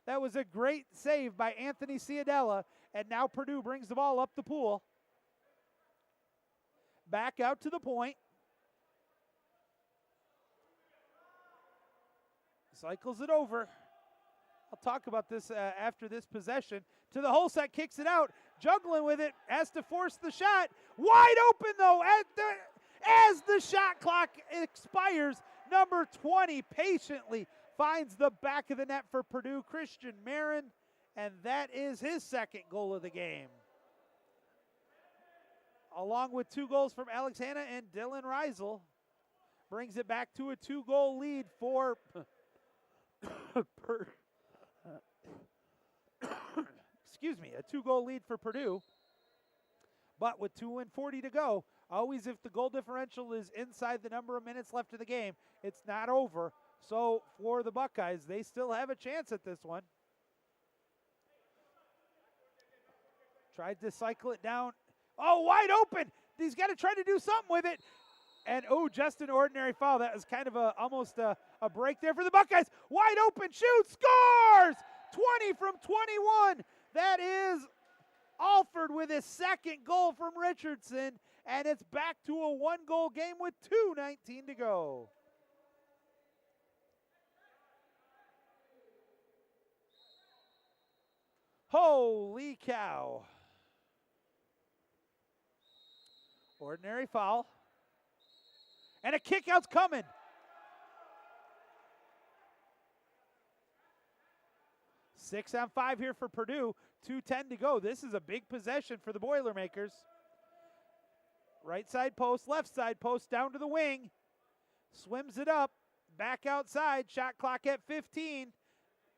That was a great save by Anthony Ciadella, and now Purdue brings the ball up the pool. Back out to the point. Cycles it over. I'll talk about this after this possession. To the hole set, kicks it out. Juggling with it, has to force the shot. Wide open, though, as the shot clock expires. Number 20 patiently finds the back of the net for Purdue, Christian Marin, and that is his second goal of the game. Along with 2 goals from Alex Hanna and Dylan Reisel, brings it back to a 2-goal lead for excuse me, a 2-goal lead for Purdue. But with 2:40 to go, always if the goal differential is inside the number of minutes left in the game, it's not over. So for the Buckeyes, they still have a chance at this one. Tried to cycle it down. Oh, wide open. He's got to try to do something with it. And, oh, just an ordinary foul. That was kind of almost a break there for the Buckeyes. Wide open, shoot, scores! 20 from 21. That is Alford with his second goal from Richardson. And it's back to a 1-goal game with 2:19 to go. Holy cow. Ordinary foul. And a kick out's coming. 6 on 5 here for Purdue. 2:10 to go. This is a big possession for the Boilermakers. Right side post, left side post, down to the wing. Swims it up, back outside. Shot clock at 15.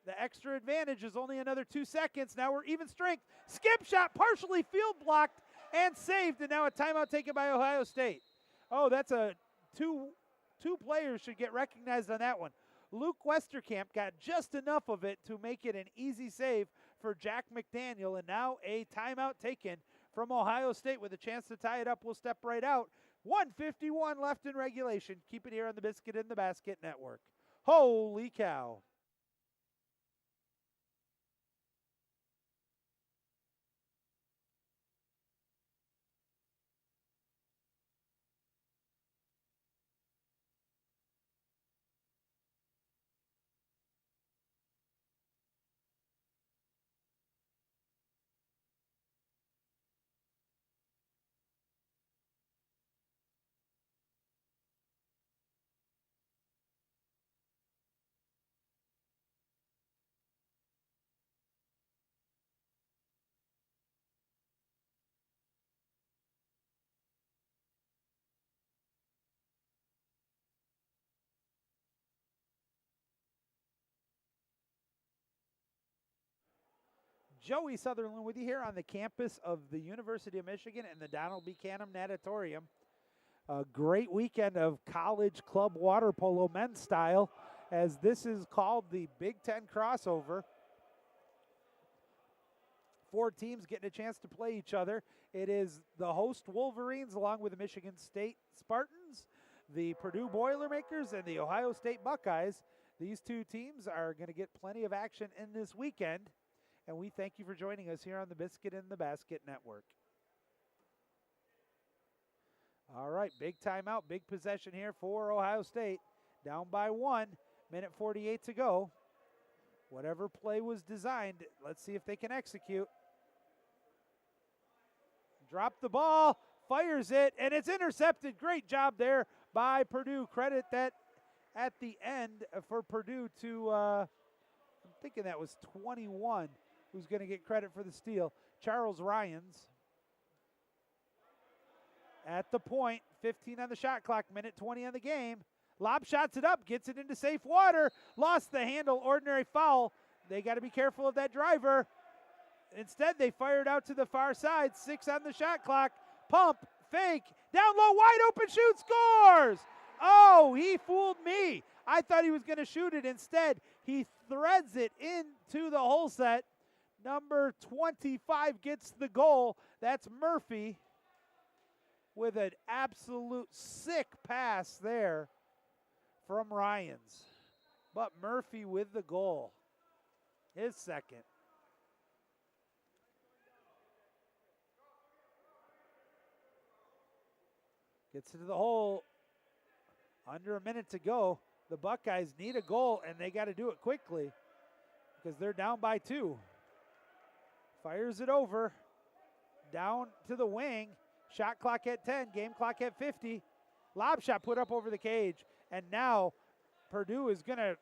The extra advantage is only another 2 seconds. Now we're even strength. Skip shot, partially field blocked and saved. And now a timeout taken by Ohio State. Oh, that's a two players should get recognized on that one. Luke Westerkamp got just enough of it to make it an easy save for Jack McDaniel. And now a timeout taken from Ohio State with a chance to tie it up. We'll step right out. 1:51 left in regulation. Keep it here on the Biscuit in the Basket Network. Holy cow. Joey Sutherland with you here on the campus of the University of Michigan and the Donald B. Canham Natatorium. A great weekend of college club water polo men's style, as this is called the Big Ten crossover. 4 teams getting a chance to play each other. It is the host Wolverines along with the Michigan State Spartans, the Purdue Boilermakers, and the Ohio State Buckeyes. These 2 teams are going to get plenty of action in this weekend. And we thank you for joining us here on the Biscuit in the Basket Network. All right, big timeout, big possession here for Ohio State. Down by 1, minute 48 to go. Whatever play was designed, let's see if they can execute. Drop the ball, fires it, and it's intercepted. Great job there by Purdue. Credit that at the end for Purdue to, I'm thinking that was 21. Who's going to get credit for the steal? Charles Ryans. At the point, 15 on the shot clock, minute 20 on the game. Lob shots it up, gets it into safe water. Lost the handle, ordinary foul. They got to be careful of that driver. Instead, they fired out to the far side. 6 on the shot clock. Pump, fake, down low, wide open shoot, scores! Oh, he fooled me. I thought he was going to shoot it. Instead, he threads it into the hole set. Number 25 gets the goal. That's Murphy with an absolute sick pass there from Ryans. But Murphy with the goal, his second. Gets into the hole. Under a minute to go. The Buckeyes need a goal, and they got to do it quickly because they're down by 2. Fires it over. Down to the wing. Shot clock at 10. Game clock at 50. Lob shot put up over the cage. And now Purdue is going to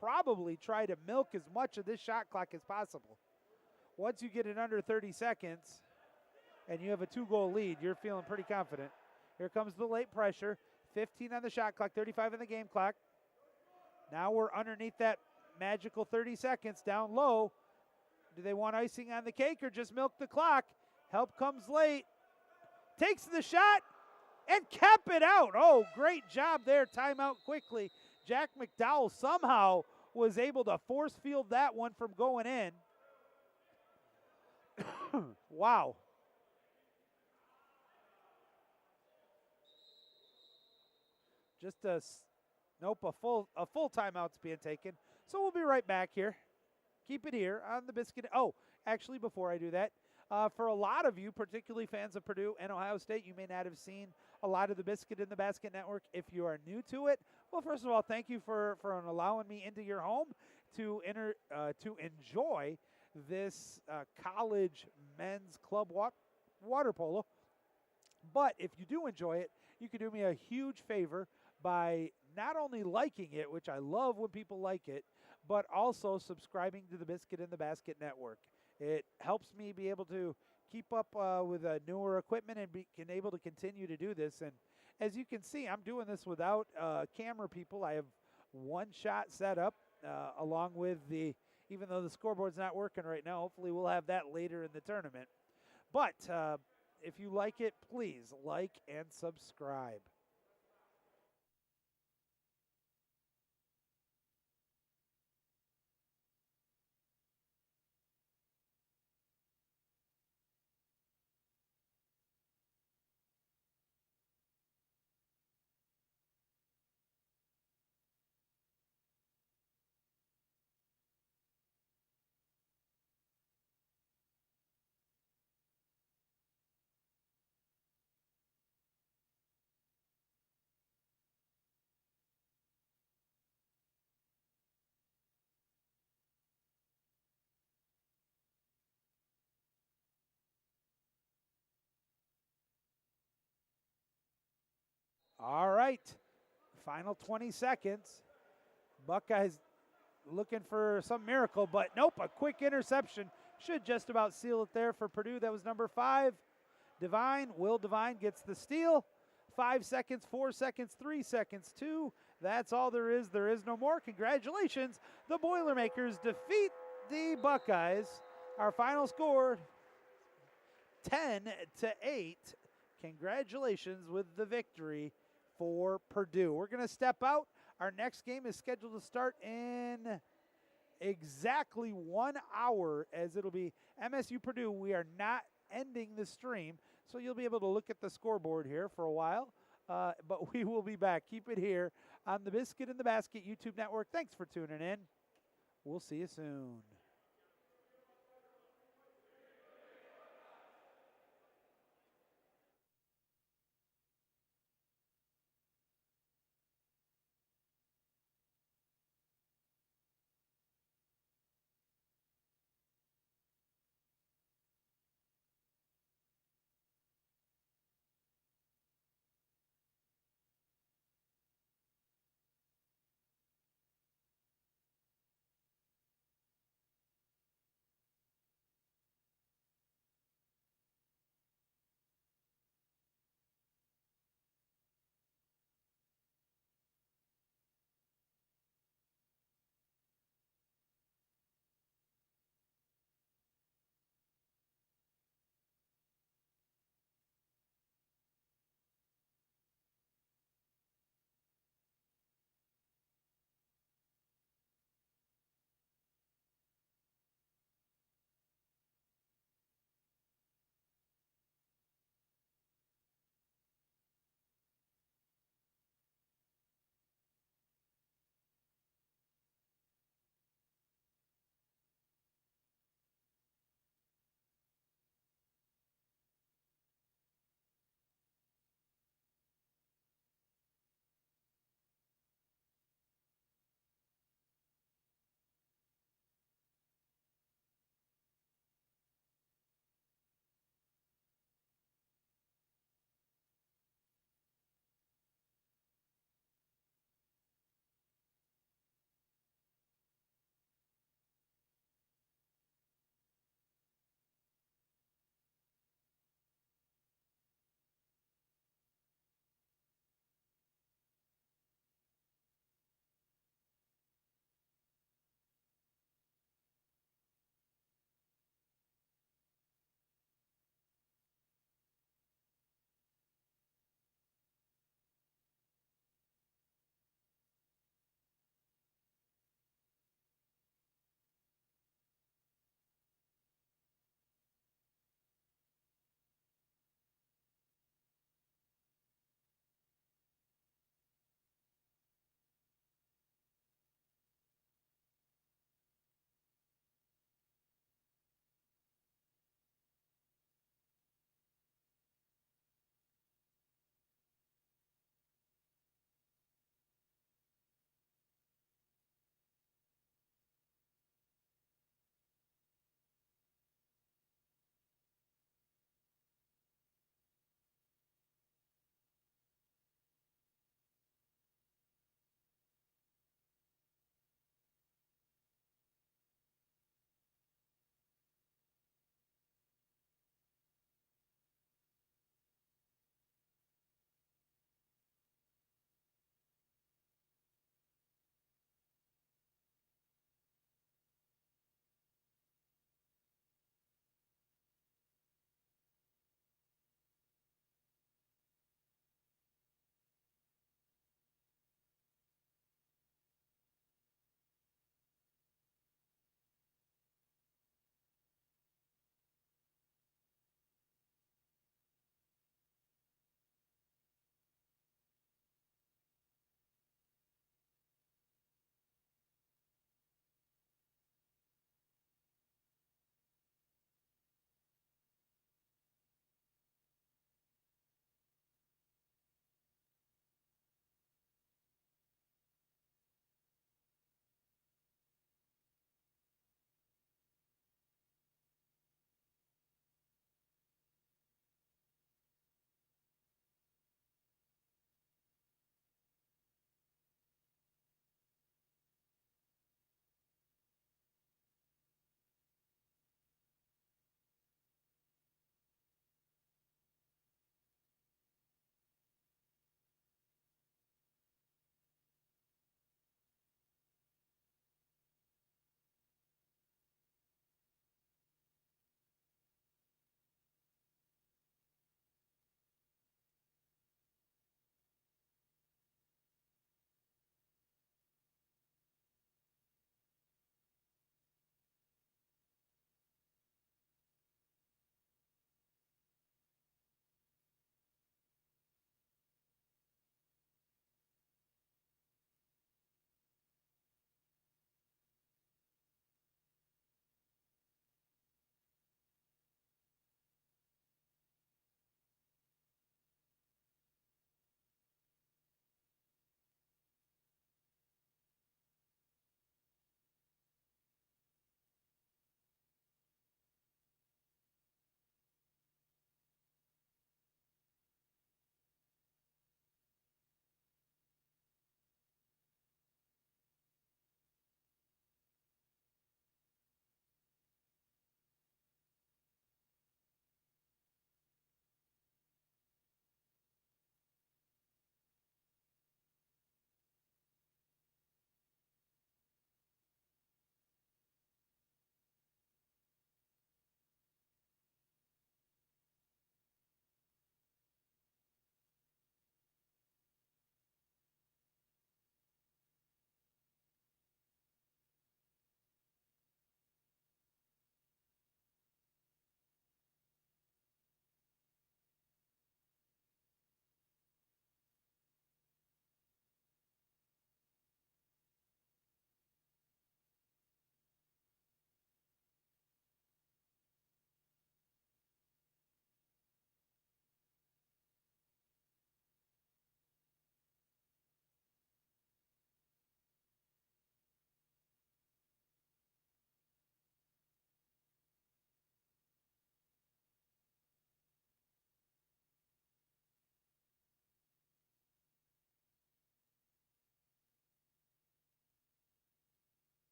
probably try to milk as much of this shot clock as possible. Once you get it under 30 seconds and you have a 2-goal lead, you're feeling pretty confident. Here comes the late pressure. 15 on the shot clock, 35 on the game clock. Now we're underneath that magical 30 seconds, down low. Do they want icing on the cake or just milk the clock? Help comes late. Takes the shot and kept it out. Oh, great job there. Timeout quickly. Jack McDowell somehow was able to force field that one from going in. Wow. Just a full timeout's being taken. So we'll be right back here. Keep it here on the Biscuit. Oh, actually, before I do that, for a lot of you, particularly fans of Purdue and Ohio State, you may not have seen a lot of the Biscuit in the Basket Network. If you are new to it, well, first of all, thank you for allowing me into your home to enjoy this college men's club water polo. But if you do enjoy it, you can do me a huge favor by not only liking it, which I love when people like it, but also subscribing to the Biscuit in the Basket Network. It helps me be able to keep up with newer equipment and be able to continue to do this. And as you can see, I'm doing this without camera people. I have one shot set up along with even though the scoreboard's not working right now, hopefully we'll have that later in the tournament. But if you like it, please like and subscribe. All right, final 20 seconds. Buckeyes looking for some miracle, but nope, a quick interception should just about seal it there for Purdue. That was number 5, Devine. Will Devine gets the steal. 5 seconds, 4 seconds, 3 seconds, 2. That's all there is. There is no more. Congratulations. The Boilermakers defeat the Buckeyes. Our final score, 10-8. Congratulations with the victory for Purdue. We're going to step out. Our next game is scheduled to start in exactly 1 hour, as it'll be MSU Purdue. We are not ending the stream, so you'll be able to look at the scoreboard here for a while, but we will be back. Keep it here on the Biscuit in the Basket YouTube network. Thanks for tuning in. We'll see you soon.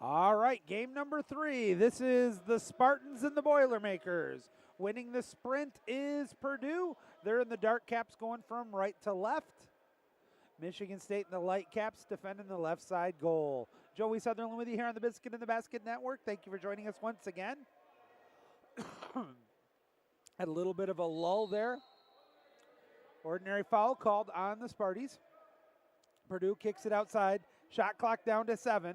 All right, game number 3. This is the Spartans and the Boilermakers. Winning the sprint is Purdue. They're in the dark caps going from right to left. Michigan State in the light caps defending the left side goal. Joey Sutherland with you here on the Biscuit in the Basket Network. Thank you for joining us once again. Had a little bit of a lull there. Ordinary foul called on the Sparties. Purdue kicks it outside. Shot clock down to 7.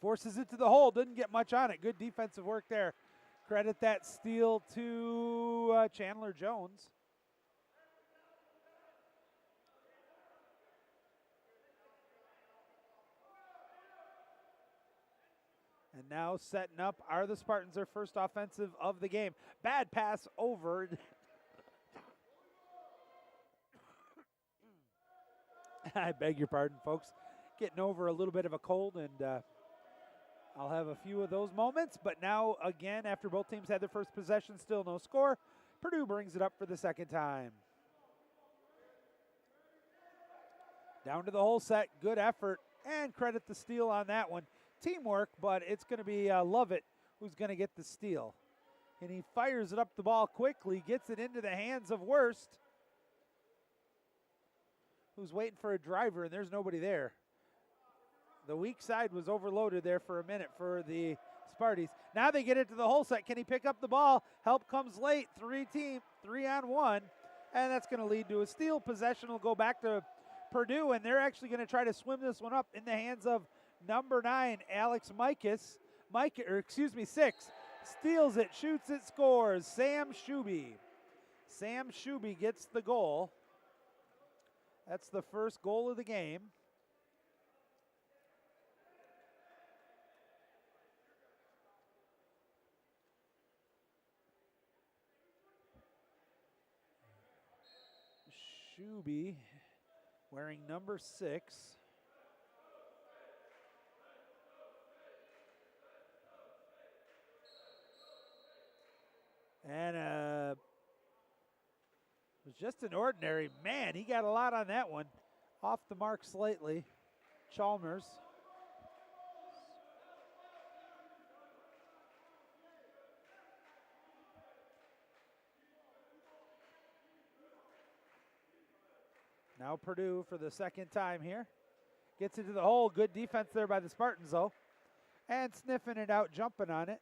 Forces it to the hole. Didn't get much on it. Good defensive work there. Credit that steal to Chandler Jones. And now setting up are the Spartans, their first offensive of the game. Bad pass over. I beg your pardon, folks. Getting over a little bit of a cold, and I'll have a few of those moments. But now, again, after both teams had their first possession, still no score. Purdue brings it up for the second time. Down to the whole set. Good effort, and credit the steal on that one. Teamwork, but it's going to be Lovett who's going to get the steal. And he fires it up the ball quickly, gets it into the hands of Worst, who's waiting for a driver, and there's nobody there. The weak side was overloaded there for a minute for the Sparties. Now they get it to the whole set. Can he pick up the ball? Help comes late. 3-on-1, and that's going to lead to a steal. Possession will go back to Purdue, and they're actually going to try to swim this one up in the hands of number 9, Alex Mikas. 6. Steals it, shoots it, scores. Sam Shuby. Sam Shuby gets the goal. That's the first goal of the game. Shuby wearing number 6. And it was just an ordinary. Man, he got a lot on that one. Off the mark slightly. Chalmers. Now Purdue for the second time here. Gets into the hole. Good defense there by the Spartans, though. And sniffing it out, jumping on it.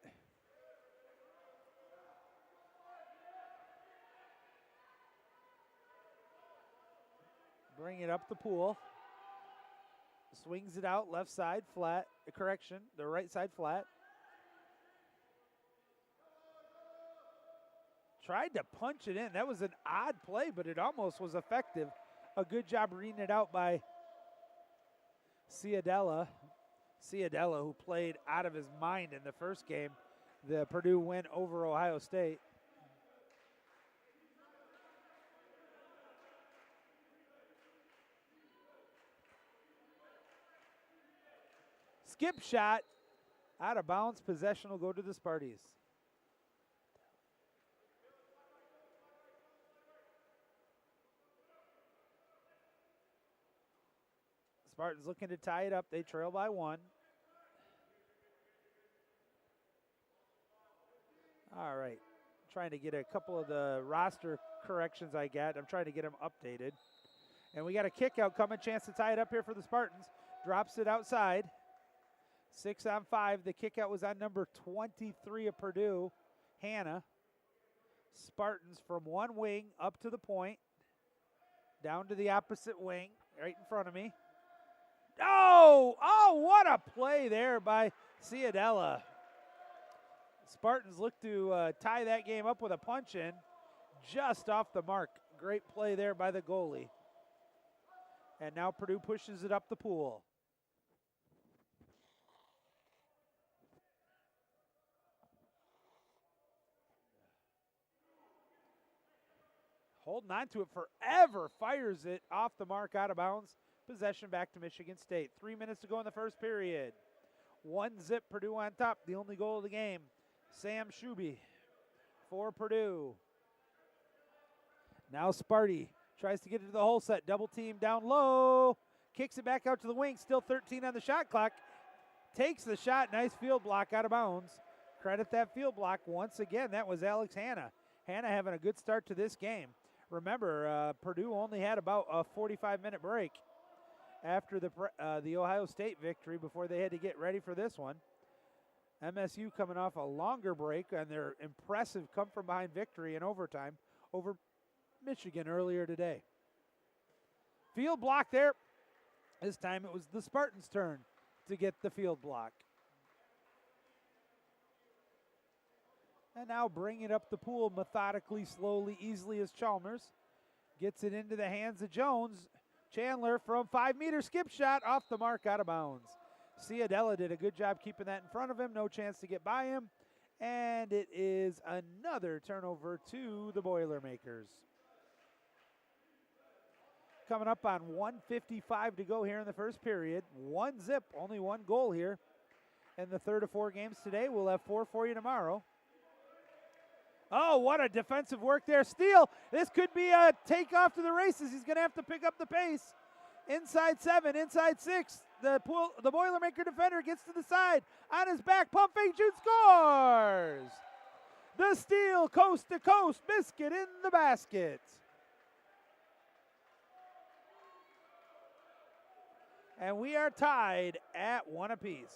Bring it up the pool. Swings it out, left side flat. Correction, the right side flat. Tried to punch it in. That was an odd play, but it almost was effective. A good job reading it out by Ciadella. Ciadella, who played out of his mind in the first game. The Purdue win over Ohio State. Skip shot, out of bounds. Possession will go to the Sparties. Spartans looking to tie it up. They trail by 1. All right. Trying to get a couple of the roster corrections I got. I'm trying to get them updated. And we got a kick out coming. Chance to tie it up here for the Spartans. Drops it outside. 6-on-5. The kick out was on number 23 of Purdue, Hannah. Spartans from one wing up to the point. Down to the opposite wing, right in front of me. Oh, what a play there by Ciadella. Spartans look to tie that game up with a punch in. Just off the mark. Great play there by the goalie. And now Purdue pushes it up the pool. Holding on to it forever. Fires it off the mark, out of bounds. Possession back to Michigan State. 3 minutes to go in the first period. 1-0 Purdue on top. The only goal of the game. Sam Shuby for Purdue. Now Sparty tries to get into the hole set. Double team down low. Kicks it back out to the wing. Still 13 on the shot clock. takes the shot. Nice field block out of bounds. Credit that field block once again. That was Alex Hanna. Hanna having a good start to this game. Remember, Purdue only had about a 45-minute break after the Ohio State victory before they had to get ready for this one. MSU coming off a longer break and their impressive come-from-behind victory in overtime over Michigan earlier today. Field block there. This time it was the Spartans' turn to get the field block. And now bringing up the pool methodically, slowly, easily as Chalmers gets it into the hands of Jones. Chandler from 5 meter skip shot off the mark, out of bounds. Ciadella did a good job keeping that in front of him. No chance to get by him. And it is another turnover to the Boilermakers. Coming up on 1:55 to go here in the first period. 1-0, only one goal here in the third of 4 games today. We'll have 4 for you tomorrow. Oh, what a defensive work there. Steele, this could be a takeoff to the races. He's going to have to pick up the pace. Inside 7, inside 6. The Boilermaker defender gets to the side. On his back, pump fake, shoot, scores! The Steele coast-to-coast biscuit in the basket. And we are tied at 1 apiece.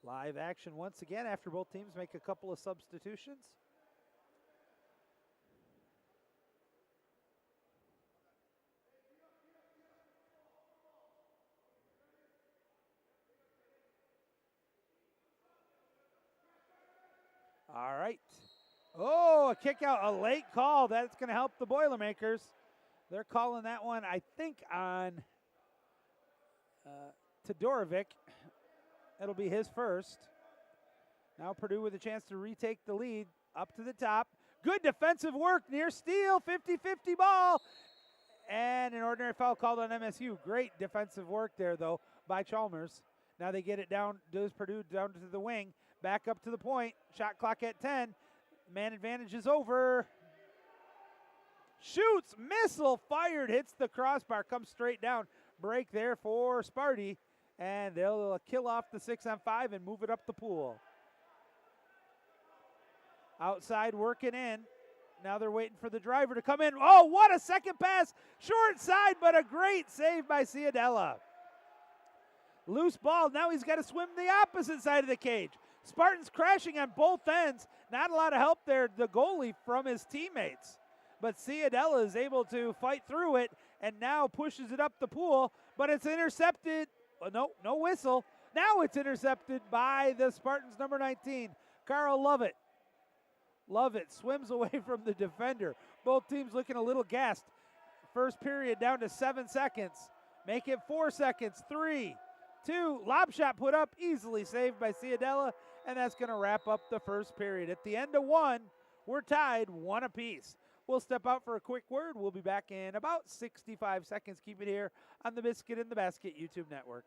Live action once again after both teams make a couple of substitutions. All right. Oh, a kick out, a late call. That's going to help the Boilermakers. They're calling that one, I think, on Todorovic. It'll be his first. Now Purdue with a chance to retake the lead. Up to the top. Good defensive work near Steele. 50-50 ball. And an ordinary foul called on MSU. Great defensive work there, though, by Chalmers. Now they get it down, does Purdue down to the wing. Back up to the point. Shot clock at 10. Man advantage is over. Shoots. Missile fired. Hits the crossbar. Comes straight down. Break there for Sparty. And they'll kill off the 6-on-5 and move it up the pool. Outside working in. Now they're waiting for the driver to come in. Oh, what a second pass. Short side, but a great save by Ciadella. Loose ball. Now he's got to swim the opposite side of the cage. Spartans crashing on both ends. Not a lot of help there, the goalie, from his teammates. But Ciadella is able to fight through it and now pushes it up the pool. But it's intercepted. No whistle. Now it's intercepted by the Spartans' number 19, Carl Lovett. Lovett swims away from the defender. Both teams looking a little gassed. First period down to 7 seconds. Make it 4 seconds. 3, 2, lob shot put up, easily saved by Ciadella, and that's going to wrap up the first period. At the end of 1, we're tied 1 apiece. We'll step out for a quick word. We'll be back in about 65 seconds. Keep it here on the Biscuit in the Basket YouTube network.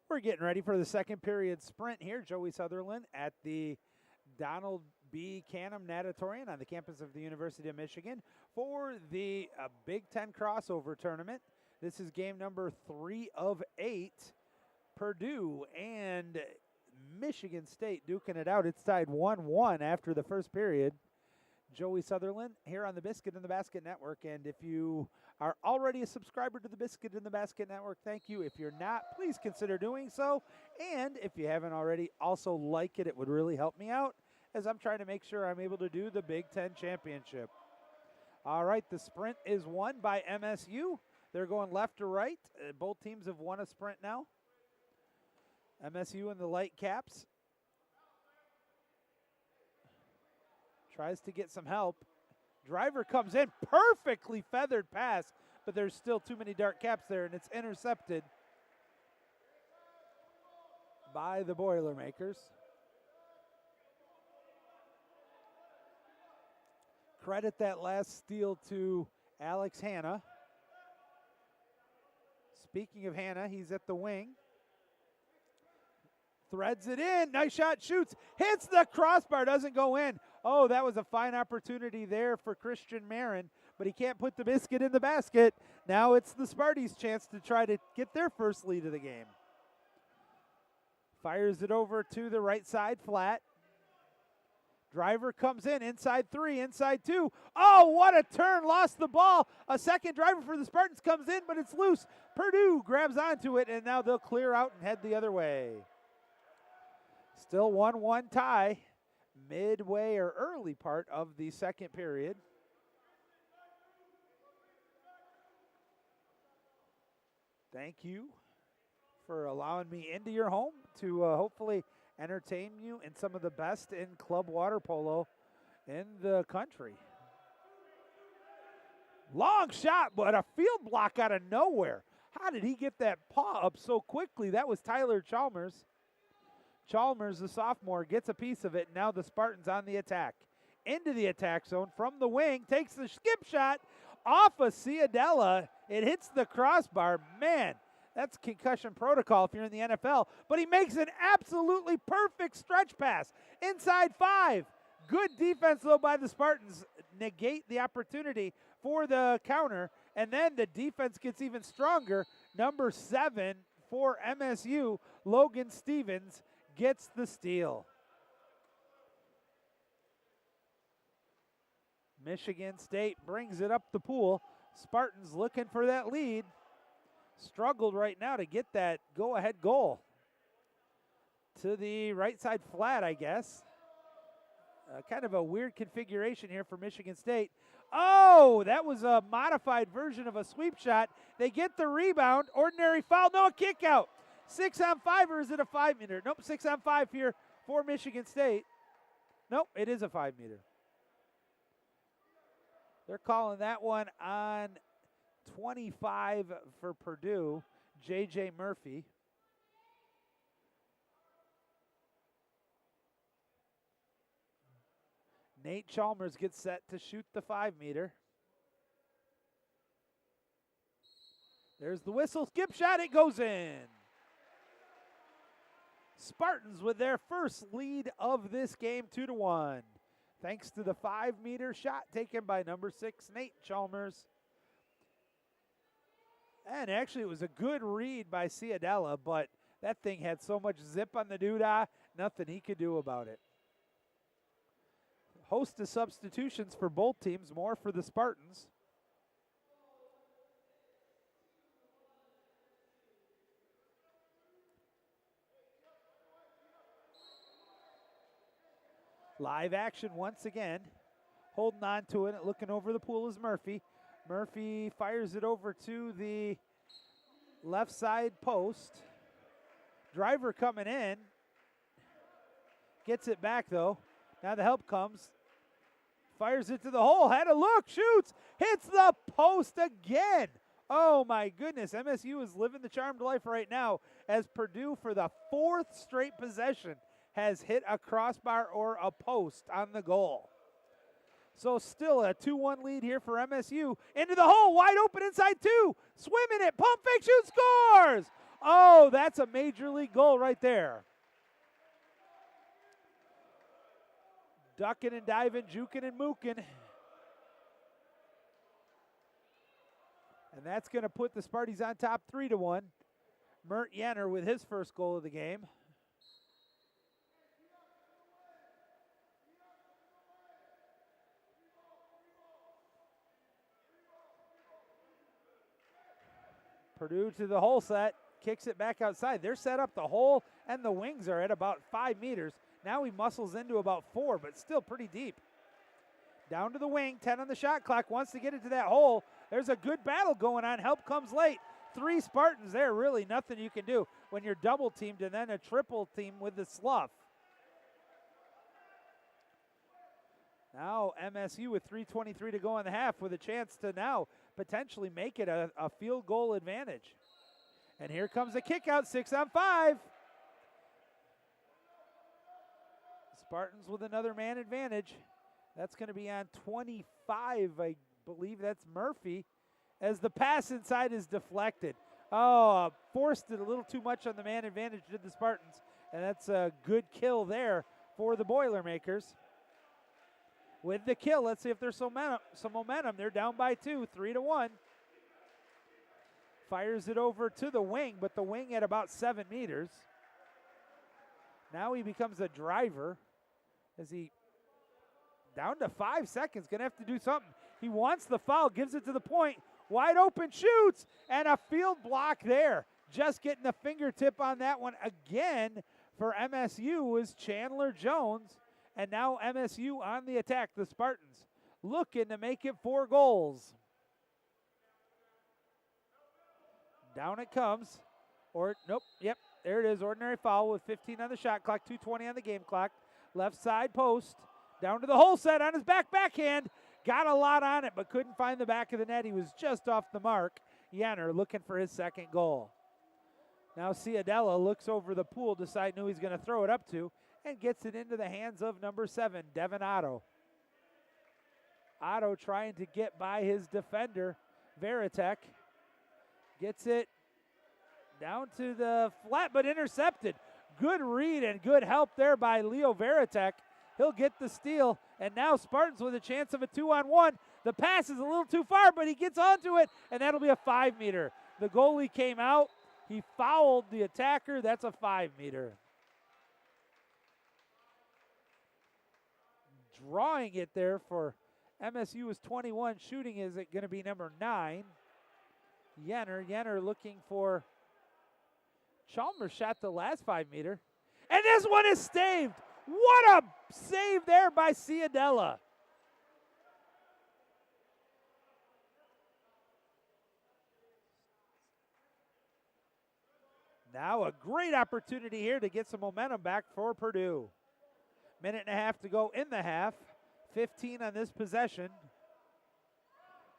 We're getting ready for the second period sprint here. Joey Sutherland at the Donald B. Canham Natatorium on the campus of the University of Michigan for the Big Ten crossover tournament. This is game number 3 of 8. Purdue and Michigan State duking it out. It's tied 1-1 after the first period. Joey Sutherland here on the Biscuit in the Basket Network. And if you are already a subscriber to the Biscuit in the Basket Network, thank you. If you're not, please consider doing so. And if you haven't already, also like it. It would really help me out as I'm trying to make sure I'm able to do the Big Ten Championship. All right, the sprint is won by MSU. They're going left to right. Both teams have won a sprint now. MSU in the light caps. Tries to get some help. Driver comes in, perfectly feathered pass, but there's still too many dark caps there, and it's intercepted by the Boilermakers. Credit that last steal to Alex Hanna. Speaking of Hanna, he's at the wing. Threads it in, nice shot, shoots, hits the crossbar, doesn't go in. Oh, that was a fine opportunity there for Christian Marin, but he can't put the Biscuit in the basket. Now it's the Sparty's chance to try to get their first lead of the game. Fires it over to the right side flat. Driver comes in, inside 3, inside 2. Oh, what a turn, lost the ball. A second driver for the Spartans comes in, but it's loose. Purdue grabs onto it, and now they'll clear out and head the other way. Still 1-1 tie, midway or early part of the second period. Thank you for allowing me into your home to hopefully entertain you in some of the best in club water polo in the country. Long shot, but a field block out of nowhere. How did he get that paw up so quickly? That was Tyler Chalmers. Chalmers, the sophomore, gets a piece of it. Now the Spartans on the attack. Into the attack zone from the wing. Takes the skip shot off of Ciadella. It hits the crossbar. Man, that's concussion protocol if you're in the NFL. But he makes an absolutely perfect stretch pass. Inside 5. Good defense, though, by the Spartans. Negate the opportunity for the counter. And then the defense gets even stronger. Number 7 for MSU, Logan Stevens, gets the steal. Michigan State brings it up the pool. Spartans looking for that lead. Struggled right now to get that go-ahead goal. To the right side flat, I guess. Kind of a weird configuration here for Michigan State. Oh, that was a modified version of a sweep shot. They get the rebound. Ordinary foul. No, a kick out. 6-on-5, or is it a 5-meter? Nope, 6-on-5 here for Michigan State. Nope, it is a 5-meter. They're calling that one on 25 for Purdue, J.J. Murphy. Nate Chalmers gets set to shoot the 5-meter. There's the whistle, skip shot, it goes in. Spartans with their first lead of this game, 2-1. Thanks to the 5-meter shot taken by number 6, Nate Chalmers. And actually, it was a good read by Ciadella, but that thing had so much zip on the doodah, nothing he could do about it. Host of substitutions for both teams, more for the Spartans. Live action once again. Holding on to it, looking over the pool is Murphy. Murphy fires it over to the left side post. Driver coming in. Gets it back though. Now the help comes. Fires it to the hole. Had a look. Shoots. Hits the post again. Oh my goodness. MSU is living the charmed life right now as Purdue, for the 4th straight possession, has hit a crossbar or a post on the goal. So still a 2-1 lead here for MSU. Into the hole, wide open inside 2. Swimming it, pump fake, shoot, scores! Oh, that's a major league goal right there. Ducking and diving, juking and mooking. And that's going to put the Sparties on top 3-1. Mert Jenner with his first goal of the game. Purdue to the hole set, kicks it back outside. They're set up the hole and the wings are at about 5 meters. Now he muscles into about 4, but still pretty deep. Down to the wing, 10 on the shot clock, wants to get it to that hole. There's a good battle going on. Help comes late. 3 Spartans there, really nothing you can do when you're double teamed and then a triple team with the slough. Now MSU with 3:23 to go in the half with a chance to now potentially make it a field goal advantage. And here comes a kick out, 6-on-5. Spartans with another man advantage. That's going to be on 25, I believe that's Murphy, as the pass inside is deflected. Oh, forced it a little too much on the man advantage, did the Spartans, and that's a good kill there for the Boilermakers. With the kill, let's see if there's some momentum. They're down by 2, 3-1. Fires it over to the wing, but the wing at about 7 meters. Now he becomes a driver as he down to 5 seconds, gonna have to do something. He wants the foul, gives it to the point, wide open, shoots, and a field block there. Just getting the fingertip on that one again for MSU was Chandler Jones, and now MSU on the attack. The Spartans looking to make it 4 goals. Down it comes, or nope, yep, there it is, ordinary foul with 15 on the shot clock, 2:20 on the game clock. Left side post, down to the hole set on his backhand. Got a lot on it, but couldn't find the back of the net. He was just off the mark. Jenner looking for his second goal. Now Ciadella looks over the pool, deciding who he's going to throw it up to, and gets it into the hands of number 7, Devin Otto. Otto trying to get by his defender, Veritek. Gets it down to the flat, but intercepted. Good read and good help there by Leo Veritek. He'll get the steal, and now Spartans with a chance of a 2-on-1. The pass is a little too far, but he gets onto it, and that'll be a 5-meter. The goalie came out. He fouled the attacker. That's a 5-meter. Drawing it there for MSU is 21. Shooting is it going to be number 9. Jenner looking for Chalmers, shot the last 5-meter. And this one is saved. What a save there by Ciadella. Now a great opportunity here to get some momentum back for Purdue. Minute and a half to go in the half. 15 on this possession.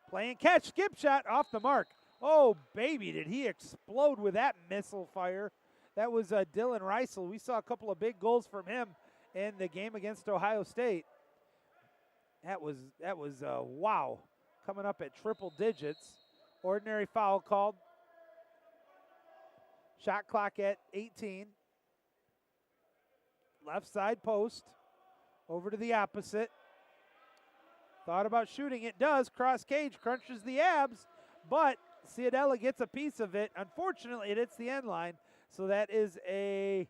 Playing catch, skip shot off the mark. Oh, baby, did he explode with that missile fire. That was Dylan Reisel. We saw a couple of big goals from him in the game against Ohio State. That was wow. Coming up at triple digits. Ordinary foul called. Shot clock at 18. Left side post. Over to the opposite. Thought about shooting. It does. Cross cage, crunches the abs, but Ciadella gets a piece of it. Unfortunately, it hits the end line, so that is a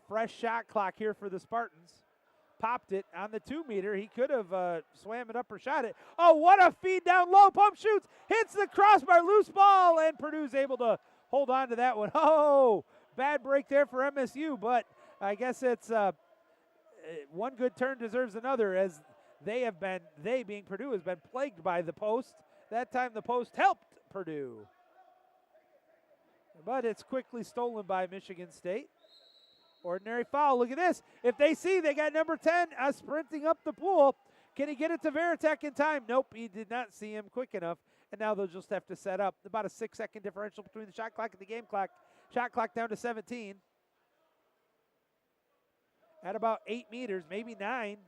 fresh shot clock here for the Spartans. Popped it on the 2-meter. He could have swam it up or shot it. Oh, what a feed down low. Pump shoots. Hits the crossbar. Loose ball, and Purdue's able to hold on to that one. Oh, bad break there for MSU, but I guess it's one good turn deserves another, as they being Purdue has been plagued by the post. That time the post helped Purdue. But it's quickly stolen by Michigan State. Ordinary foul. Look at this. If they see they got number 10 sprinting up the pool, can he get it to Veritek in time? Nope, he did not see him quick enough. And now they'll just have to set up. About a 6-second differential between the shot clock and the game clock. Shot clock down to 17. At about 8 meters, maybe 9.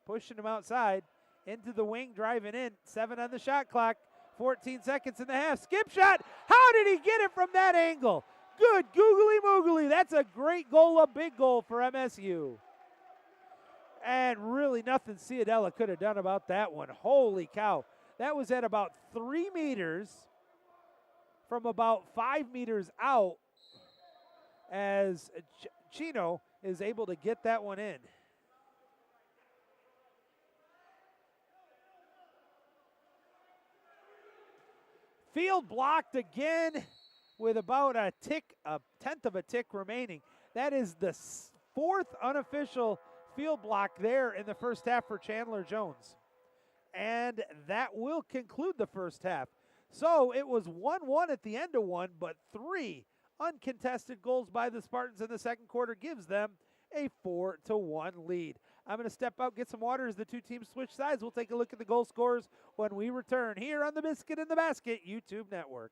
Pushing him outside. Into the wing, driving in. 7 on the shot clock. 14 seconds in the half. Skip shot. How did he get it from that angle? Good googly moogly. That's a great goal, a big goal for MSU. And really nothing Ciadella could have done about that one. Holy cow. That was at about 3 meters from about 5 meters out as Chino is able to get that one in. Field blocked again with about a tenth of a tick remaining. That is the fourth unofficial field block there in the first half for Chandler Jones. And that will conclude the first half. So it was 1-1 at the end of one, but 3 uncontested goals by the Spartans in the second quarter gives them a 4-1 lead. I'm going to step out, get some water as the two teams switch sides. We'll take a look at the goal scorers when we return here on the Biscuit in the Basket YouTube network.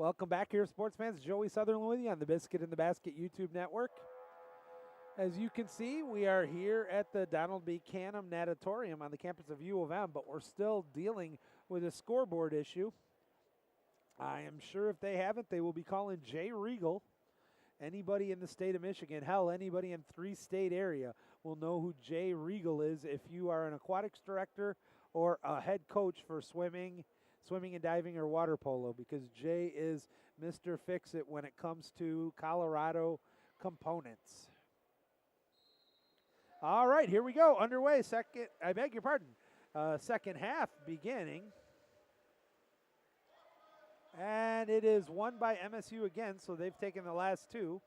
Welcome back here, sports fans. Joey Sutherland with you on the Biscuit in the Basket YouTube network. As you can see, we are here at the Donald B. Canham Natatorium on the campus of U of M, but we're still dealing with a scoreboard issue. I am sure if they haven't, they will be calling Jay Regal. Anybody in the state of Michigan, hell, anybody in three-state area will know who Jay Regal is if you are an aquatics director or a head coach for swimming and diving, or water polo, because Jay is Mr. Fix-It when it comes to Colorado components. All right, here we go. Underway. Second half beginning. And it is won by MSU again, so they've taken the last two.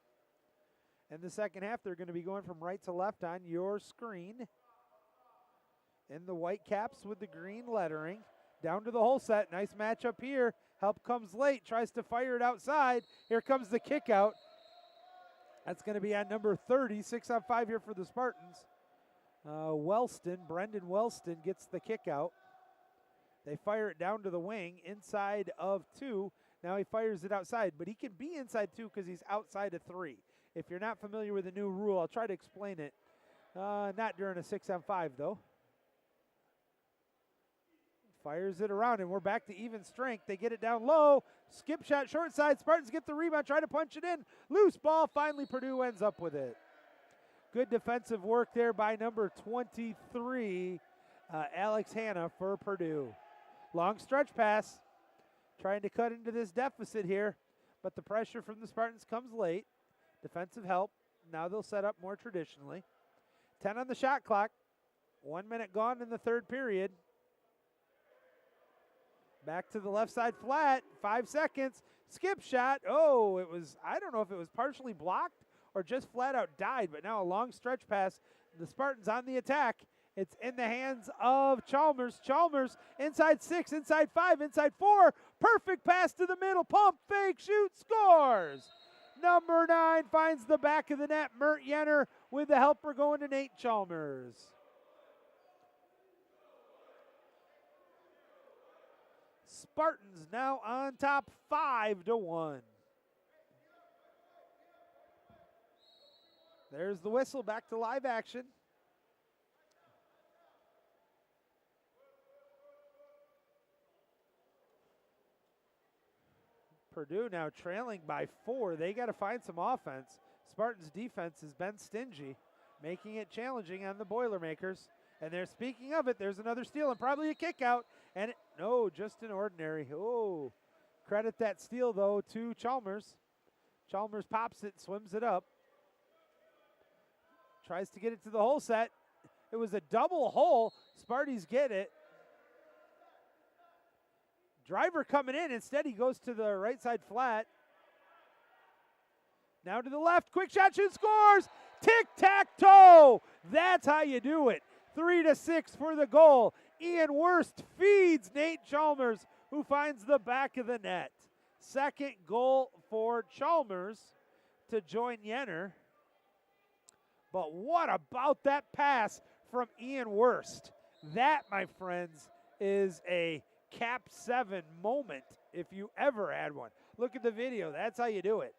In the second half, they're going to be going from right to left on your screen. In the white caps with the green lettering. Down to the whole set. Nice matchup here. Help comes late. Tries to fire it outside. Here comes the kick out. That's going to be on number 30. 6-on-5 here for the Spartans. Brendan Wellston gets the kick out. They fire it down to the wing, inside of 2. Now he fires it outside, but he can be inside 2 because he's outside of 3. If you're not familiar with the new rule, I'll try to explain it. Not during a 6-on-5, though. Fires it around, and we're back to even strength. They get it down low. Skip shot, short side. Spartans get the rebound, try to punch it in. Loose ball. Finally, Purdue ends up with it. Good defensive work there by number 23, Alex Hanna for Purdue. Long stretch pass. Trying to cut into this deficit here, but the pressure from the Spartans comes late. Defensive help. Now they'll set up more traditionally. 10 on the shot clock. 1 minute gone in the third period. Back to the left side flat, 5 seconds. Skip shot. Oh, I don't know if it was partially blocked or just flat out died, but now a long stretch pass. The Spartans on the attack. It's in the hands of Chalmers. Chalmers inside 6, inside 5, inside 4. Perfect pass to the middle. Pump, fake, shoot, scores. Number 9 finds the back of the net. Mert Jenner with the helper going to Nate Chalmers. Spartans now on top 5-1. There's the whistle, back to live action. Purdue now trailing by 4. They got to find some offense. Spartans defense has been stingy, making it challenging on the Boilermakers. And they're speaking of it, there's another steal and probably a kick out. And no, just an ordinary. Oh, credit that steal, though, to Chalmers. Chalmers pops it, swims it up. Tries to get it to the hole set. It was a double hole. Sparties get it. Driver coming in. Instead, he goes to the right side flat. Now to the left. Quick shot, shoot, scores. Tic-tac-toe. That's how you do it. 3-6 for the goal. Ian Wurst feeds Nate Chalmers, who finds the back of the net. Second goal for Chalmers to join Jenner. But what about that pass from Ian Wurst? That, my friends, is a Cap 7 moment if you ever had one. Look at the video. That's how you do it.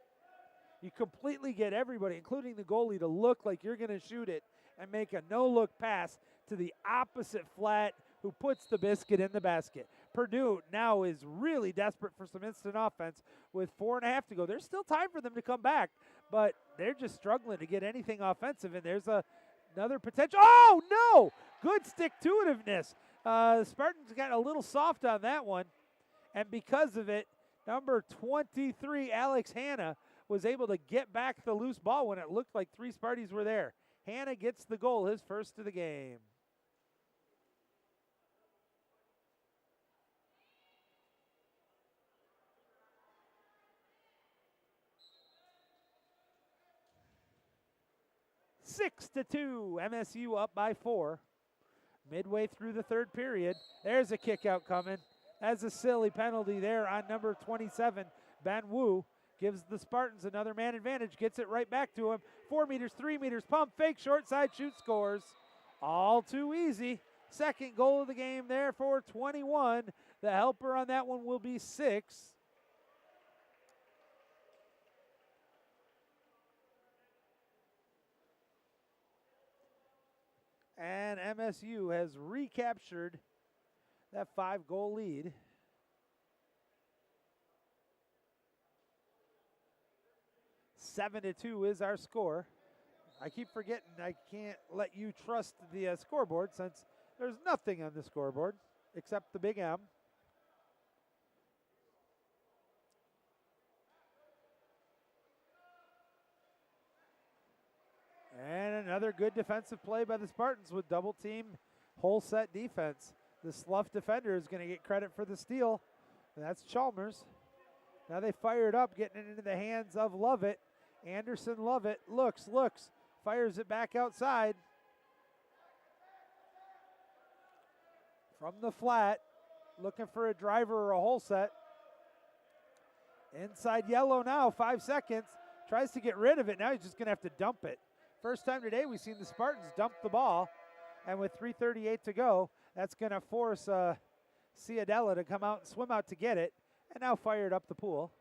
You completely get everybody, including the goalie, to look like you're going to shoot it and make a no-look pass to the opposite flat, who puts the biscuit in the basket. Purdue now is really desperate for some instant offense with 4.5 to go. There's still time for them to come back, but they're just struggling to get anything offensive, and there's another potential. Oh, no! Good stick-to-itiveness. Spartans got a little soft on that one, and because of it, number 23, Alex Hanna, was able to get back the loose ball when it looked like 3 Sparties were there. Hanna gets the goal, his first of the game. Six to 2, MSU up by 4. Midway through the third period, there's a kick out coming. That's a silly penalty there on number 27, Ben Wu. Gives the Spartans another man advantage, gets it right back to him. 4 meters, 3 meters, pump, fake, short side, shoot, scores. All too easy. Second goal of the game there for 21. The helper on that one will be 6. And MSU has recaptured that 5-goal lead. Seven to 2 is our score. I keep forgetting I can't let you trust the scoreboard since there's nothing on the scoreboard except the big M. And another good defensive play by the Spartans with double team, whole set defense. The slough defender is going to get credit for the steal. And that's Chalmers. Now they fire it up, getting it into the hands of Lovett. Anderson Lovett looks, fires it back outside. From the flat, looking for a driver or a whole set. Inside yellow now, 5 seconds. Tries to get rid of it. Now he's just going to have to dump it. First time today we've seen the Spartans dump the ball. And with 3:38 to go, that's going to force Ciadella to come out and swim out to get it. And now fired up the pool.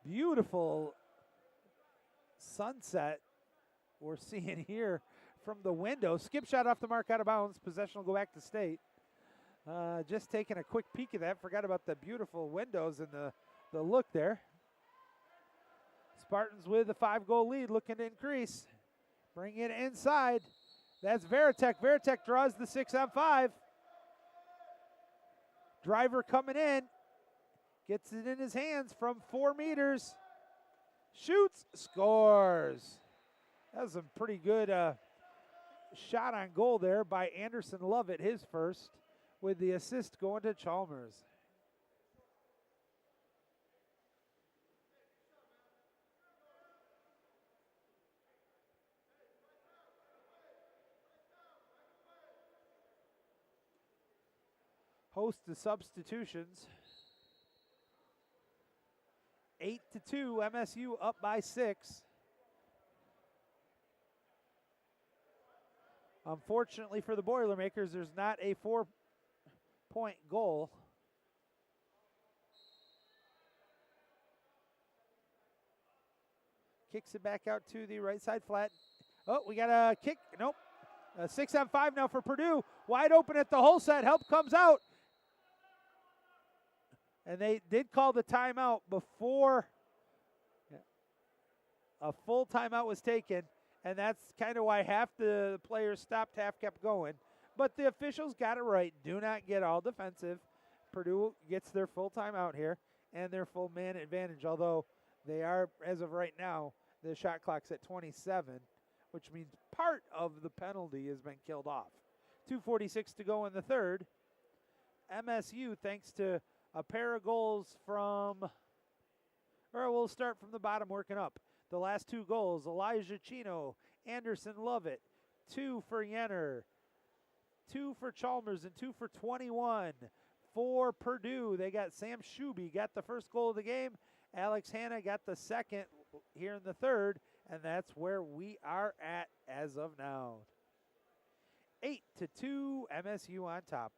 Beautiful sunset we're seeing here from the window. Skip shot off the mark, out of bounds. Possession will go back to State. Just taking a quick peek at that. Forgot about the beautiful windows and the look there. Spartans with a 5-goal lead, looking to increase. Bring it inside. That's Veritek. Veritek draws the 6-on-5. Driver coming in. Gets it in his hands from 4 meters. Shoots, scores. That was a pretty good shot on goal there by Anderson Lovett, his first, with the assist going to Chalmers. Host the substitutions. 8 to 2, MSU up by 6. Unfortunately for the Boilermakers, there's not a 4-point goal. Kicks it back out to the right side flat. Oh, we got a kick. Nope. A 6-on-5 now for Purdue. Wide open at the whole set. Help comes out. And they did call the timeout before a full timeout was taken. And that's kind of why half the players stopped, half kept going. But the officials got it right. Do not get all defensive. Purdue gets their full timeout here and their full man advantage. Although they are, as of right now, the shot clock's at 27, which means part of the penalty has been killed off. 2:46 to go in the third. MSU, thanks to a pair of goals from, or we'll start from the bottom working up. The last 2 goals, Elijah Chino, Anderson Lovett, 2 for Yenner, 2 for Chalmers, and 2 for 21. For Purdue, they got Sam Shuby, got the first goal of the game. Alex Hanna got the second here in the third, and that's where we are at as of now. 8 to 2, MSU on top.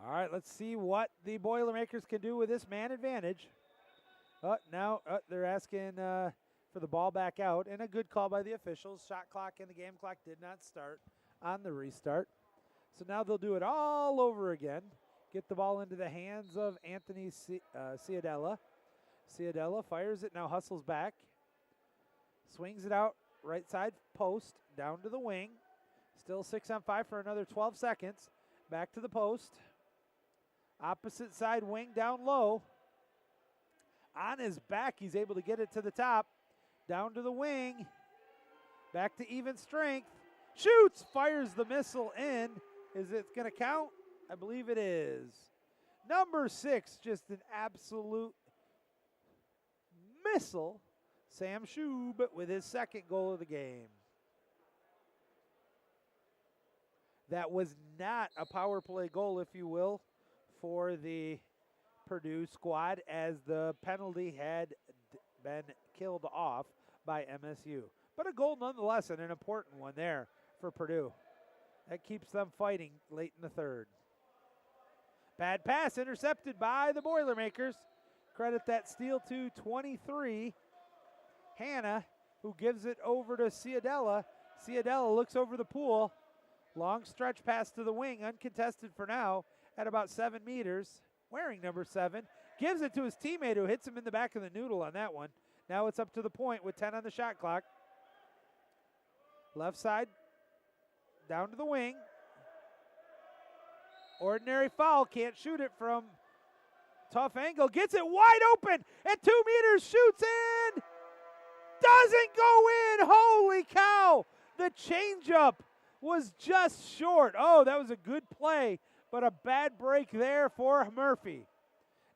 All right, let's see what the Boilermakers can do with this man advantage. Now they're asking for the ball back out, and a good call by the officials. Shot clock and the game clock did not start on the restart. So now they'll do it all over again. Get the ball into the hands of Anthony Ciadella. Ciadella fires it, now hustles back. Swings it out, right side post, down to the wing. Still 6-on-5 for another 12 seconds. Back to the post. Opposite side wing down low. On his back, he's able to get it to the top. down to the wing. Back to even strength. Shoots, fires the missile in. Is it going to count? I believe it is. Number 6, just an absolute missile. Sam Schub with his second goal of the game. That was not a power play goal, if you will, for the Purdue squad, as the penalty had been killed off by MSU. But a goal nonetheless, and an important one there for Purdue. That keeps them fighting late in the third. Bad pass intercepted by the Boilermakers. Credit that steal to 23. Hannah, who gives it over to Ciadella. Ciadella looks over the pool. Long stretch pass to the wing, uncontested for now at about 7 meters. Wearing number 7. Gives it to his teammate who hits him in the back of the noodle on that one. Now it's up to the point with 10 on the shot clock. Left side, down to the wing. Ordinary foul, can't shoot it from tough angle. Gets it wide open at 2 meters, shoots in. Doesn't go in, holy cow. The changeup was just short. Oh, that was a good play, but a bad break there for Murphy.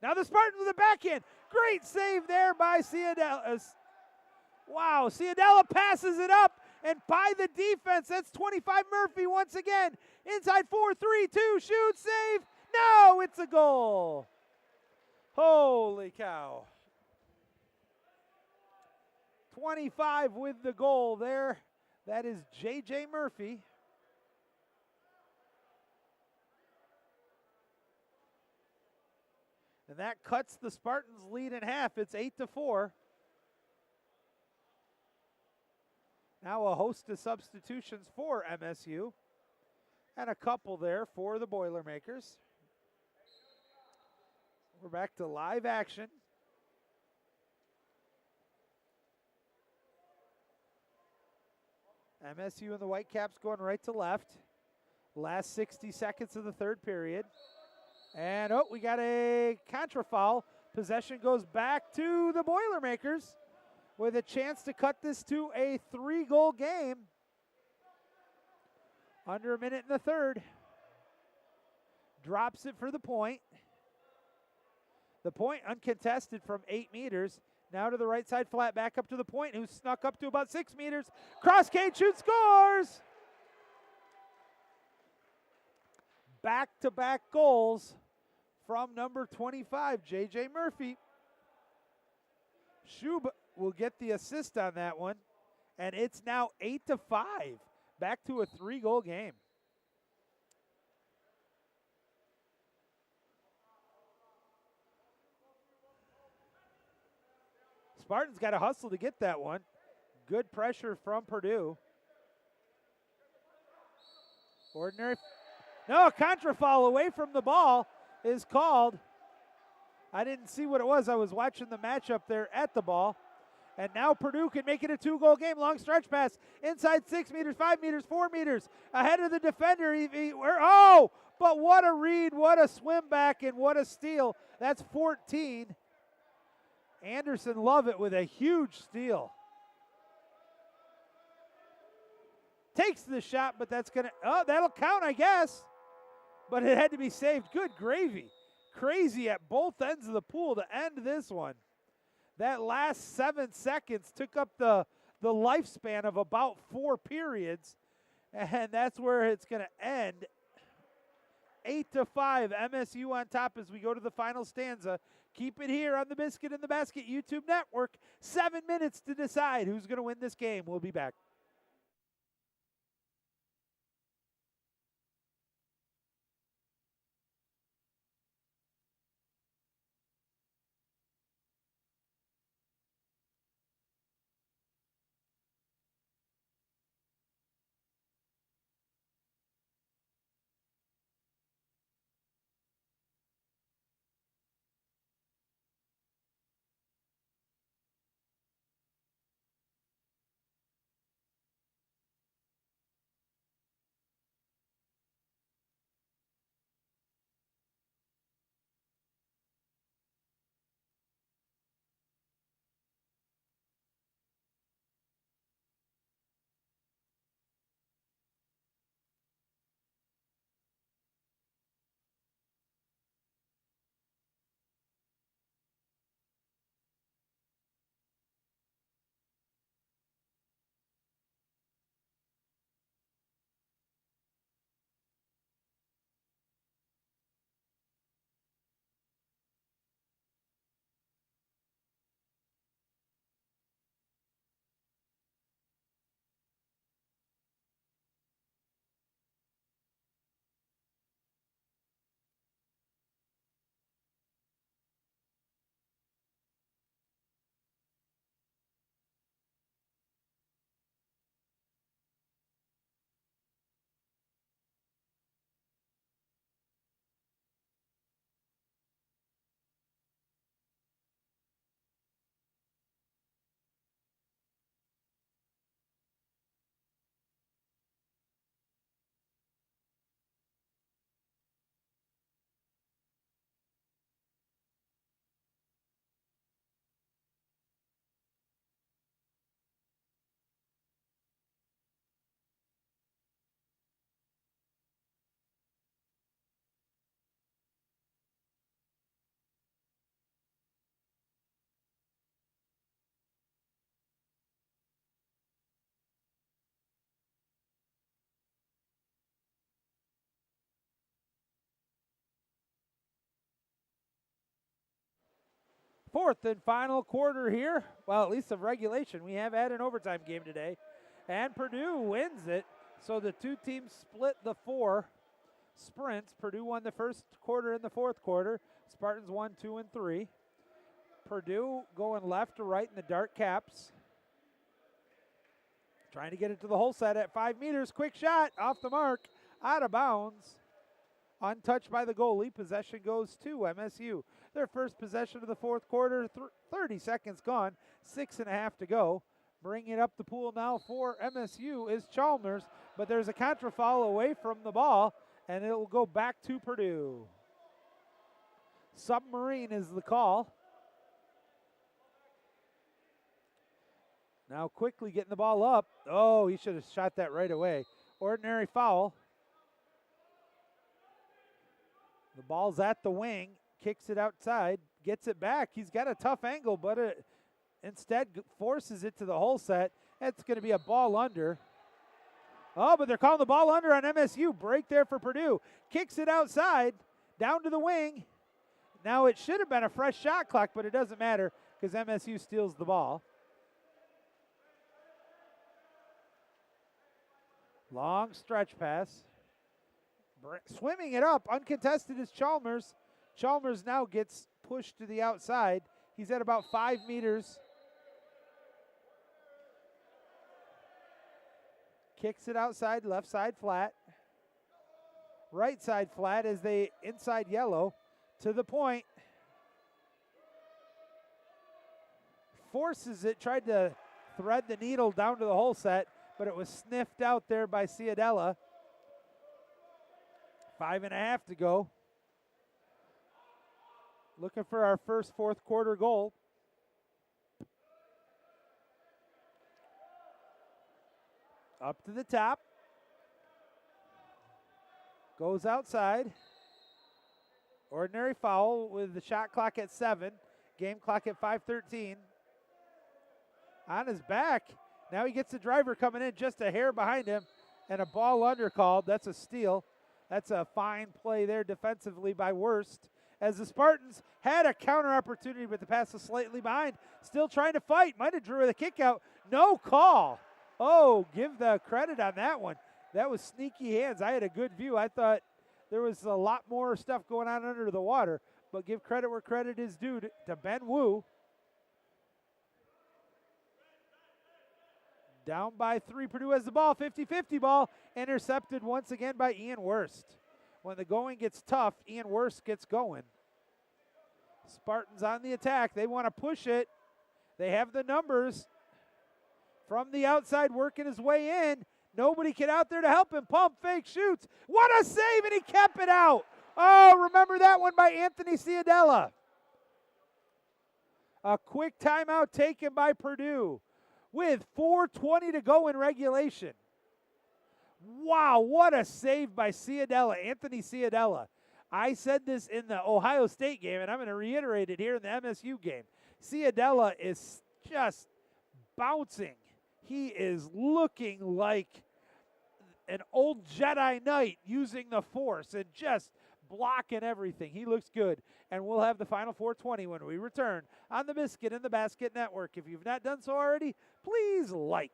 Now the Spartans with the backhand. Great save there by Ciadella. Wow, Ciadella passes it up, and by the defense, that's 25 Murphy once again. Inside 4-3-2, shoot, save. No, it's a goal. Holy cow. 25 with the goal there. That is J.J. Murphy. And that cuts the Spartans' lead in half. It's 8-4. Now a host of substitutions for MSU. And a couple there for the Boilermakers. We're back to live action. MSU and the Whitecaps going right to left. Last 60 seconds of the third period. And, oh, we got a contra foul. Possession goes back to the Boilermakers with a chance to cut this to a 3-goal game. Under a minute in the third. Drops it for the point. The point uncontested from 8 meters. Now to the right side flat, back up to the point, who snuck up to about 6 meters. Cross cage shoot, scores! Back-to-back goals from number 25, J.J. Murphy. Schub will get the assist on that one, and it's now 8-5. Back to a 3-goal game. Spartans got to hustle to get that one. Good pressure from Purdue. Ordinary. No, a contra foul away from the ball is called. I didn't see what it was. I was watching the matchup there at the ball. And now Purdue can make it a 2-goal game. Long stretch pass. Inside 6 meters, 5 meters, 4 meters. Ahead of the defender. Oh, but what a read. What a swim back and what a steal. That's 14. Anderson Lovett with a huge steal. Takes the shot, but that's going to, oh, that'll count, I guess. But it had to be saved. Good gravy. Crazy at both ends of the pool to end this one. That last 7 seconds took up the lifespan of about 4 periods. And that's where it's going to end. 8-5, MSU on top as we go to the final stanza. Keep it here on the Biscuit in the Basket YouTube network. 7 minutes to decide who's going to win this game. We'll be back. Fourth and final quarter here. Well, at least of regulation. We have had an overtime game today. And Purdue wins it. So the two teams split the 4 sprints. Purdue won the first quarter and the fourth quarter. Spartans won 2 and 3. Purdue going left to right in the dark caps. Trying to get it to the hole set at 5 meters. Quick shot off the mark. Out of bounds. Untouched by the goalie. Possession goes to MSU. Their first possession of the fourth quarter. 30 seconds gone. 6.5 to go. Bringing it up the pool now for MSU is Chalmers. But there's a contra foul away from the ball. And it will go back to Purdue. Submarine is the call. Now quickly getting the ball up. Oh, he should have shot that right away. Ordinary foul. The ball's at the wing. Kicks it outside. Gets it back. He's got a tough angle, but it instead forces it to the hole set. That's going to be a ball under. Oh, but they're calling the ball under on MSU. Break there for Purdue. Kicks it outside. Down to the wing. Now it should have been a fresh shot clock, but it doesn't matter because MSU steals the ball. Long stretch pass. Swimming it up, uncontested is Chalmers. Chalmers now gets pushed to the outside. He's at about 5 meters. Kicks it outside, left side flat. Right side flat as they inside yellow to the point. Forces it, tried to thread the needle down to the hole set, but it was sniffed out there by Ciadella. 5.5 to go. Looking for our first fourth quarter goal. Up to the top. Goes outside. Ordinary foul with the shot clock at 7. Game clock at 5:13. On his back. Now he gets the driver coming in just a hair behind him. And a ball under called. That's a steal. That's a fine play there defensively by Worst. As the Spartans had a counter opportunity, but the pass was slightly behind. Still trying to fight. Might have drew with a kick out. No call. Oh, give the credit on that one. That was sneaky hands. I had a good view. I thought there was a lot more stuff going on under the water. But give credit where credit is due to Ben Wu. Down by 3. Purdue has the ball. 50-50 ball. Intercepted once again by Ian Worst. When the going gets tough, Ian Worst gets going. Spartans on the attack. They want to push it. They have the numbers. From the outside, working his way in. Nobody get out there to help him. Pump, fake, shoots. What a save, and he kept it out. Oh, remember that one by Anthony Ciadella. A quick timeout taken by Purdue with 4:20 to go in regulation. Wow, what a save by Ciadella, Anthony Ciadella. I said this in the Ohio State game, and I'm going to reiterate it here in the MSU game. Ciadella is just bouncing. He is looking like an old Jedi Knight using the Force and just blocking everything. He looks good. And we'll have the final 4:20 when we return on the Biscuit in the Basket Network. If you've not done so already, please like.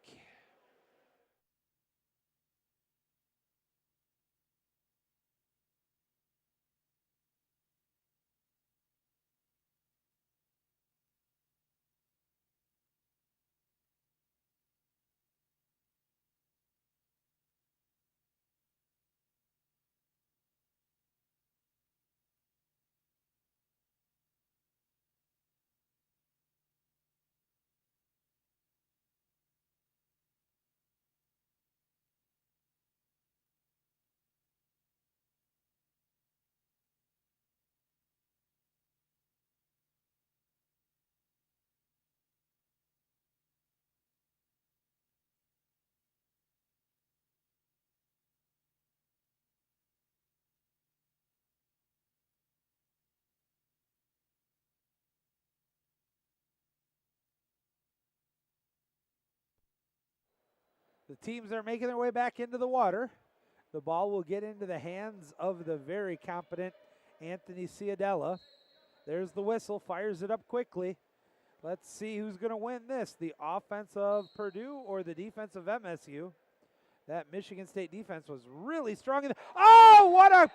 The teams are making their way back into the water. The ball will get into the hands of the very competent Anthony Ciadella. There's the whistle, fires it up quickly. Let's see who's going to win this, the offense of Purdue or the defense of MSU. That Michigan State defense was really strong. Oh, what a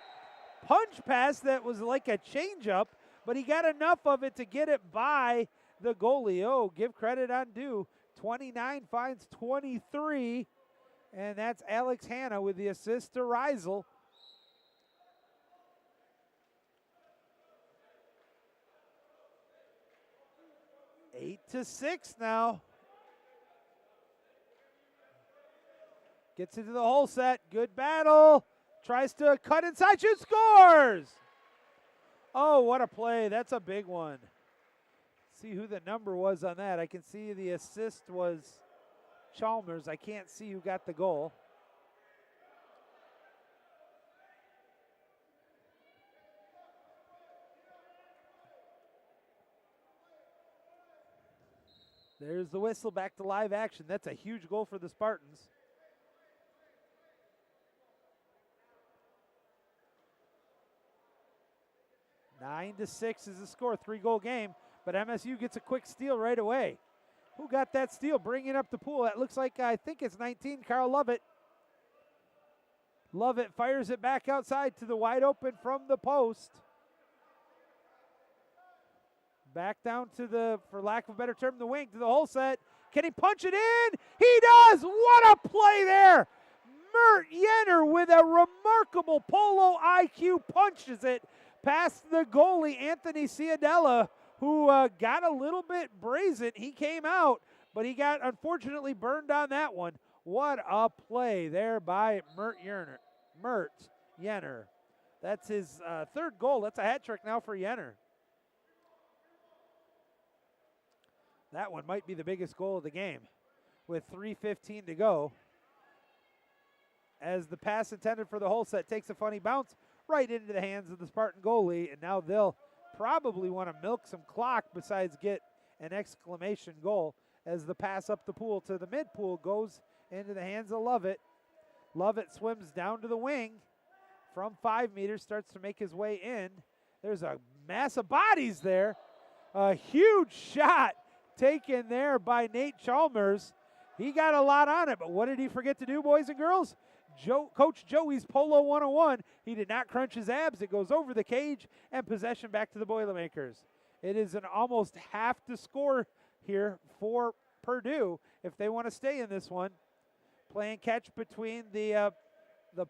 punch pass that was like a changeup, but he got enough of it to get it by the goalie. Oh, give credit on due. 29 finds 23, and that's Alex Hanna with the assist to Reisel. Eight to 6 now. Gets into the hole set. Good battle. Tries to cut inside. Shoot, scores. Oh, what a play. That's a big one. See who the number was on that. I can see the assist was Chalmers. I can't see who got the goal. There's the whistle, back to live action. That's a huge goal for the Spartans. Nine to 6 is the score, 3-goal game, but MSU gets a quick steal right away. Who got that steal? Bringing up the pool. That looks like, I think it's 19, Carl Lovett. Lovett fires it back outside to the wide open from the post. Back down to the, for lack of a better term, the wing, to the hole set. Can he punch it in? He does! What a play there! Mert Yenner with a remarkable polo IQ punches it past the goalie, Anthony Ciadella, who got a little bit brazen. He came out, but he got, unfortunately, burned on that one. What a play there by Mert Yenner. That's his third goal. That's a hat trick now for Yenner. That one might be the biggest goal of the game with 3:15 to go. As the pass intended for the hole set takes a funny bounce right into the hands of the Spartan goalie, and now they'll probably want to milk some clock besides get an exclamation goal as the pass up the pool to the mid-pool goes into the hands of Lovett. Lovett swims down to the wing from 5 meters, starts to make his way in. There's a mass of bodies there. A huge shot taken there by Nate Chalmers. He got a lot on it, but what did he forget to do, boys and girls? Coach Joey's Polo 101. He did not crunch his abs. It goes over the cage and possession back to the Boilermakers. It is an almost half to score here for Purdue if they want to stay in this one. Playing catch between the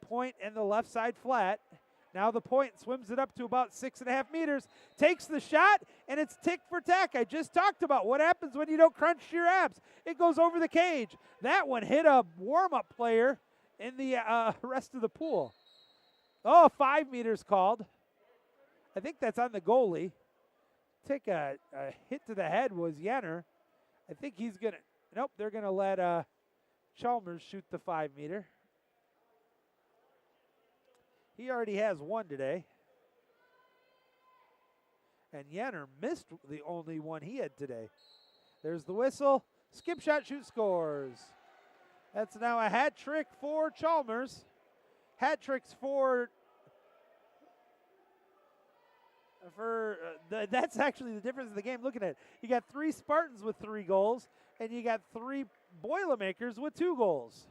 point and the left side flat. Now the point swims it up to about 6.5 meters, takes the shot, and it's tick for tack. I just talked about what happens when you don't crunch your abs. It goes over the cage. That one hit a warm-up player in the rest of the pool. Oh, 5 meters called. I think that's on the goalie. Take a hit to the head was Yenner. I think he's going to, nope, they're going to let Chalmers shoot the 5 meter. He already has one today. And Yenner missed the only one he had today. There's the whistle. Skip shot, shoot, scores. That's now a hat trick for Chalmers. Hat tricks for that's actually the difference in the game. Looking at it, you got 3 Spartans with 3 goals, and you got 3 Boilermakers with 2 goals.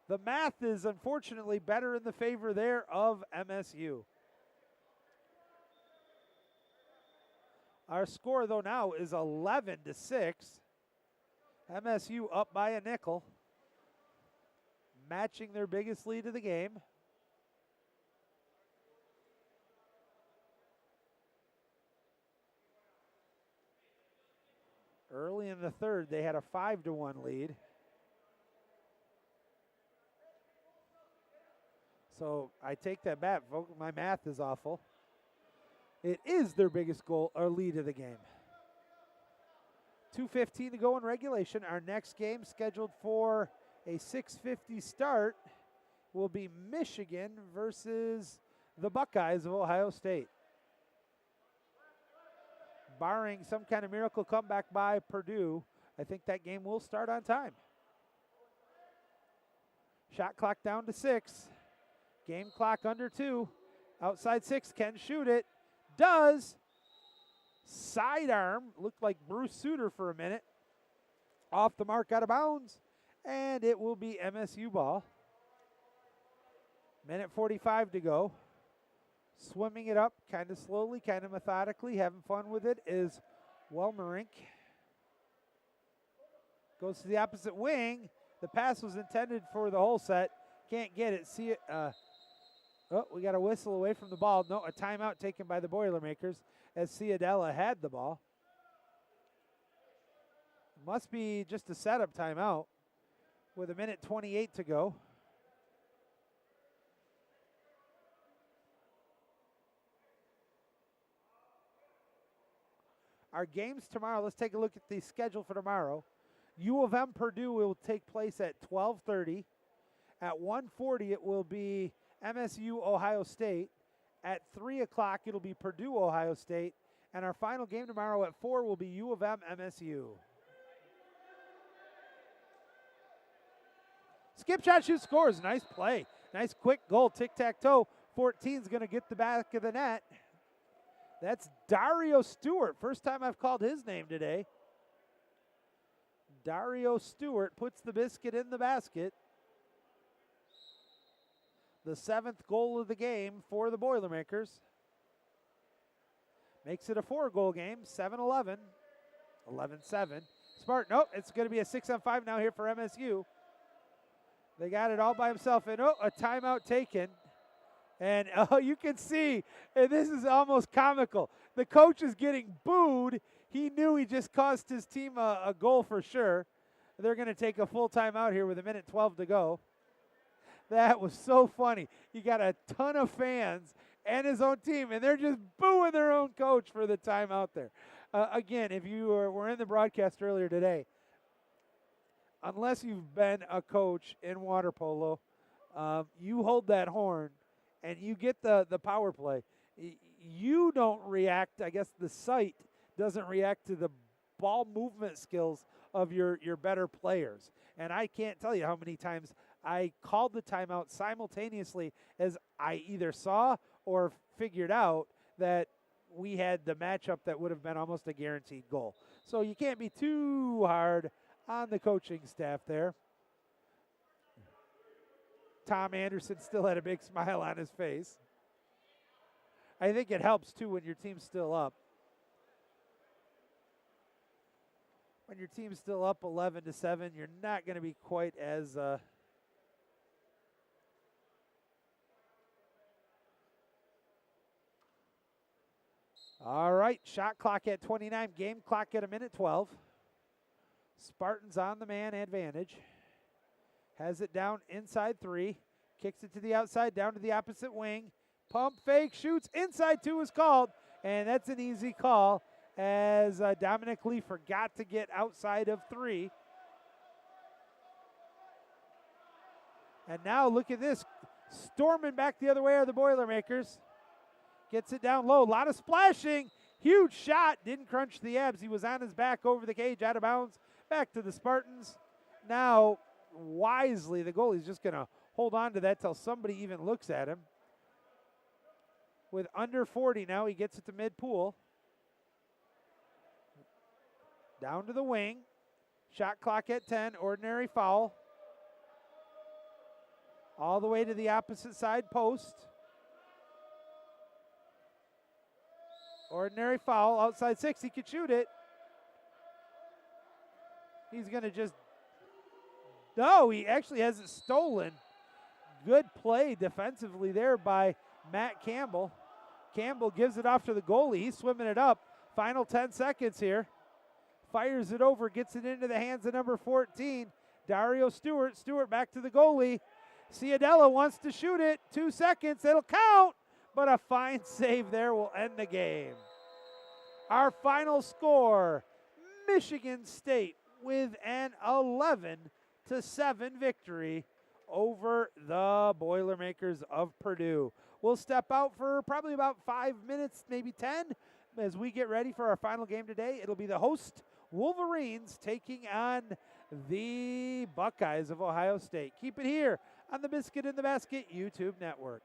The math is unfortunately better in the favor there of MSU. Our score, though, now is 11 to 6. MSU up by a nickel, matching their biggest lead of the game. Early in the third, they had a 5-1 lead. So I take that back. My math is awful. It is their biggest goal or lead of the game. 2:15 to go in regulation. Our next game scheduled for a 6:50 start will be Michigan versus the Buckeyes of Ohio State. Barring some kind of miracle comeback by Purdue, I think that game will start on time. Shot clock down to 6. Game clock under 2. Outside 6, can shoot it. Does. sidearm. Looked like Bruce Sutter for a minute. Off the mark, out of bounds. And it will be MSU ball. Minute 45 to go. Swimming it up kind of slowly, kind of methodically, having fun with it is Welmerink. Goes to the opposite wing. The pass was intended for the whole set. Can't get it. See it. Oh, we got a whistle away from the ball. No, a timeout taken by the Boilermakers as Ciadella had the ball. Must be just a setup timeout with a minute 28 to go. Our games tomorrow, let's take a look at the schedule for tomorrow. U of M Purdue will take place at 12:30. At 1:40, it will be MSU Ohio State. At 3 o'clock, it'll be Purdue Ohio State. And our final game tomorrow at 4 will be U of M MSU. Skip shot, shoot, scores. Nice play. Nice quick goal. Tic-tac-toe. 14's going to get the back of the net. That's Dario Stewart. First time I've called his name today. Dario Stewart puts the biscuit in the basket. The 7th goal of the game for the Boilermakers. Makes it a 4-goal game, 7-11, 11-7. Smart, nope, it's going to be a 6-on-5 now here for MSU. They got it all by himself, and a timeout taken. And you can see, and this is almost comical. The coach is getting booed. He knew he just cost his team a goal for sure. They're going to take a full timeout here with a minute 12 to go. That was so funny. You got a ton of fans and his own team, and they're just booing their own coach for the timeout there. Again, if you were in the broadcast earlier today, unless you've been a coach in water polo, you hold that horn and you get the power play. You don't react. I guess the sight doesn't react to the ball movement skills of your better players. And I can't tell you how many times I called the timeout simultaneously as I either saw or figured out that we had the matchup that would have been almost a guaranteed goal. So you can't be too hard on the coaching staff there. Tom Anderson still had a big smile on his face. I think it helps, too, when your team's still up. When your team's still up 11-7, you're not going to be quite as all right, shot clock at 29, game clock at a minute 12. Spartans on the man advantage. Has it down inside 3. Kicks it to the outside, down to the opposite wing. Pump fake, shoots, inside 2 is called. And that's an easy call as Dominic Lee forgot to get outside of 3. And now look at this. Storming back the other way are the Boilermakers. Gets it down low. A lot of splashing. Huge shot. Didn't crunch the abs. He was on his back over the cage, out of bounds. Back to the Spartans. Now, wisely, the goalie's just going to hold on to that till somebody even looks at him. With under 40 now, he gets it to mid-pool. Down to the wing. Shot clock at 10. Ordinary foul. All the way to the opposite side post. Ordinary foul, outside 6, he could shoot it. He's going to just, no, he actually has it stolen. Good play defensively there by Matt Campbell. Campbell gives it off to the goalie. He's swimming it up. Final 10 seconds here. Fires it over, gets it into the hands of number 14, Dario Stewart. Stewart back to the goalie. Ciadella wants to shoot it. 2 seconds, it'll count. But a fine save there will end the game. Our final score, Michigan State with an 11-7 victory over the Boilermakers of Purdue. We'll step out for probably about 5 minutes, maybe 10, as we get ready for our final game today. It'll be the host Wolverines taking on the Buckeyes of Ohio State. Keep it here on the Biscuit in the Basket YouTube network.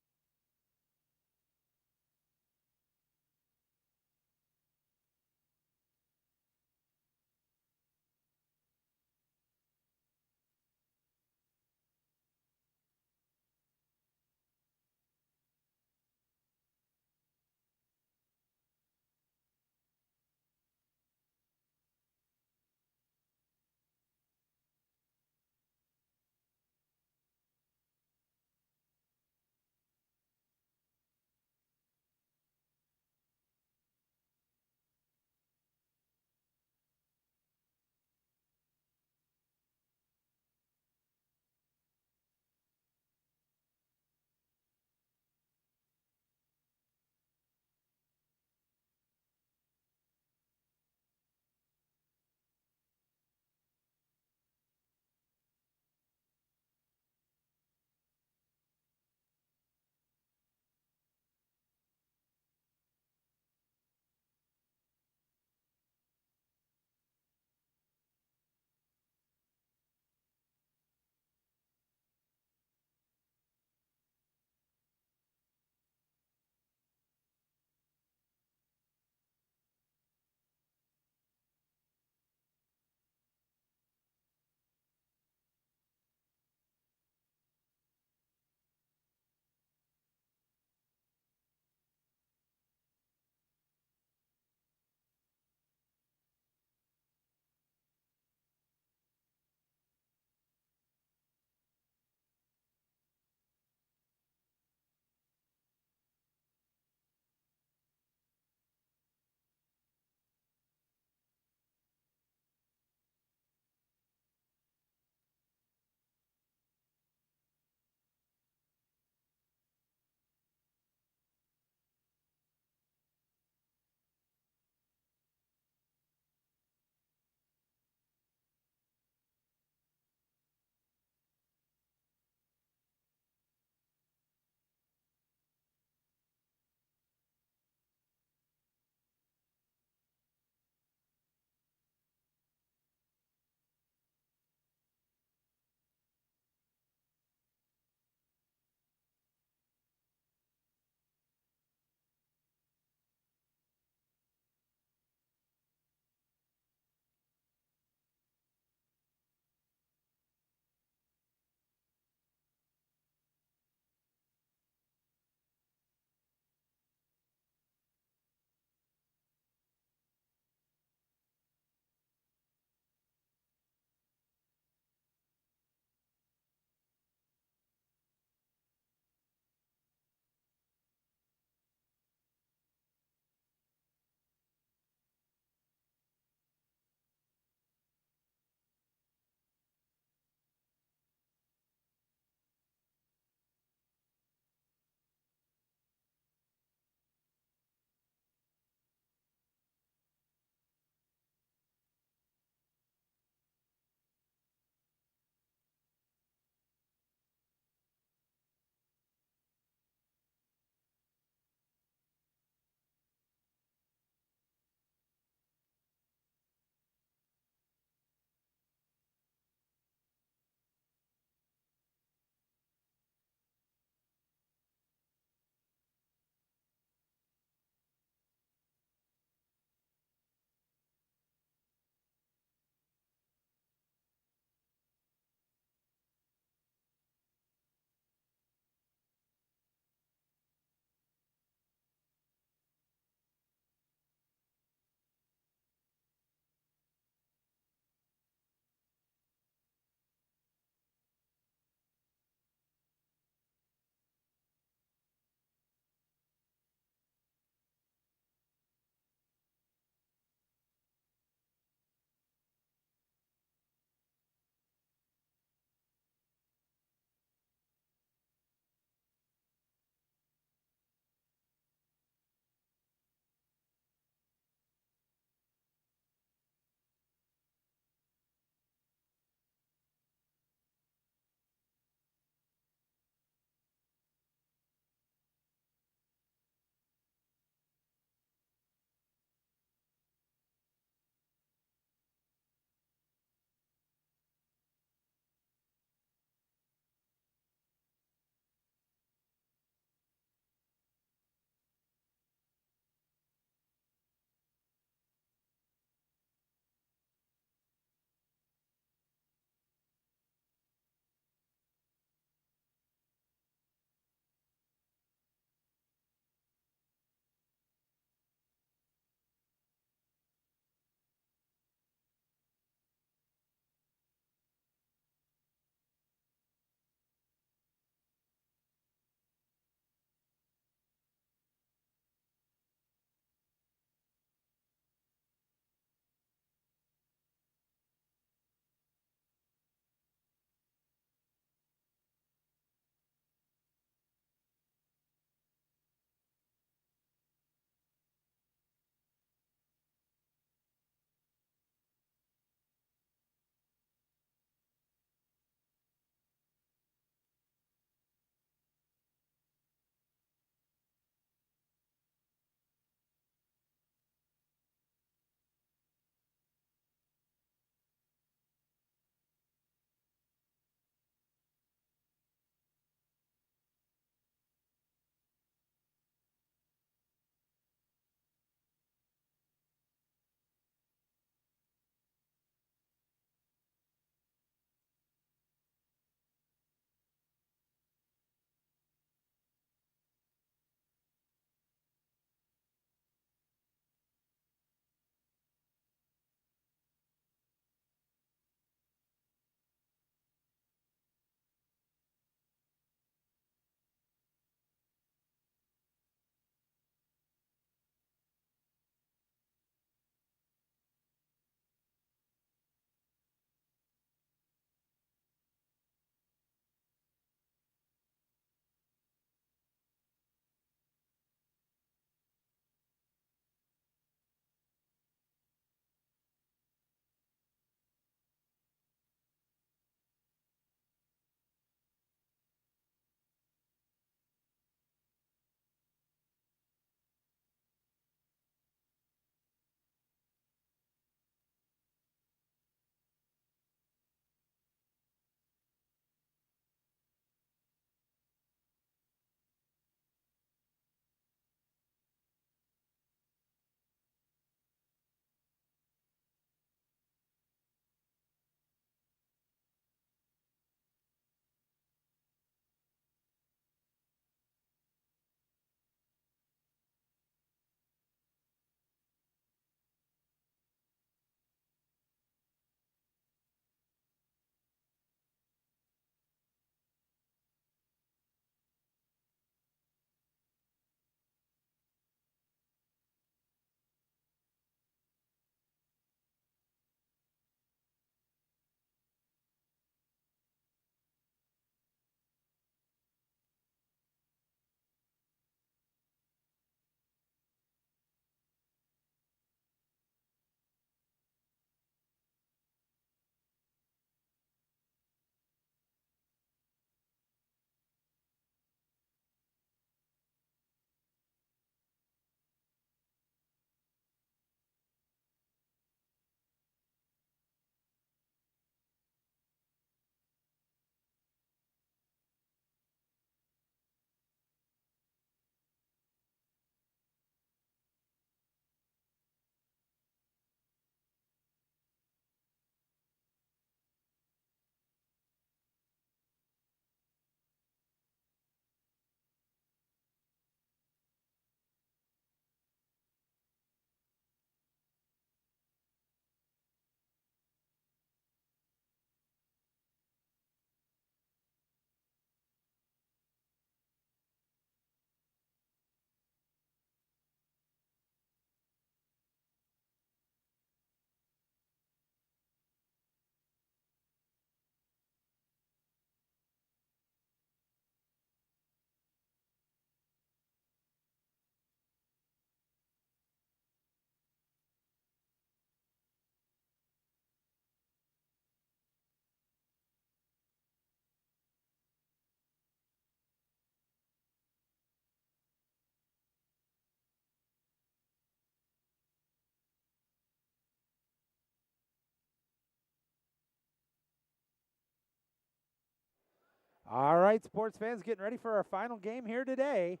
All right, sports fans, getting ready for our final game here today.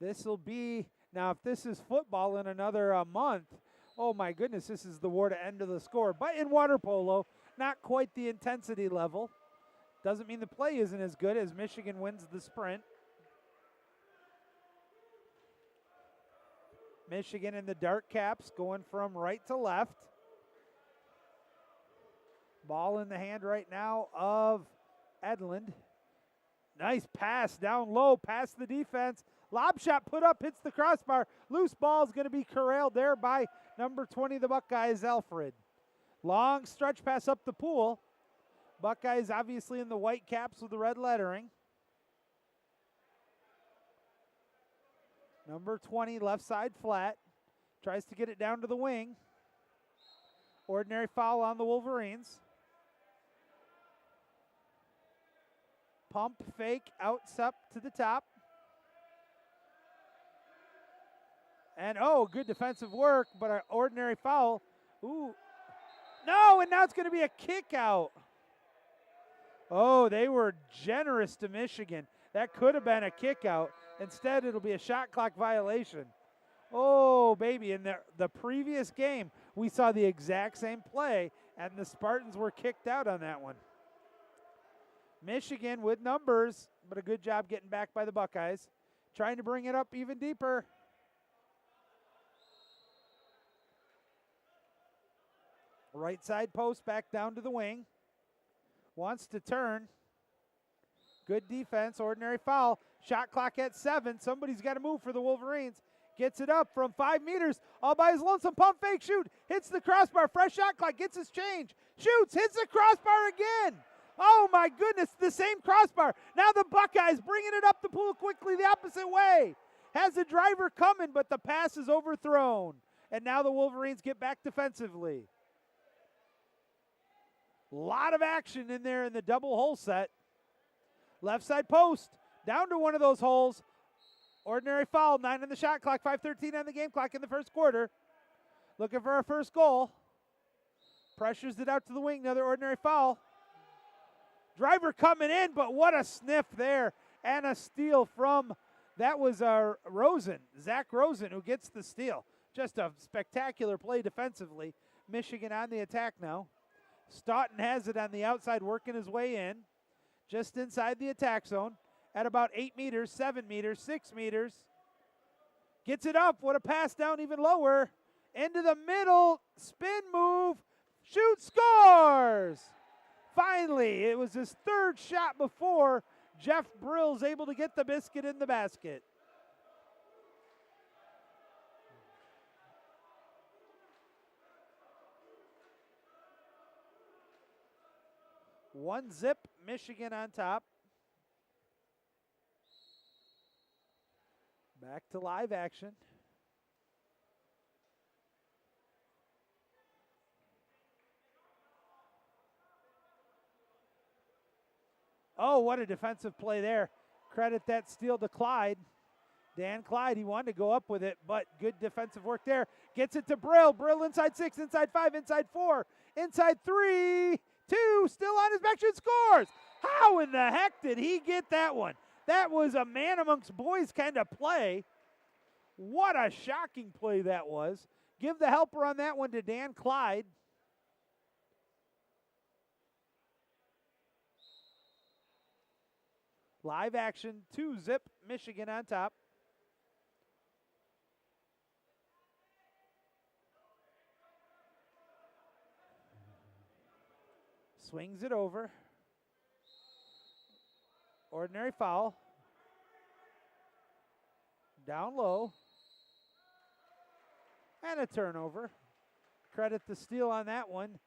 This will be, now if this is football in another month, oh my goodness, this is the war to end of the score. But in water polo, not quite the intensity level. Doesn't mean the play isn't as good as Michigan wins the sprint. Michigan in the dark caps going from right to left. Ball in the hand right now of Edlund. Nice pass down low, past the defense. Lob shot put up, hits the crossbar. Loose ball is going to be corralled there by number 20, the Buckeyes, Alfred. Long stretch pass up the pool. Buckeyes obviously in the white caps with the red lettering. Number 20, left side flat. Tries to get it down to the wing. Ordinary foul on the Wolverines. Pump, fake, outs up to the top. And oh, good defensive work, but an ordinary foul. Ooh. No, and now it's going to be a kick out. Oh, they were generous to Michigan. That could have been a kick out. Instead, it'll be a shot clock violation. Oh, baby, in the previous game, we saw the exact same play, and the Spartans were kicked out on that one. Michigan with numbers, but a good job getting back by the Buckeyes. Trying to bring it up even deeper. Right side post back down to the wing. Wants to turn. Good defense, ordinary foul. Shot clock at 7. Somebody's got to move for the Wolverines. Gets it up from 5 meters. All by his lonesome. Pump fake shoot. Hits the crossbar. Fresh shot clock. Gets his change. Shoots. Hits the crossbar again. Oh my goodness. The same crossbar. Now the Buckeyes bringing it up the pool quickly the opposite way. Has the driver coming, but the pass is overthrown. And now the Wolverines get back defensively. A lot of action in there in the double hole set. Left side post. Down to one of those holes. Ordinary foul. 9 on the shot clock. 5:13 on the game clock in the first quarter. Looking for our first goal. Pressures it out to the wing. Another ordinary foul. Driver coming in, but what a sniff there. And a steal from, that was our Rosen. Zach Rosen who gets the steal. Just a spectacular play defensively. Michigan on the attack now. Stoughton has it on the outside, working his way in. Just inside the attack zone at about 8 meters, 7 meters, 6 meters. Gets it up. What a pass down even lower. Into the middle. Spin move. Shoot, scores. Finally, it was his third shot before Jeff Brill's able to get the biscuit in the basket. One zip, Michigan on top. Back to live action. Oh, what a defensive play there. Credit that steal to Clyde. Dan Clyde, he wanted to go up with it, but good defensive work there. Gets it to Brill. Brill inside 6, inside 5, inside 4, inside 3, 2, still on his back shoot, scores. How in the heck did he get that one? That was a man amongst boys kind of play. What a shocking play that was. Give the helper on that one to Dan Clyde. Live action, 2-zip, Michigan on top. Swings it over. Ordinary foul. Down low. And a turnover. Credit the steal on that one.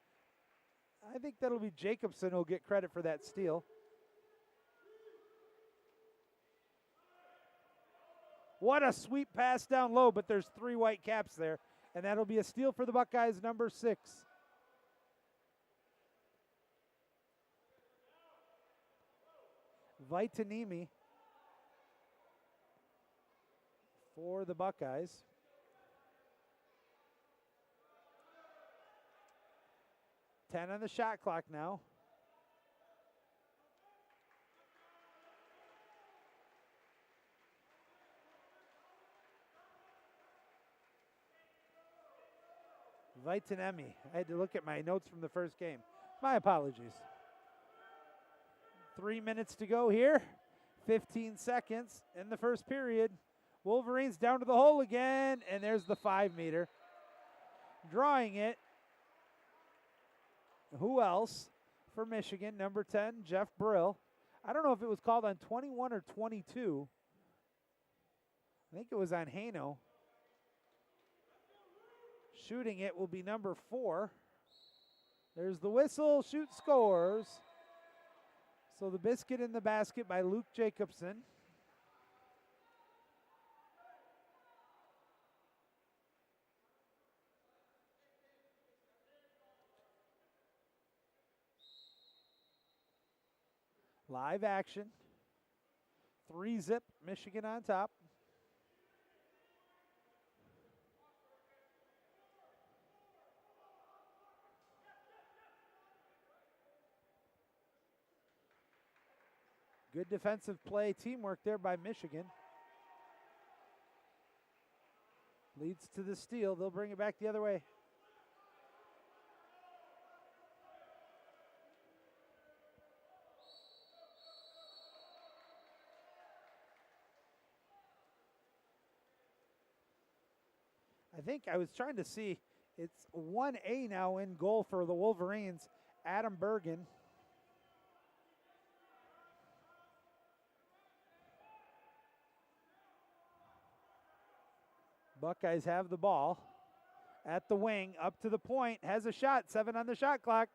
I think that'll be Jacobson who'll get credit for that steal. What a sweep pass down low, but there's 3 white caps there. And that'll be a steal for the Buckeyes, number 6. Vitanimi for the Buckeyes. $10 on the shot clock now. Vitainemi. I had to look at my notes from the first game. My apologies. 3 minutes to go here. 15 seconds in the first period. Wolverines down to the hole again, and there's the 5-meter. Drawing it. Who else for Michigan? Number 10, Jeff Brill. I don't know if it was called on 21 or 22. I think it was on Hano. Shooting it will be number 4. There's the whistle. Shoot, scores. So the biscuit in the basket by Luke Jacobson. Live action. 3-zip, Michigan on top. Good defensive play, teamwork there by Michigan. Leads to the steal. They'll bring it back the other way. I think I was trying to see, it's 1A now in goal for the Wolverines, Adam Bergen. Buckeyes have the ball at the wing, up to the point, has a shot, 7 on the shot clock.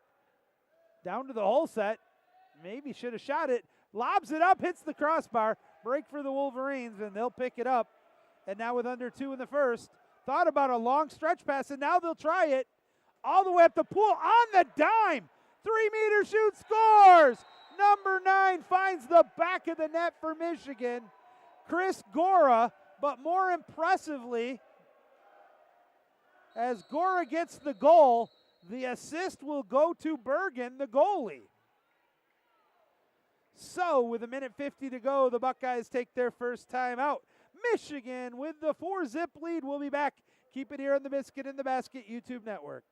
Down to the hole set, maybe should have shot it. Lobs it up, hits the crossbar. Break for the Wolverines, and they'll pick it up. And now with under 2 in the first, thought about a long stretch pass, and now they'll try it. All the way up the pool, on the dime. 3-meter shoot, scores! Number 9 finds the back of the net for Michigan. Chris Gora. But more impressively, as Gora gets the goal, the assist will go to Bergen, the goalie. So with 1:50 to go, the Buckeyes take their first time out. Michigan with the 4-zip lead. We'll be back. Keep it here on the Biscuit in the Basket YouTube network.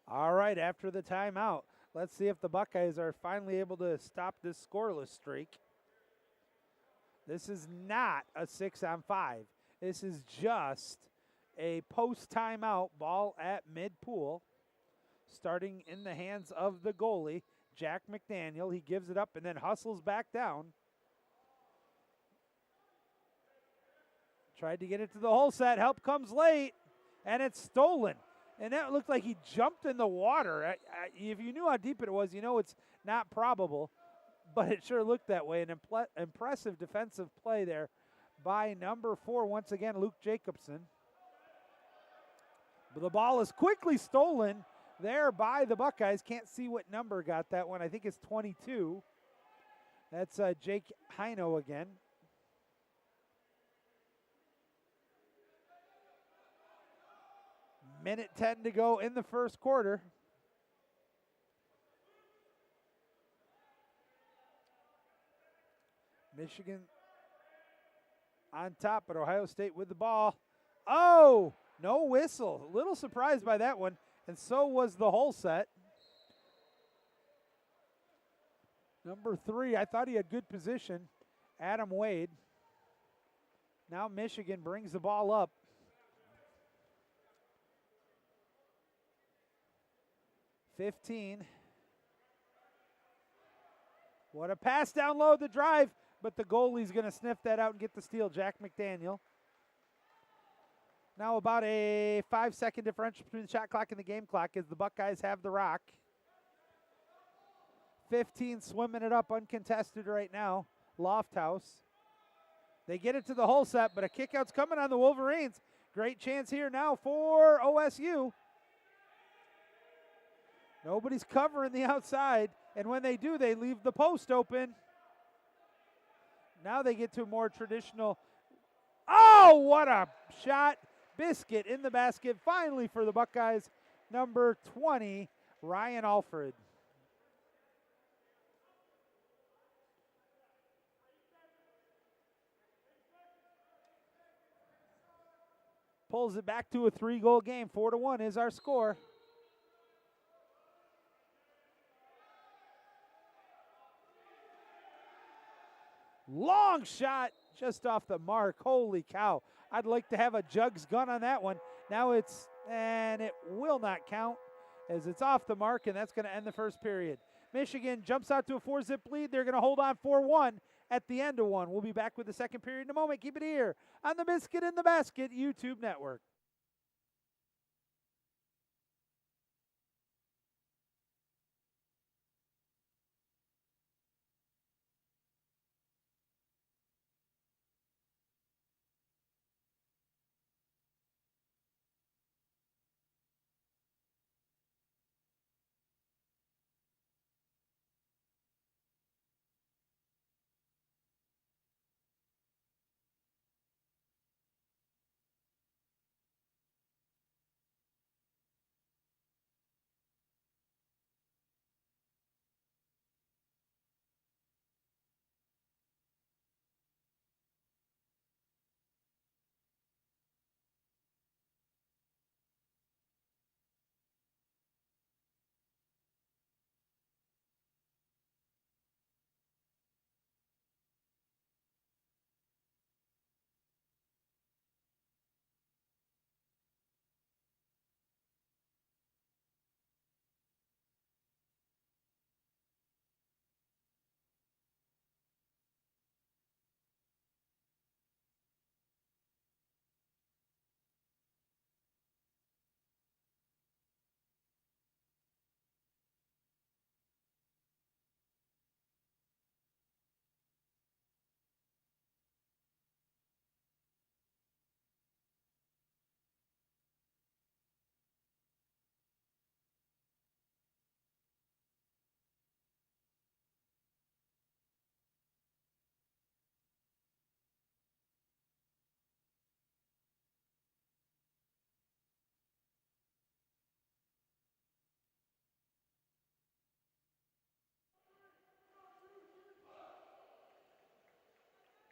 All right, after the timeout, let's see if the Buckeyes are finally able to stop this scoreless streak. This is not a 6-on-5. This is just a post-timeout ball at mid-pool, starting in the hands of the goalie, Jack McDaniel. He gives it up and then hustles back down. Tried to get it to the hole set. Help comes late, and it's stolen. And that looked like he jumped in the water. If you knew how deep it was, you know it's not probable, but it sure looked that way. An impressive defensive play there by number 4, once again, Luke Jacobson. But the ball is quickly stolen there by the Buckeyes. Can't see what number got that one. I think it's 22. That's Jake Hino again. Minute 10 to go in the first quarter. Michigan on top, but Ohio State with the ball. Oh, no whistle. A little surprised by that one, and so was the whole set. Number 3, I thought he had good position, Adam Wade. Now Michigan brings the ball up. $15. What a pass down low, the drive, but the goalie's going to sniff that out and get the steal, Jack McDaniel. Now about a 5-second differential between the shot clock and the game clock as the Buckeyes have the rock. 15 swimming it up uncontested right now, Lofthouse. They get it to the whole set, but a kickout's coming on the Wolverines. Great chance here now for OSU. Nobody's covering the outside, and when they do, they leave the post open. Now they get to a more traditional. Oh, what a shot. Biscuit in the basket, finally for the Buckeyes. Number 20, Ryan Alfred. Pulls it back to a 3-goal game. 4-1 is our score. Long shot just off the mark. Holy cow. I'd like to have a Jugs gun on that one. Now and it will not count as it's off the mark, and that's going to end the first period. Michigan jumps out to a 4-zip lead. They're going to hold on 4-1 at the end of one. We'll be back with the second period in a moment. Keep it here on the Biscuit in the Basket YouTube network.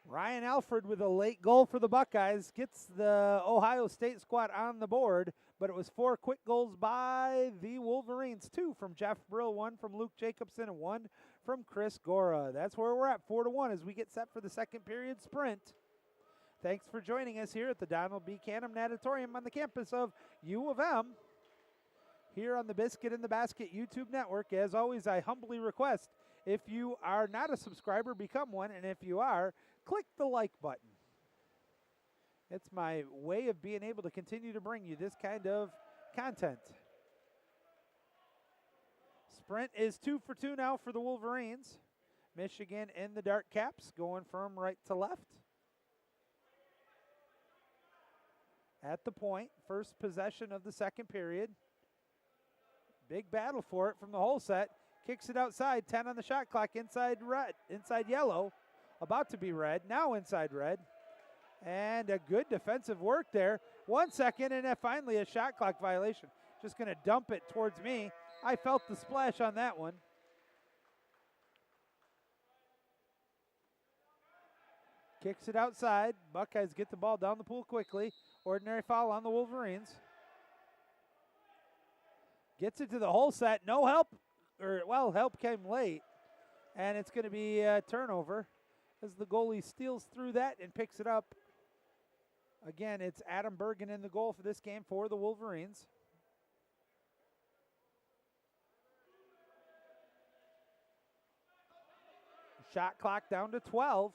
Ryan Alfred with a late goal for the Buckeyes gets the Ohio State squad on the board, but it was 4 quick goals by the Wolverines. 2 from Jeff Brill, 1 from Luke Jacobson, and 1 from Chris Gora. That's where we're at, 4-1 as we get set for the second period sprint. Thanks for joining us here at the Donald B. Canham Natatorium on the campus of U of M. Here on the Biscuit in the Basket YouTube network. As always, I humbly request, if you are not a subscriber, become one, and if you are, click the like button. It's my way of being able to continue to bring you this kind of content. Sprint is 2 for 2 now for the Wolverines. Michigan in the dark caps, going from right to left. At the point, first possession of the second period. Big battle for it from the whole set. Kicks it outside, 10 on the shot clock, inside red, inside yellow. About to be red, now inside red. And a good defensive work there. 1 second, and then finally a shot clock violation. Just going to dump it towards me. I felt the splash on that one. Kicks it outside. Buckeyes get the ball down the pool quickly. Ordinary foul on the Wolverines. Gets it to the hole set. No help. Help came late. And it's going to be a turnover as the goalie steals through that and picks it up. Again, it's Adam Bergen in the goal for this game for the Wolverines. Shot clock down to 12.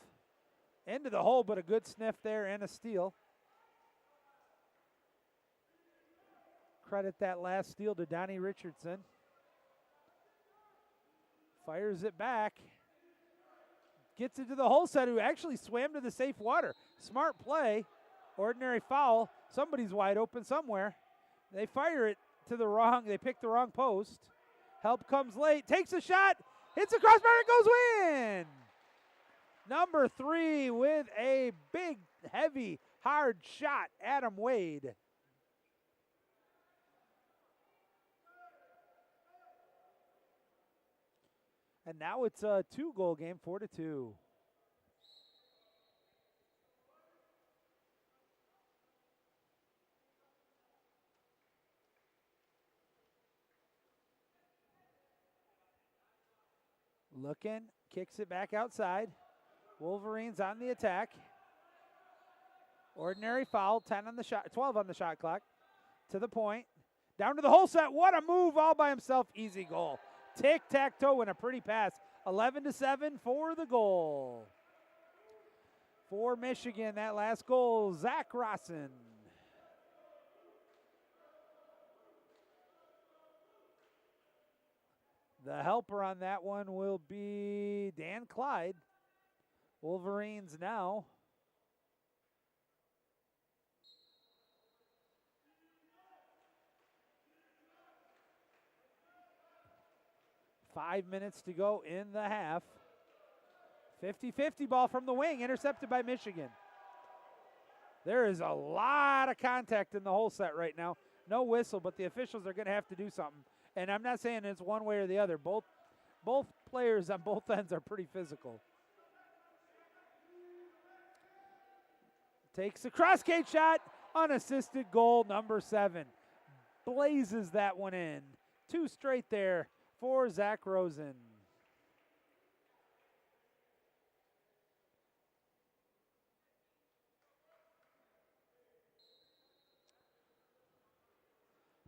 Into the hole, but a good sniff there and a steal. Credit that last steal to Donnie Richardson. Fires it back. Gets it to the hole set, who actually swam to the safe water. Smart play. Ordinary foul. Somebody's wide open somewhere. They fire it to the wrong. They pick the wrong post. Help comes late. Takes a shot. Hits the crossbar and goes in. Number 3 with a big, heavy, hard shot, Adam Wade. And now it's a 2-goal game, 4-2. Looking, kicks it back outside. Wolverines on the attack. Ordinary foul, 12 on the shot clock. To the point. Down to the hole set. What a move all by himself. Easy goal. Tic-tac-toe and a pretty pass. 11-7 for the goal. For Michigan, that last goal, Zach Rossen. The helper on that one will be Dan Clyde. Wolverines now. Five minutes to go in the half. 50-50 ball from the wing, intercepted by Michigan. There is a lot of contact in the hole set right now. No whistle, but the officials are going to have to do something. And I'm not saying it's one way or the other. Both players on both ends are pretty physical. Takes a cross-cage shot, unassisted goal, number 7. Blazes that one in. 2 straight there for Zach Rosen.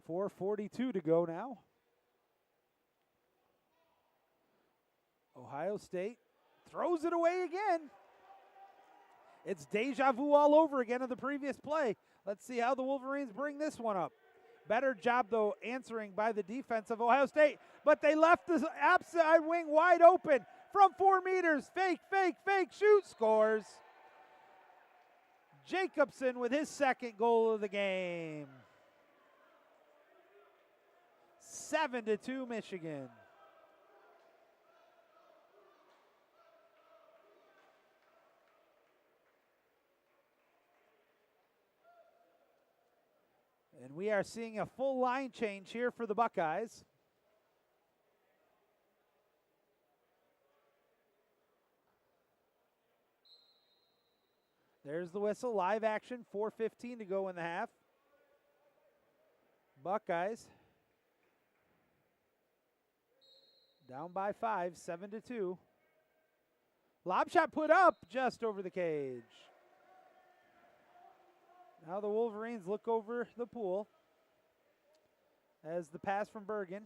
.442 to go now. Ohio State throws it away again. It's deja vu all over again of the previous play. Let's see how the Wolverines bring this one up. Better job, though, answering by the defense of Ohio State. But they left the outside wing wide open from 4 meters. Fake, fake, fake, shoot, scores. Jacobson with his second goal of the game. 7-2 Michigan. And we are seeing a full line change here for the Buckeyes. There's the whistle, live action, 4:15 to go in the half. Buckeyes down by 5, 7-2. Lob shot put up just over the cage. Now the Wolverines look over the pool as the pass from Bergen.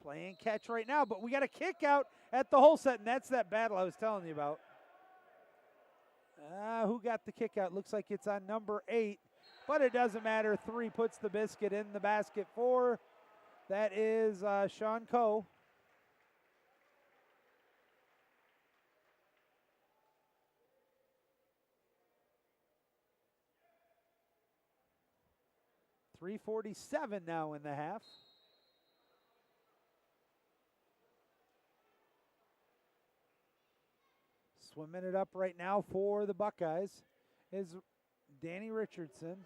Playing catch right now, but we got a kick out at the hole set, and that's that battle I was telling you about. Who got the kick out? Looks like it's on number 8, but it doesn't matter. 3 puts the biscuit in the basket for. That is Sean Coe. .347 now in the half. Swimming it up right now for the Buckeyes is Danny Richardson.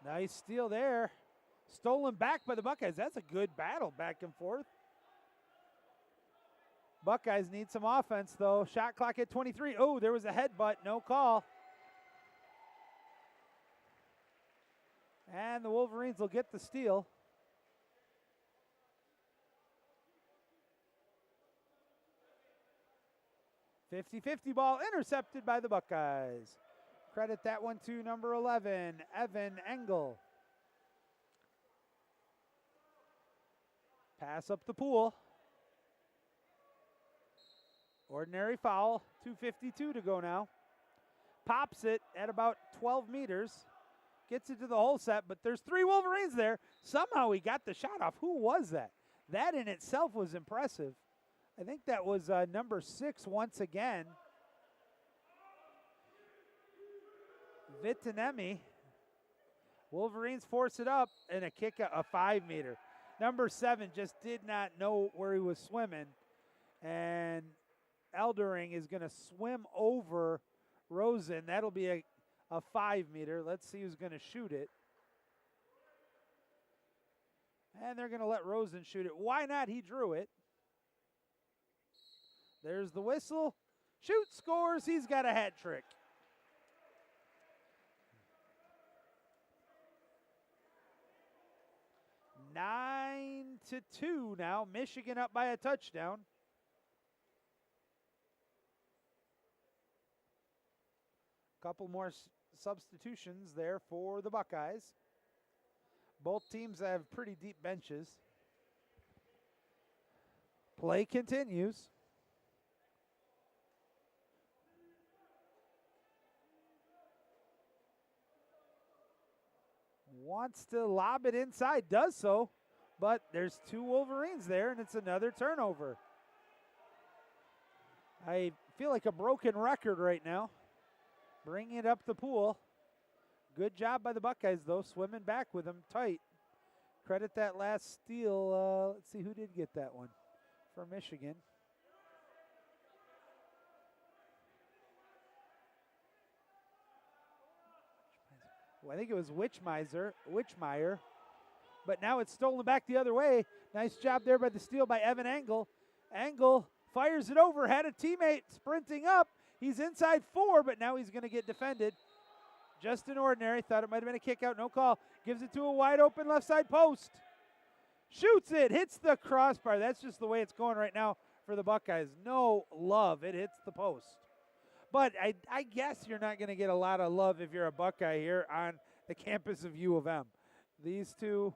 Nice steal there. Stolen back by the Buckeyes. That's a good battle back and forth. Buckeyes need some offense, though. Shot clock at 23. Oh, there was a headbutt. No call. And the Wolverines will get the steal. .50-50 ball intercepted by the Buckeyes. Credit that one to number 11, Evan Engel. Pass up the pool. Ordinary foul, 2:52 to go now. Pops it at about 12 meters. Gets it to the hole set, but there's 3 Wolverines there. Somehow he got the shot off. Who was that? That in itself was impressive. I think that was number 6 once again. Vitanemi. Wolverines force it up and a kick, a 5-meter. Number 7 just did not know where he was swimming. And Eldering is going to swim over Rosen. That'll be a 5-meter. Let's see who's going to shoot it. And they're going to let Rosen shoot it. Why not? He drew it. There's the whistle. Shoot, scores. He's got a hat trick. Nine to 2 now. Michigan up by a touchdown. Couple more substitutions there for the Buckeyes. Both teams have pretty deep benches. Play continues. Wants to lob it inside, does so, but there's 2 Wolverines there, and it's another turnover. I feel like a broken record right now. Bringing it up the pool. Good job by the Buckeyes, though, swimming back with them tight. Credit that last steal. Let's see who did get that one for Michigan. Well, I think it was Witchmeyer. But now it's stolen back the other way. Nice job there by the steal by Evan Engel. Engel fires it over, had a teammate sprinting up. He's inside 4, but now he's going to get defended. Justin Ordinary, thought it might have been a kick out, no call. Gives it to a wide open left side post. Shoots it, hits the crossbar. That's just the way it's going right now for the Buckeyes. No love, it hits the post. But I guess you're not going to get a lot of love if you're a Buckeye here on the campus of U of M. These 2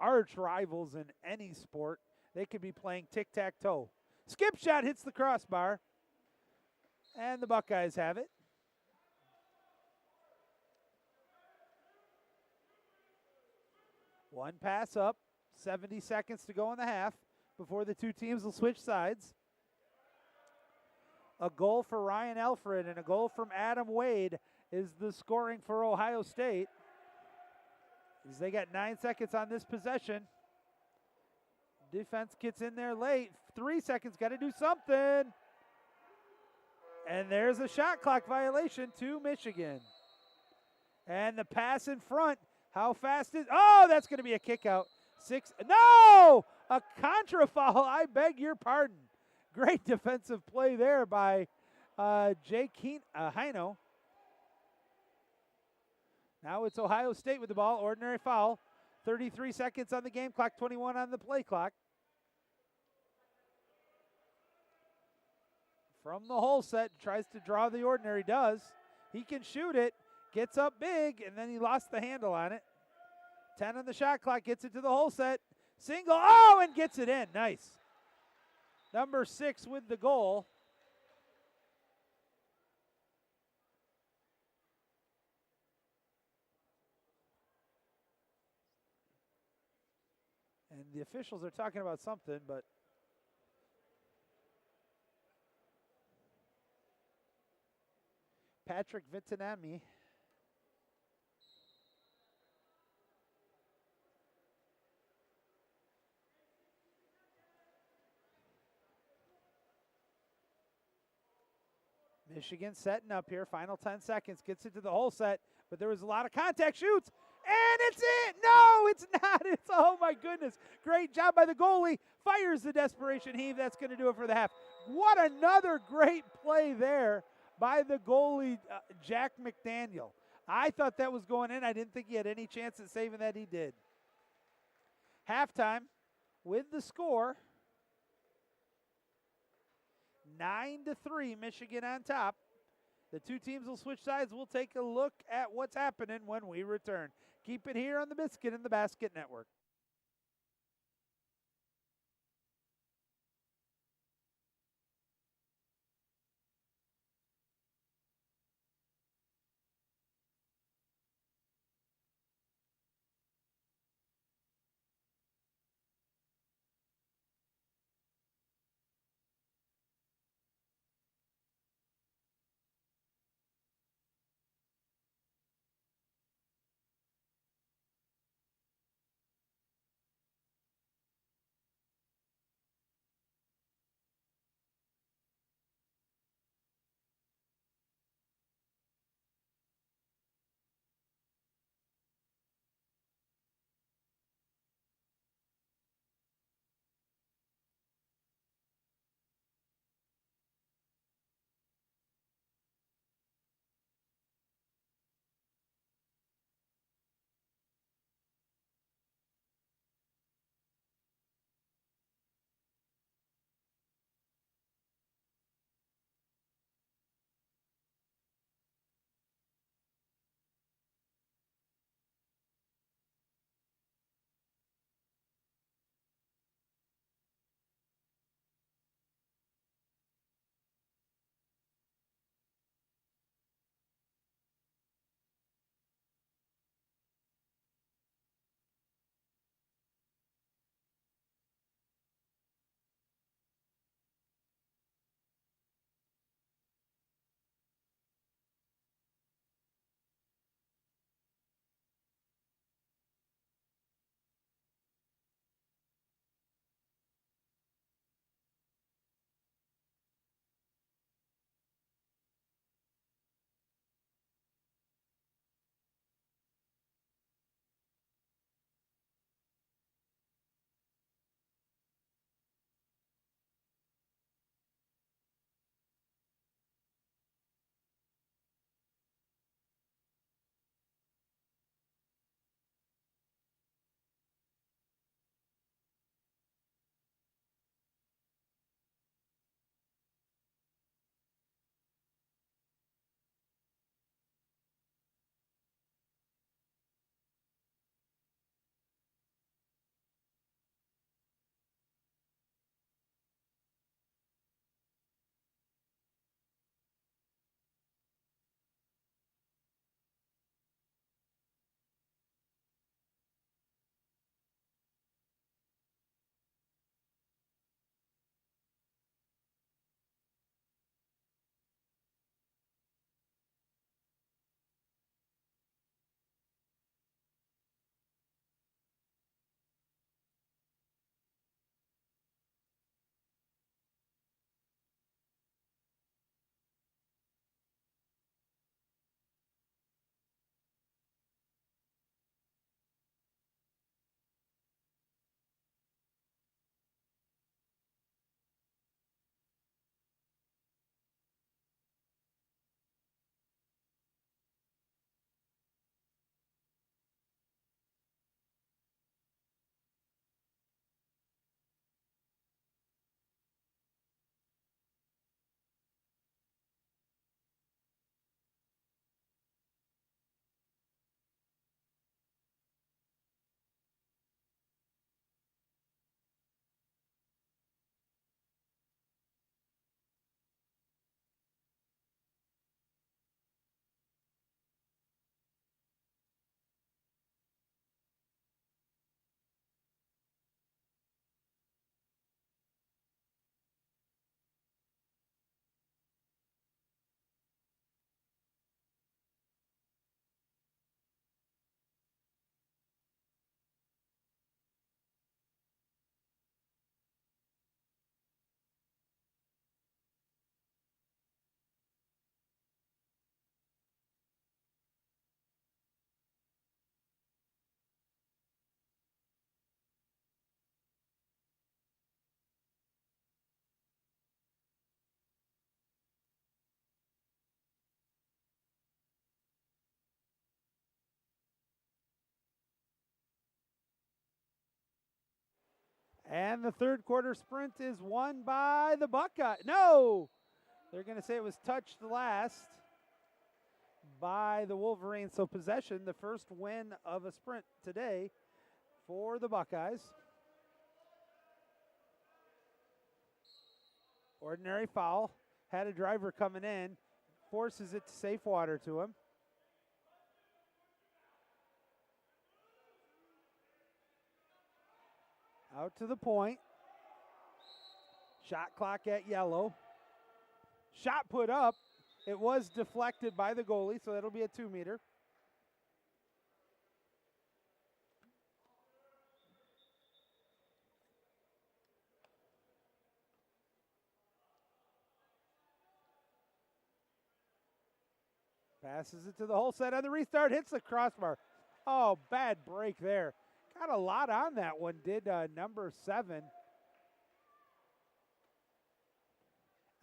arch rivals in any sport. They could be playing tic-tac-toe. Skip shot hits the crossbar, and the Buckeyes have it. One pass up, 70 seconds to go in the half before the 2 teams will switch sides. A goal for Ryan Alfred and a goal from Adam Wade is the scoring for Ohio State. As they got 9 seconds on this possession. Defense gets in there late. 3 seconds, got to do something. And there's a shot clock violation to Michigan. And the pass in front. How fast is, oh, that's going to be a kick out. 6, no! A contra foul, I beg your pardon. Great defensive play there by Jake Heino. Now it's Ohio State with the ball, ordinary foul. 33 seconds on the game clock, 21 on the play clock. From the hole set, tries to draw the ordinary, does. He can shoot it, gets up big, and then he lost the handle on it. 10 on the shot clock, gets it to the hole set. Single, oh, and gets it in, nice. Number 6 with the goal. And the officials are talking about something, but Patrick Vitanemi Michigan setting up here. Final 10 seconds. Gets it to the whole set, but there was a lot of contact. Shoots, and it's it. No, it's not. It's, oh, my goodness. Great job by the goalie. Fires the desperation heave. That's going to do it for the half. What another great play there by the goalie, Jack McDaniel. I thought that was going in. I didn't think he had any chance at saving that. He did. Halftime with the score, 9-3, Michigan on top. The two teams will switch sides. We'll take a look at what's happening when we return. Keep it here on the Biscuit and the Basket Network. And the third quarter sprint is won by the Buckeyes. No! They're going to say it was touched last by the Wolverines. So possession, the first win of a sprint today for the Buckeyes. Ordinary foul. Had a driver coming in. Forces it to safe water to him. Out to the point. Shot clock at yellow. Shot put up. It was deflected by the goalie, so that'll be a 2-meter. Passes it to the whole set on the restart. Hits the crossbar. Oh, bad break there. Got a lot on that one, did number 7.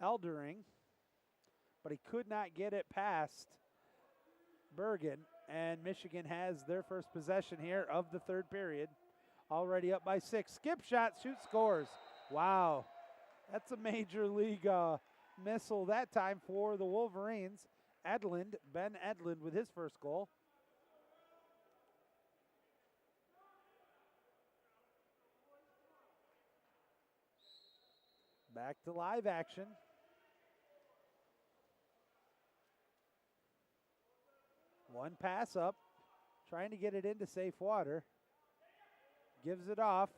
Eldering. But he could not get it past Bergen. And Michigan has their first possession here of the third period. Already up by 6. Skip shot, shoot, scores. Wow. That's a major league missile that time for the Wolverines. Edlund, Ben Edlund with his first goal. Back to live action. One pass up, trying to get it into safe water. Gives it off,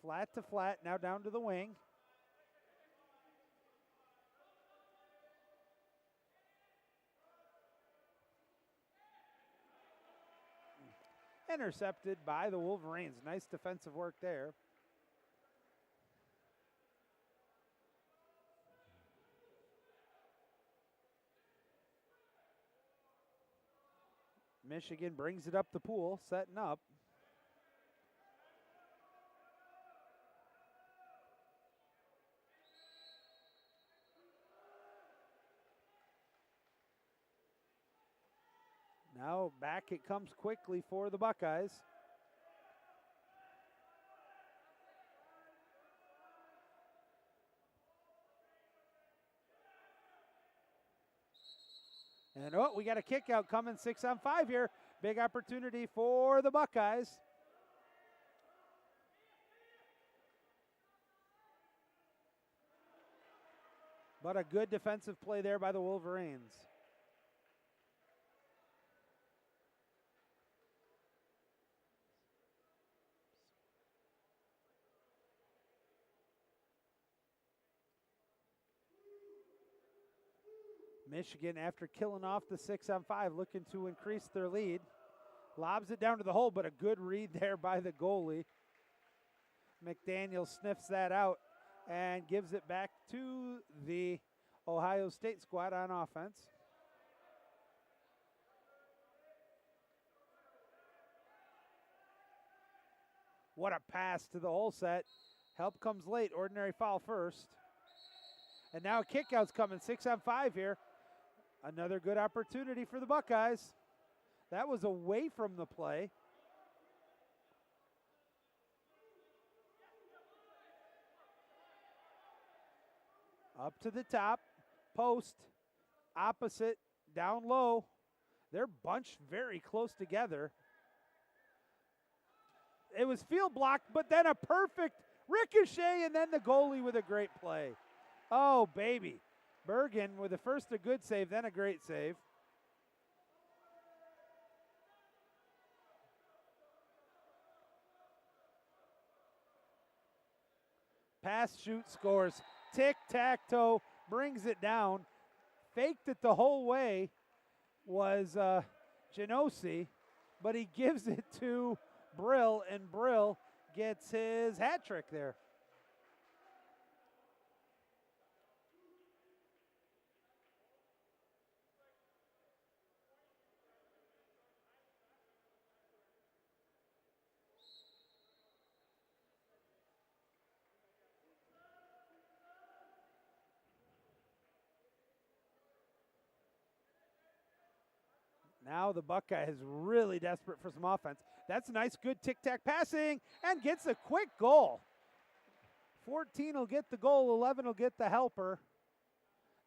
flat to flat, now down to the wing. Intercepted by the Wolverines. Nice defensive work there. Michigan brings it up the pool, setting up. Now back it comes quickly for the Buckeyes. And oh, we got a kick out coming, 6-on-5 here. Big opportunity for the Buckeyes. But a good defensive play there by the Wolverines. Michigan, after killing off the 6-on-5, looking to increase their lead. Lobs it down to the hole, but a good read there by the goalie. McDaniel sniffs that out and gives it back to the Ohio State squad on offense. What a pass to the hole set. Help comes late, ordinary foul first. And now a kick out's coming, 6-on-5 here. Another good opportunity for the Buckeyes. That was away from the play. Up to the top, post, opposite, down low. They're bunched very close together. It was field blocked, but then a perfect ricochet, and then the goalie with a great play. Oh, baby. Bergen with the first a good save, then a great save. Pass, shoot, scores. Tic-tac-toe, brings it down. Faked it the whole way was Genosi, but he gives it to Brill, and Brill gets his hat trick there. Now the Buckeyes really desperate for some offense. That's a nice, good tic-tac passing and gets a quick goal. 14 will get the goal, 11 will get the helper.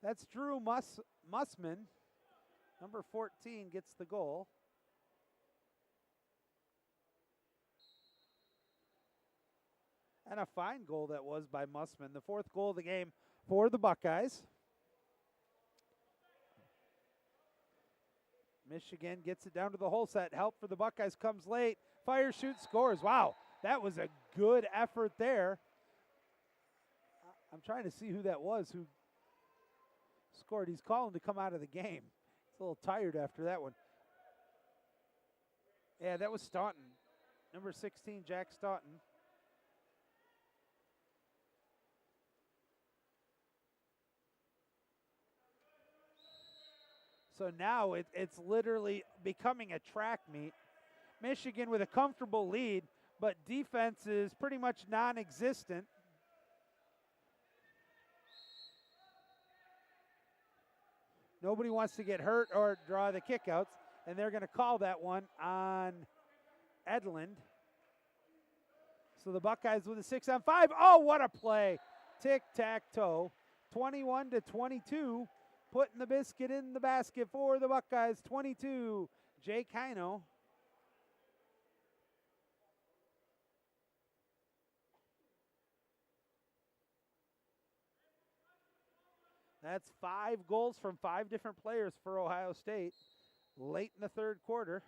That's Drew Mussman. Number 14 gets the goal. And a fine goal that was by Mussman. The fourth goal of the game for the Buckeyes. Michigan gets it down to the hole set. Help for the Buckeyes comes late. Fire, shoots, scores. Wow, that was a good effort there. I'm trying to see who that was who scored. He's calling to come out of the game. He's a little tired after that one. Yeah, that was Staunton. Number 16, Jack Staunton. So now it's literally becoming a track meet. Michigan with a comfortable lead, but defense is pretty much non-existent. Nobody wants to get hurt or draw the kickouts, and they're going to call that one on Edlund. So the Buckeyes with a 6-on-5. Oh, what a play. Tic-tac-toe. 21-22. Putting the biscuit in the basket for the Buckeyes. 22, Jake Heino. That's 5 goals from 5 different players for Ohio State late in the third quarter.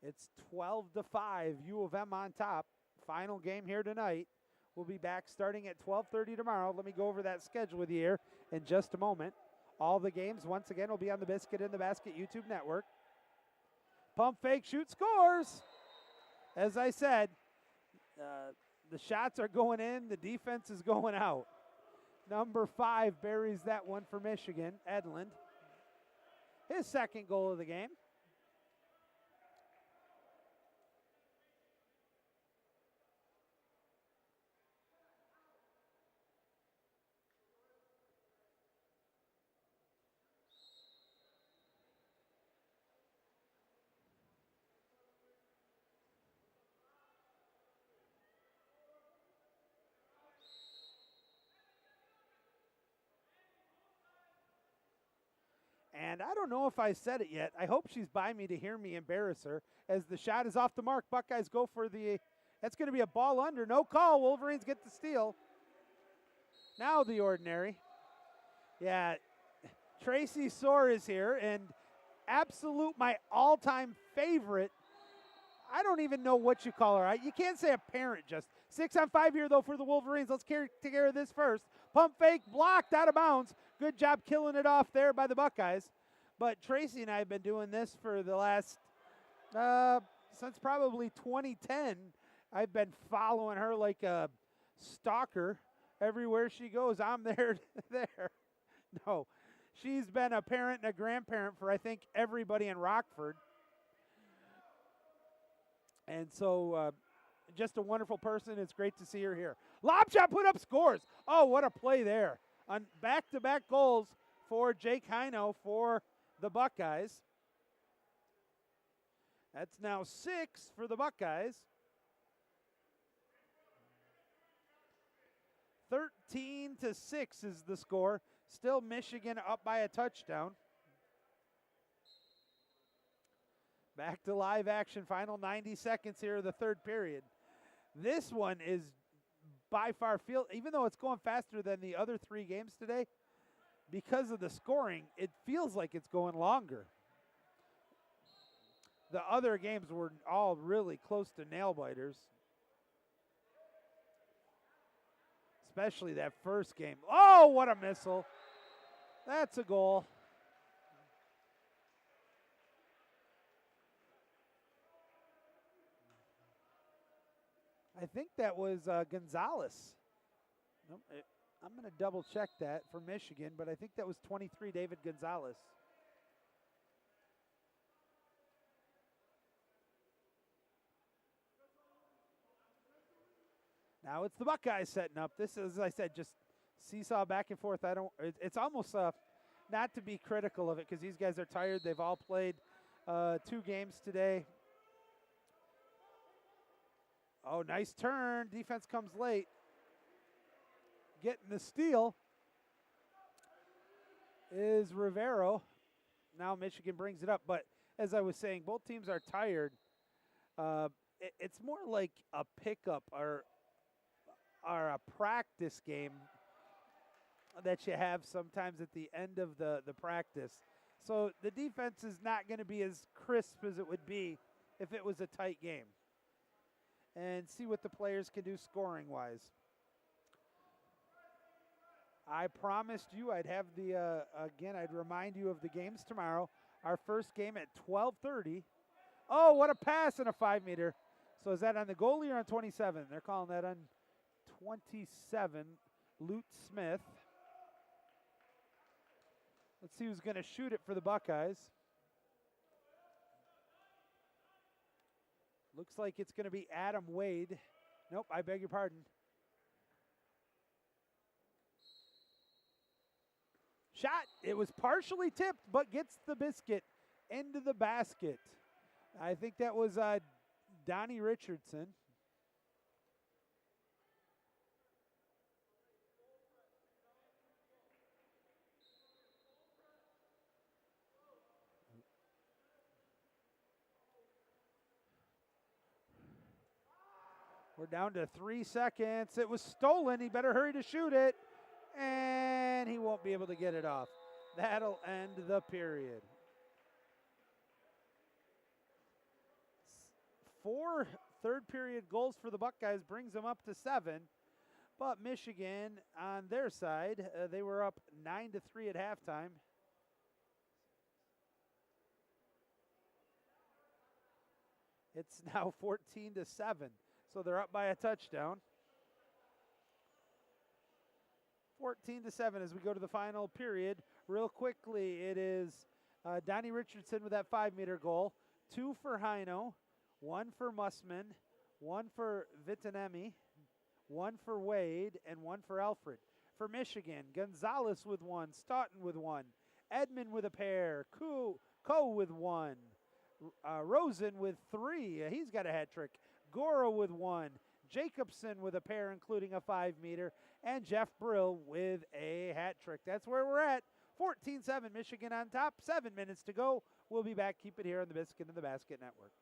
It's 12-5, U of M on top. Final game here tonight. We'll be back starting at 12:30 tomorrow. Let me go over that schedule with you here in just a moment. All the games, once again, will be on the Biscuit in the Basket YouTube network. Pump, fake, shoot, scores. As I said, the shots are going in, the defense is going out. Number 5 buries that one for Michigan, Edlund. His second goal of the game. And I don't know if I said it yet. I hope she's by me to hear me embarrass her. As the shot is off the mark, Buckeyes go for the, that's going to be a ball under. No call. Wolverines get the steal. Now the ordinary. Yeah, Tracy Soar is here, and my all-time favorite. I don't even know what you call her. You can't say a parent just. 6-on-5 here, though, for the Wolverines. Let's take care of this first. Pump fake, blocked out of bounds. Good job killing it off there by the Buckeyes. But Tracy and I have been doing this for the last, since probably 2010. I've been following her like a stalker. Everywhere she goes, I'm there. No, she's been a parent and a grandparent for, I think, everybody in Rockford. And so just a wonderful person. It's great to see her here. Lob shot put up, scores. Oh, what a play there. On back-to-back goals for Jake Heino for the Buckeyes. That's now 6 for the Buckeyes. 13-6 is the score. Still Michigan up by a touchdown. Back to live action, final 90 seconds here of the third period. This one is by far, even though it's going faster than the other 3 games today, because of the scoring, it feels like it's going longer. The other games were all really close to nail-biters. Especially that first game. Oh, what a missile. That's a goal. I think that was Gonzalez. Nope, I'm going to double check that for Michigan, but I think that was 23, David Gonzalez. Now it's the Buckeyes setting up. This is, as I said, just seesaw back and forth. It's almost not to be critical of it because these guys are tired. They've all played 2 games today. Oh, nice turn. Defense comes late. Getting the steal is Rivero. Now Michigan brings it up. But as I was saying, both teams are tired. It's more like a pickup or a practice game that you have sometimes at the end of the practice. So the defense is not going to be as crisp as it would be if it was a tight game. And see what the players can do scoring-wise. I promised you I'd have I'd remind you of the games tomorrow. Our first game at 12:30. Oh, what a pass and a 5-meter. So is that on the goalie or on 27? They're calling that on 27, Lute Smith. Let's see who's going to shoot it for the Buckeyes. Looks like it's going to be Adam Wade. Nope, I beg your pardon. Shot. It was partially tipped, but gets the biscuit into the basket. I think that was Donnie Richardson. We're down to 3 seconds. It was stolen. He better hurry to shoot it. And he won't be able to get it off. That'll end the period. 4 third-period goals for the Buckeyes brings them up to 7. But Michigan, on their side, they were up 9-3 at halftime. It's now 14-7. So they're up by a touchdown. 14-7 as we go to the final period. Real quickly, it is Donnie Richardson with that 5-meter goal. 2 for Heino, 1 for Mussman, 1 for Vitanemi, 1 for Wade, and 1 for Alfred. For Michigan, Gonzalez with 1, Stoughton with 1, Edmond with a pair, Coe with 1, Rosen with 3. He's got a hat trick. Gora with 1, Jacobson with a pair, including a 5-meter, and Jeff Brill with a hat trick. That's where we're at. 14-7, Michigan on top. 7 minutes to go. We'll be back. Keep it here on the Biscuit and the Basket Network.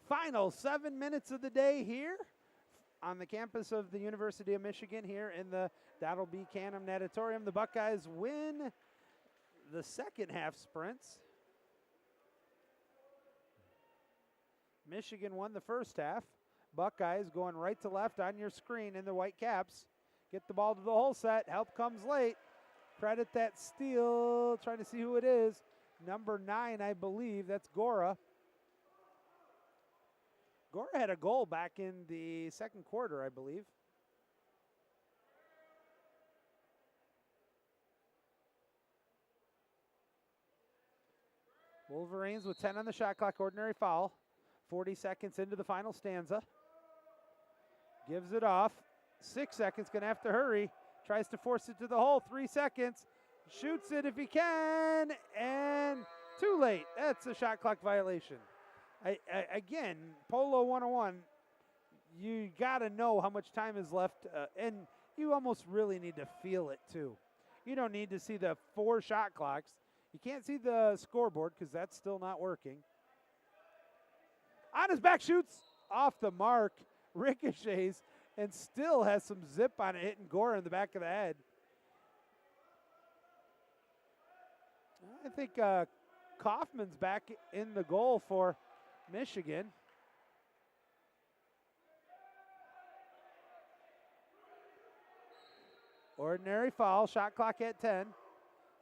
Final 7 minutes of the day here on the campus of the University of Michigan here in the Donald B. Canham Natatorium. The Buckeyes win the second half sprints. Michigan won the first half. Buckeyes going right to left on your screen in the white caps. Get the ball to the whole set. Help comes late. Credit that steal. Trying to see who it is. Number 9, I believe. That's Gora. Gora had a goal back in the second quarter, I believe. Wolverines with 10 on the shot clock, ordinary foul. 40 seconds into the final stanza. Gives it off. 6 seconds, gonna have to hurry. Tries to force it to the hole, 3 seconds. Shoots it if he can, and too late. That's a shot clock violation. Again, Polo 101, you gotta know how much time is left, and you almost really need to feel it too. You don't need to see the 4 shot clocks. You can't see the scoreboard because that's still not working. On his back, shoots off the mark, ricochets, and still has some zip on it, hitting Gore in the back of the head. I think Kaufman's back in the goal for Michigan. Ordinary foul, shot clock at 10.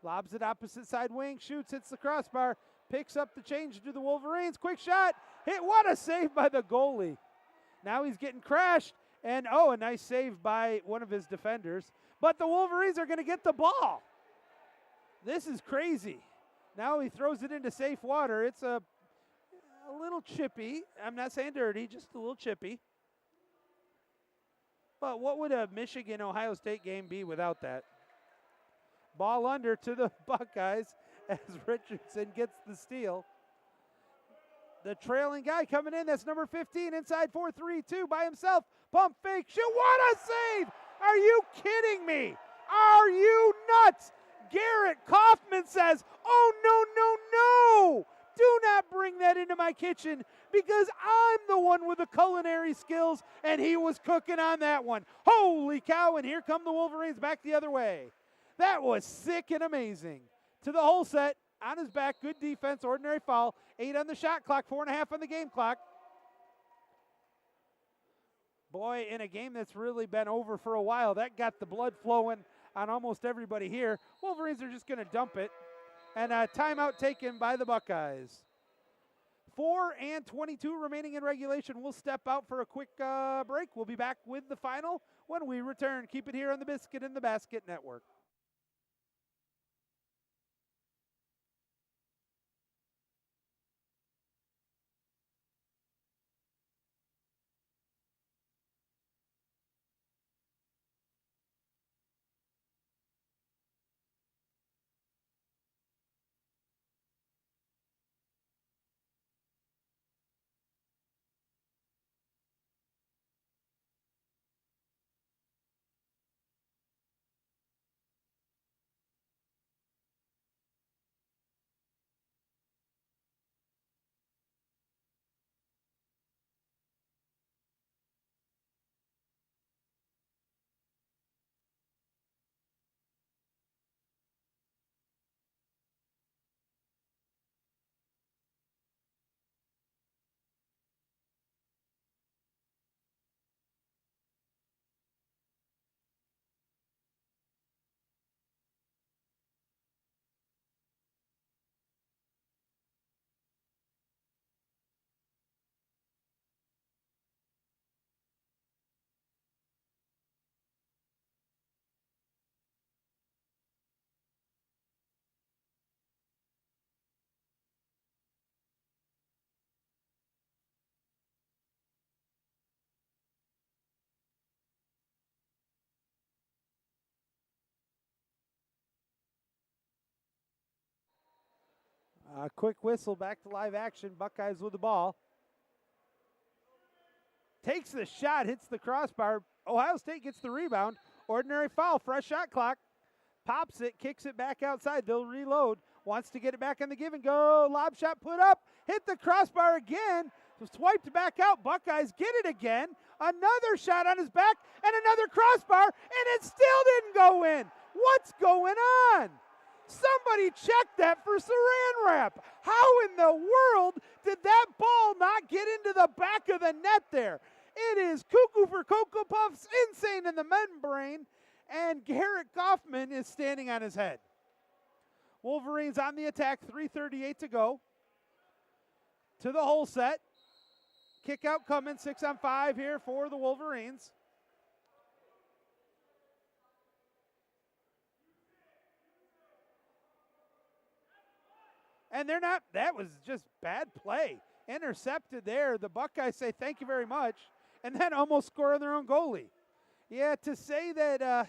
Lobs it opposite side wing, shoots, hits the crossbar, picks up the change to the Wolverines. Quick shot, hit, what a save by the goalie. Now he's getting crashed, and a nice save by one of his defenders. But the Wolverines are gonna get the ball. This is crazy. Now he throws it into safe water. It's a little chippy. I'm not saying dirty, just a little chippy. But what would a Michigan-Ohio State game be without that? Ball under to the Buckeyes as Richardson gets the steal. The trailing guy coming in, that's number 15, inside 4-3-2 by himself. Pump fake, shoot, what a save! Are you kidding me? Are you nuts? Garrett Kaufman says, oh, no. Do not bring that into my kitchen because I'm the one with the culinary skills, and he was cooking on that one. Holy cow, and here come the Wolverines back the other way. That was sick and amazing. To the hole set, on his back, good defense, ordinary foul. 8 on the shot clock, 4.5 on the game clock. Boy, in a game that's really been over for a while, that got the blood flowing on almost everybody here. Wolverines are just going to dump it. And a timeout taken by the Buckeyes. 4:22 remaining in regulation. We'll step out for a quick break. We'll be back with the final when we return. Keep it here on the Biscuit in the Basket Network. A quick whistle, back to live action. Buckeyes with the ball. Takes the shot, hits the crossbar. Ohio State gets the rebound. Ordinary foul, fresh shot clock. Pops it, kicks it back outside. They'll reload. Wants to get it back on the give and go. Lob shot put up. Hit the crossbar again. Swiped back out. Buckeyes get it again. Another shot on his back and another crossbar, and it still didn't go in. What's going on? Somebody check that for Saran Wrap. How in the world did that ball not get into the back of the net there? It is cuckoo for Cocoa Puffs, insane in the membrane, and Garrett Kaufman is standing on his head. Wolverines on the attack, 3:38 to go. To the hole set. Kick out coming, 6-on-5 here for the Wolverines. And they're not, that was just bad play. Intercepted there. The Buckeyes say thank you very much, and then almost score on their own goalie. Yeah, to say that,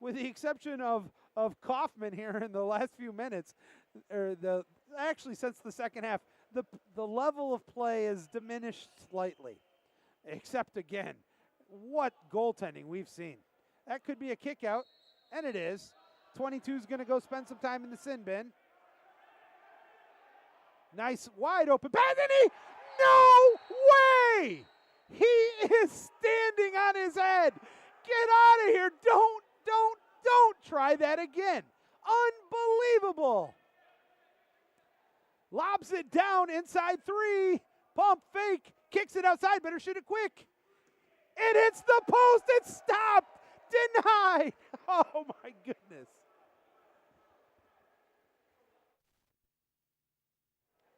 with the exception of Kaufman here in the last few minutes, or actually since the second half, the level of play has diminished slightly. Except again, what goaltending we've seen. That could be a kick out, and it is. 22 is going to go spend some time in the sin bin. Nice wide open pass, and no way! He is standing on his head. Get out of here. Don't try that again. Unbelievable. Lobs it down inside 3. Pump fake. Kicks it outside. Better shoot it quick. It hits the post. It's stopped. Denied. Oh, my goodness.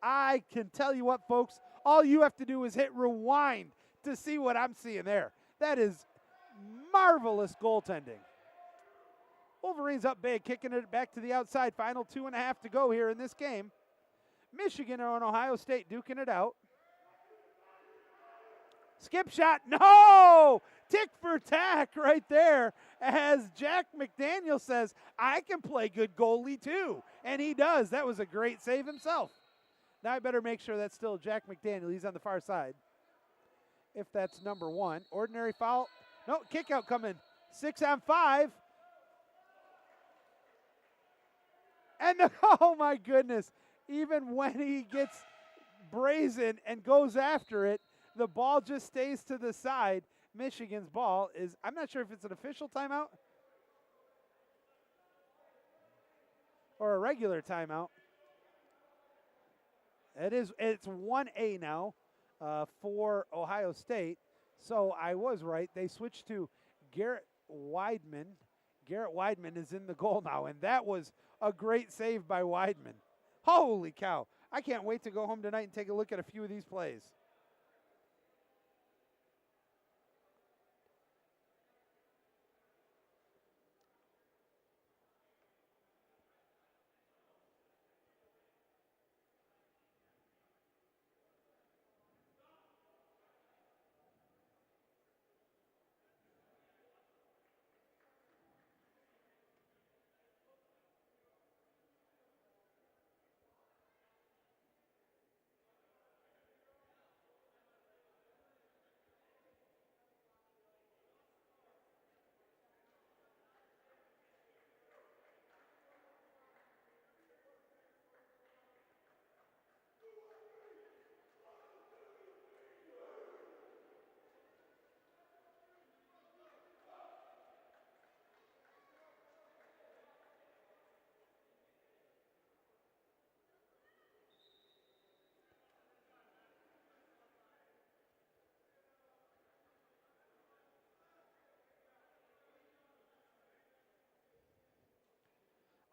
I can tell you what, folks. All you have to do is hit rewind to see what I'm seeing there. That is marvelous goaltending. Wolverines up big, kicking it back to the outside. Final 2.5 to go here in this game. Michigan and Ohio State duking it out. Skip shot, no! Tick for tack right there as Jack McDaniel says, I can play good goalie too. And he does. That was a great save himself. Now I better make sure that's still Jack McDaniel. He's on the far side. If that's number 1. Ordinary foul. No, kick out coming. 6-on-5. And oh my goodness, even when he gets brazen and goes after it, the ball just stays to the side. Michigan's ball is, I'm not sure if it's an official timeout or a regular timeout. It's 1A now for Ohio State. So I was right. They switched to Garrett Weidman. Garrett Weidman is in the goal now, and that was a great save by Weidman. Holy cow. I can't wait to go home tonight and take a look at a few of these plays.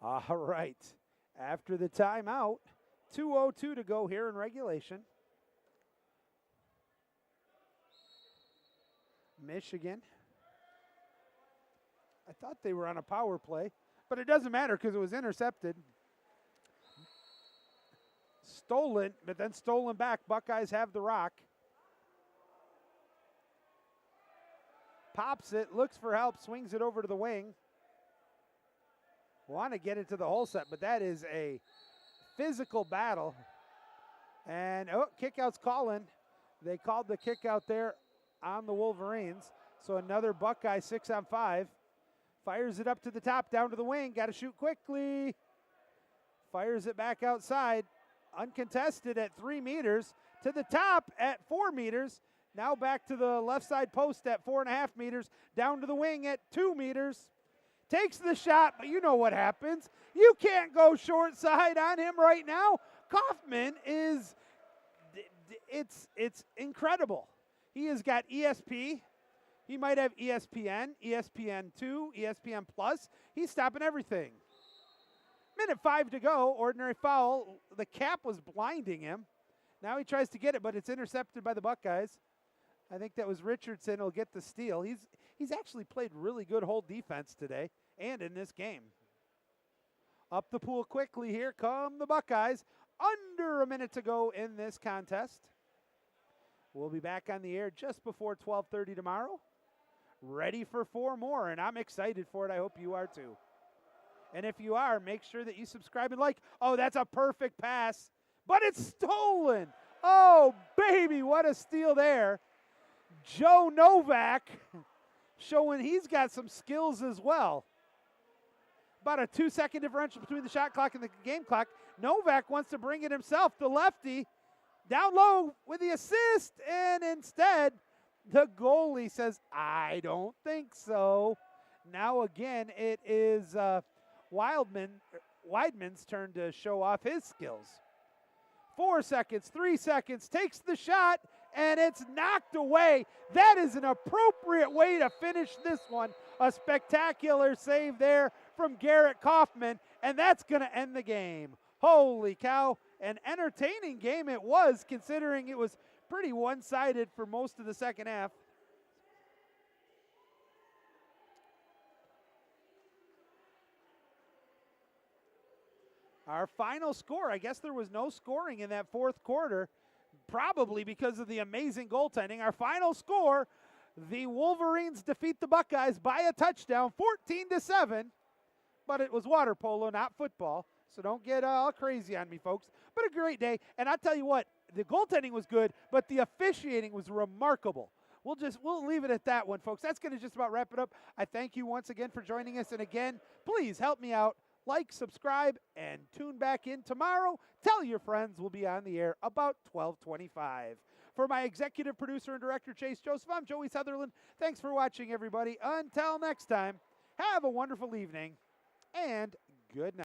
All right. After the timeout, 2:02 to go here in regulation. Michigan. I thought they were on a power play, but it doesn't matter because it was intercepted. Stolen, but then stolen back. Buckeyes have the rock. Pops it, looks for help, swings it over to the wing. Want to get it to the hole set, but that is a physical battle. And kick-out's calling. They called the kick out there on the Wolverines. So another Buckeye 6-on-5. Fires it up to the top, down to the wing. Got to shoot quickly. Fires it back outside. Uncontested at 3 meters. To the top at 4 meters. Now back to the left side post at 4.5 meters. Down to the wing at 2 meters. Takes the shot, but you know what happens. You can't go short side on him right now. Kaufman is, it's incredible. He has got ESP. He might have ESPN, ESPN2, ESPN Plus. He's stopping everything. 1:05 to go, ordinary foul. The cap was blinding him. Now he tries to get it, but it's intercepted by the Buckeyes. I think that was Richardson who'll get the steal. He's actually played really good hold defense today and in this game. Up the pool quickly, here come the Buckeyes. Under a minute to go in this contest. We'll be back on the air just before 12:30 tomorrow. ready for 4 more, and I'm excited for it. I hope you are too. And if you are, make sure that you subscribe and like. Oh, that's a perfect pass, but it's stolen. Oh, baby, what a steal there. Joe Novak showing he's got some skills as well. About a 2-second differential between the shot clock and the game clock. Novak wants to bring it himself. The lefty down low with the assist, and instead the goalie says, I don't think so. Now again, it is Weidman's turn to show off his skills. 4 seconds, 3 seconds, takes the shot, and it's knocked away. That is an appropriate way to finish this one. A spectacular save there from Garrett Kaufman, and that's going to end the game. Holy cow, an entertaining game it was, considering it was pretty one-sided for most of the second half. Our final score, I guess there was no scoring in that fourth quarter, probably because of the amazing goaltending. Our final score, the Wolverines defeat the Buckeyes by a touchdown, 14-7, but it was water polo, not football, so don't get all crazy on me, folks. But a great day, and I'll tell you what, the goaltending was good, but the officiating was remarkable. We'll leave it at that one, folks. That's going to just about wrap it up. I thank you once again for joining us, and again, please help me out. Like, subscribe, and tune back in tomorrow. Tell your friends we'll be on the air about 12:25. For my executive producer and director, Chase Joseph, I'm Joey Sutherland. Thanks for watching, everybody. Until next time, have a wonderful evening, and good night.